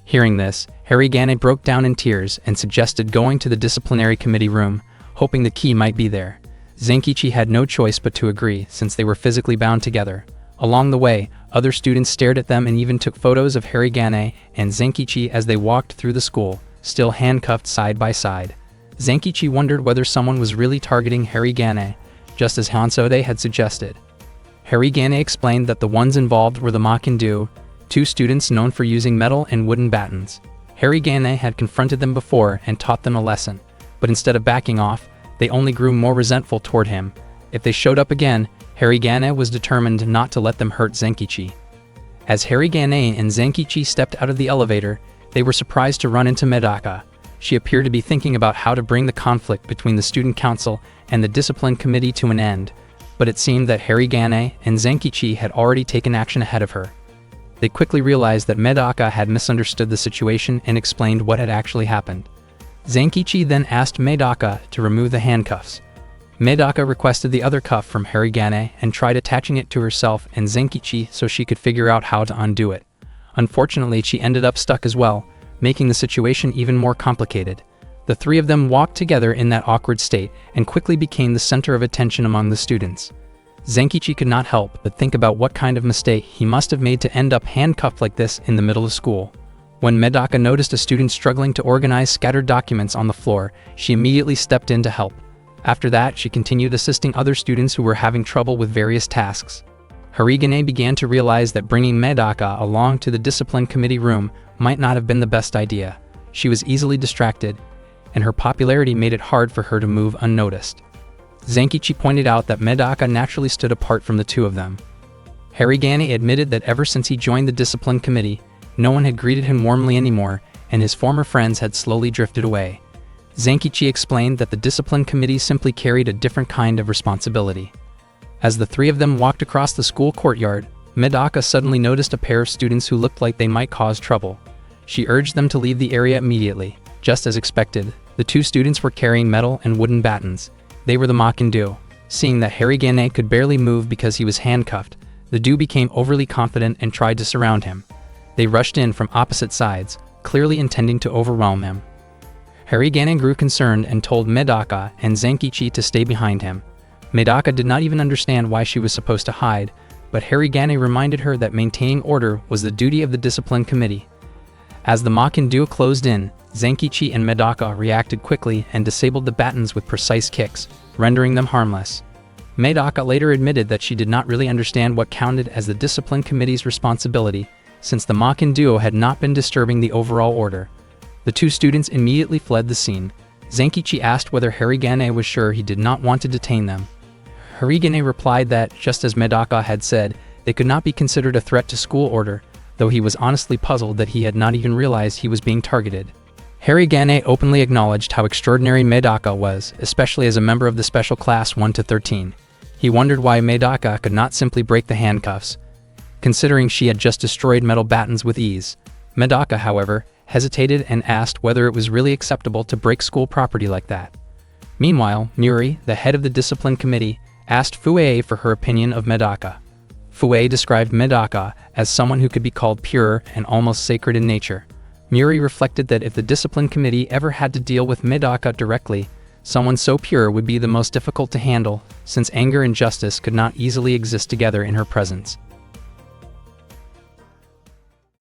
Hearing this, Harigane broke down in tears and suggested going to the disciplinary committee room, hoping the key might be there. Zenkichi had no choice but to agree, since they were physically bound together. Along the way, other students stared at them and even took photos of Harigane and Zenkichi as they walked through the school, still handcuffed side by side. Zenkichi wondered whether someone was really targeting Harigane, just as Hansode had suggested. Harigane explained that the ones involved were the Makindu, two students known for using metal and wooden batons. Harigane had confronted them before and taught them a lesson, but instead of backing off, they only grew more resentful toward him. If they showed up again, Harigane was determined not to let them hurt Zenkichi. As Harigane and Zenkichi stepped out of the elevator, they were surprised to run into Medaka. She appeared to be thinking about how to bring the conflict between the student council and the discipline committee to an end, but it seemed that Harigane and Zenkichi had already taken action ahead of her. They quickly realized that Medaka had misunderstood the situation and explained what had actually happened. Zenkichi then asked Medaka to remove the handcuffs. Medaka requested the other cuff from Harigane and tried attaching it to herself and Zenkichi so she could figure out how to undo it. Unfortunately, she ended up stuck as well, making the situation even more complicated. The three of them walked together in that awkward state and quickly became the center of attention among the students. Zenkichi could not help but think about what kind of mistake he must have made to end up handcuffed like this in the middle of school. When Medaka noticed a student struggling to organize scattered documents on the floor, she immediately stepped in to help. After that, she continued assisting other students who were having trouble with various tasks. Harigane began to realize that bringing Medaka along to the discipline committee room might not have been the best idea. She was easily distracted, and her popularity made it hard for her to move unnoticed. Zenkichi pointed out that Medaka naturally stood apart from the two of them. Harigane admitted that ever since he joined the discipline committee, no one had greeted him warmly anymore, and his former friends had slowly drifted away. Zenkichi explained that the discipline committee simply carried a different kind of responsibility. As the three of them walked across the school courtyard, Medaka suddenly noticed a pair of students who looked like they might cause trouble. She urged them to leave the area immediately. Just as expected, the two students were carrying metal and wooden batons. They were the Makin-do. Seeing that Harigane could barely move because he was handcuffed, the Do became overly confident and tried to surround him. They rushed in from opposite sides, clearly intending to overwhelm him. Harigane grew concerned and told Medaka and Zenkichi to stay behind him. Medaka did not even understand why she was supposed to hide, but Harigane reminded her that maintaining order was the duty of the discipline committee. As the Makin-do closed in, Zenkichi and Medaka reacted quickly and disabled the batons with precise kicks, rendering them harmless. Medaka later admitted that she did not really understand what counted as the discipline committee's responsibility, since the Makin-do had not been disturbing the overall order. The two students immediately fled the scene. Zenkichi asked whether Harigane was sure he did not want to detain them. Harigane replied that, just as Medaka had said, they could not be considered a threat to school order, though he was honestly puzzled that he had not even realized he was being targeted. Harigane openly acknowledged how extraordinary Medaka was, especially as a member of the special class 1 to 13. He wondered why Medaka could not simply break the handcuffs, considering she had just destroyed metal batons with ease. Medaka, however, hesitated and asked whether it was really acceptable to break school property like that. Meanwhile, Muri, the head of the discipline committee, asked Fuei for her opinion of Medaka. Fuei described Medaka as someone who could be called pure and almost sacred in nature. Muri reflected that if the discipline committee ever had to deal with Medaka directly, someone so pure would be the most difficult to handle, since anger and justice could not easily exist together in her presence.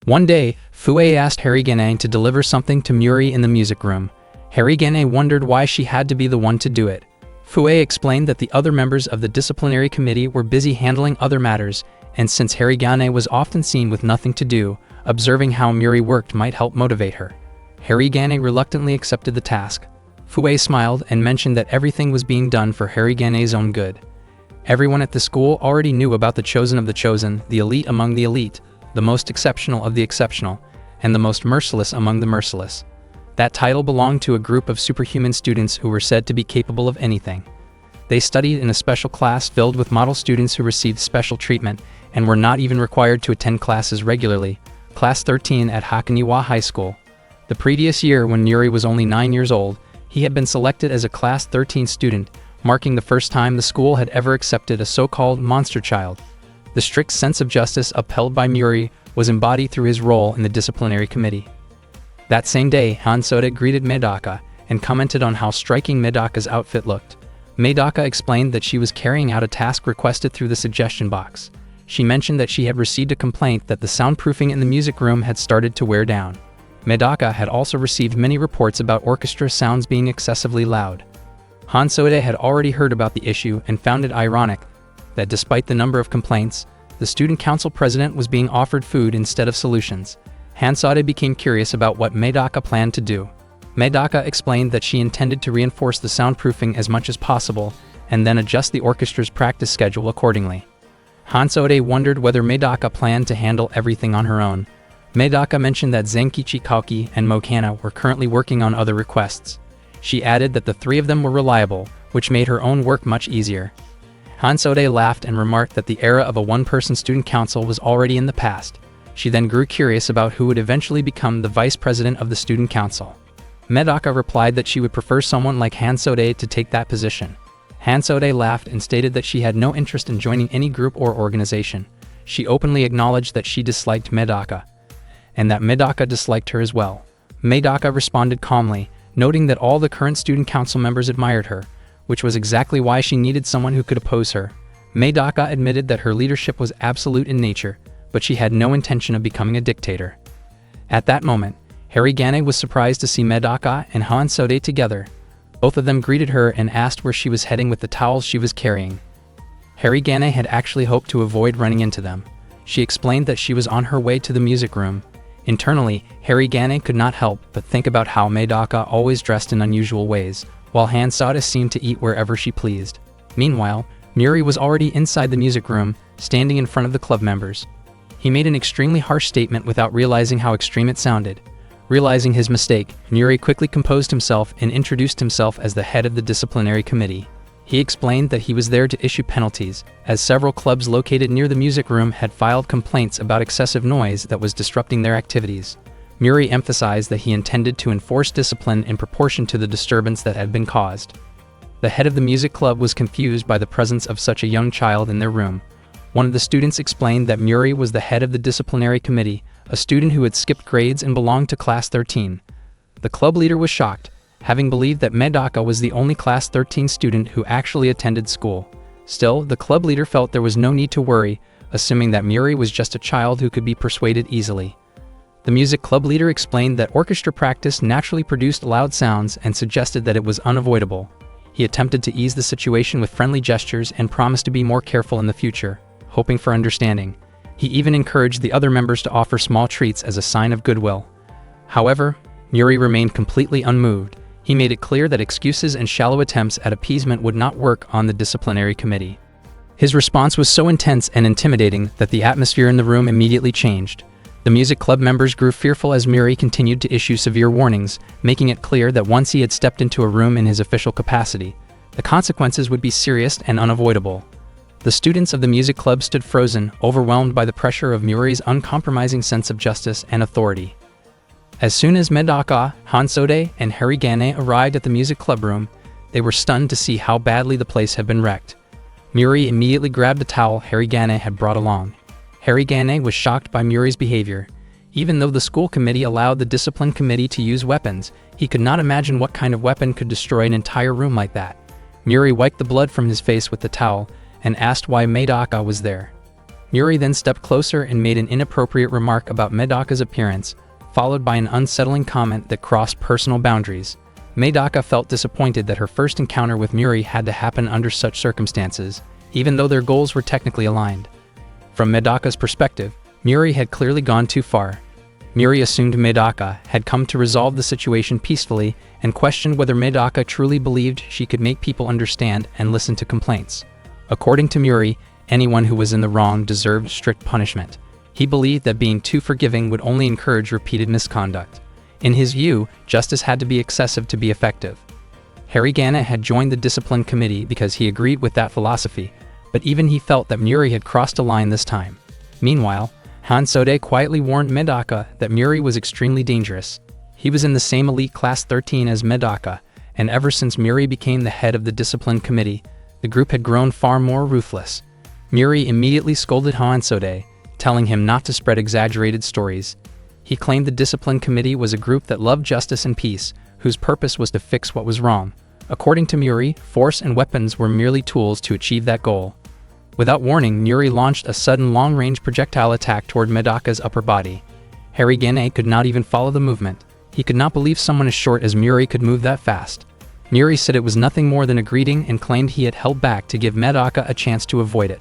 One day, Fuei asked Harigane to deliver something to Muri in the music room. Harigane wondered why she had to be the one to do it. Fuei explained that the other members of the disciplinary committee were busy handling other matters, and since Harigane was often seen with nothing to do, observing how Muri worked might help motivate her. Harigane reluctantly accepted the task. Fuei smiled and mentioned that everything was being done for Harigane's own good. Everyone at the school already knew about the chosen of the chosen, the elite among the elite, the most exceptional of the exceptional, and the most merciless among the merciless. That title belonged to a group of superhuman students who were said to be capable of anything. They studied in a special class filled with model students who received special treatment and were not even required to attend classes regularly. Class 13 at Hakoniwa High School. The previous year, when Muri was only 9 years old, he had been selected as a Class 13 student, marking the first time the school had ever accepted a so-called monster child. The strict sense of justice upheld by Muri was embodied through his role in the disciplinary committee. That same day, Hansode greeted Medaka and commented on how striking Medaka's outfit looked. Medaka explained that she was carrying out a task requested through the suggestion box. She mentioned that she had received a complaint that the soundproofing in the music room had started to wear down. Medaka had also received many reports about orchestra sounds being excessively loud. Hansode had already heard about the issue and found it ironic that despite the number of complaints, the student council president was being offered food instead of solutions. Hansode became curious about what Medaka planned to do. Medaka explained that she intended to reinforce the soundproofing as much as possible and then adjust the orchestra's practice schedule accordingly. Hansode wondered whether Medaka planned to handle everything on her own. Medaka mentioned that Zenkichi Kaoki and Mokana were currently working on other requests. She added that the three of them were reliable, which made her own work much easier. Hansode laughed and remarked that the era of a one-person student council was already in the past. She then grew curious about who would eventually become the vice president of the student council. Medaka replied that she would prefer someone like Hansode to take that position. Hansode laughed and stated that she had no interest in joining any group or organization. She openly acknowledged that she disliked Medaka, and that Medaka disliked her as well. Medaka responded calmly, noting that all the current student council members admired her, which was exactly why she needed someone who could oppose her. Medaka admitted that her leadership was absolute in nature, but she had no intention of becoming a dictator. At that moment, Harigane was surprised to see Medaka and Hansode together. Both of them greeted her and asked where she was heading with the towels she was carrying. Harigane had actually hoped to avoid running into them. She explained that she was on her way to the music room. Internally, Harigane could not help but think about how Medaka always dressed in unusual ways, while Hanzade seemed to eat wherever she pleased. Meanwhile, Muri was already inside the music room, standing in front of the club members. He made an extremely harsh statement without realizing how extreme it sounded. Realizing his mistake, Muri quickly composed himself and introduced himself as the head of the disciplinary committee. He explained that he was there to issue penalties, as several clubs located near the music room had filed complaints about excessive noise that was disrupting their activities. Muri emphasized that he intended to enforce discipline in proportion to the disturbance that had been caused. The head of the music club was confused by the presence of such a young child in their room. One of the students explained that Muri was the head of the disciplinary committee, a student who had skipped grades and belonged to class 13. The club leader was shocked, having believed that Medaka was the only class 13 student who actually attended school. Still, the club leader felt there was no need to worry, assuming that Muri was just a child who could be persuaded easily. The music club leader explained that orchestra practice naturally produced loud sounds and suggested that it was unavoidable. He attempted to ease the situation with friendly gestures and promised to be more careful in the future, hoping for understanding. He even encouraged the other members to offer small treats as a sign of goodwill. However, Muri remained completely unmoved. He made it clear that excuses and shallow attempts at appeasement would not work on the disciplinary committee. His response was so intense and intimidating that the atmosphere in the room immediately changed. The music club members grew fearful as Muri continued to issue severe warnings, making it clear that once he had stepped into a room in his official capacity, the consequences would be serious and unavoidable. The students of the music club stood frozen, overwhelmed by the pressure of Muri's uncompromising sense of justice and authority. As soon as Medaka, Hanzade, and Harigane arrived at the music club room, they were stunned to see how badly the place had been wrecked. Muri immediately grabbed the towel Harigane had brought along. Harigane was shocked by Muri's behavior. Even though the school committee allowed the discipline committee to use weapons, he could not imagine what kind of weapon could destroy an entire room like that. Muri wiped the blood from his face with the towel and asked why Medaka was there. Muri then stepped closer and made an inappropriate remark about Medaka's appearance, followed by an unsettling comment that crossed personal boundaries. Medaka felt disappointed that her first encounter with Muri had to happen under such circumstances, even though their goals were technically aligned. From Medaka's perspective, Muri had clearly gone too far. Muri assumed Medaka had come to resolve the situation peacefully and questioned whether Medaka truly believed she could make people understand and listen to complaints. According to Muri, anyone who was in the wrong deserved strict punishment. He believed that being too forgiving would only encourage repeated misconduct. In his view, justice had to be excessive to be effective. Harigane had joined the discipline committee because he agreed with that philosophy, but even he felt that Muri had crossed a line this time. Meanwhile, Hanzade quietly warned Medaka that Muri was extremely dangerous. He was in the same elite class 13 as Medaka, and ever since Muri became the head of the discipline committee, the group had grown far more ruthless. Muri immediately scolded Hanzade, telling him not to spread exaggerated stories. He claimed the discipline committee was a group that loved justice and peace, whose purpose was to fix what was wrong. According to Muri, force and weapons were merely tools to achieve that goal. Without warning, Muri launched a sudden long-range projectile attack toward Medaka's upper body. Harigane could not even follow the movement. He could not believe someone as short as Muri could move that fast. Muri said it was nothing more than a greeting and claimed he had held back to give Medaka a chance to avoid it.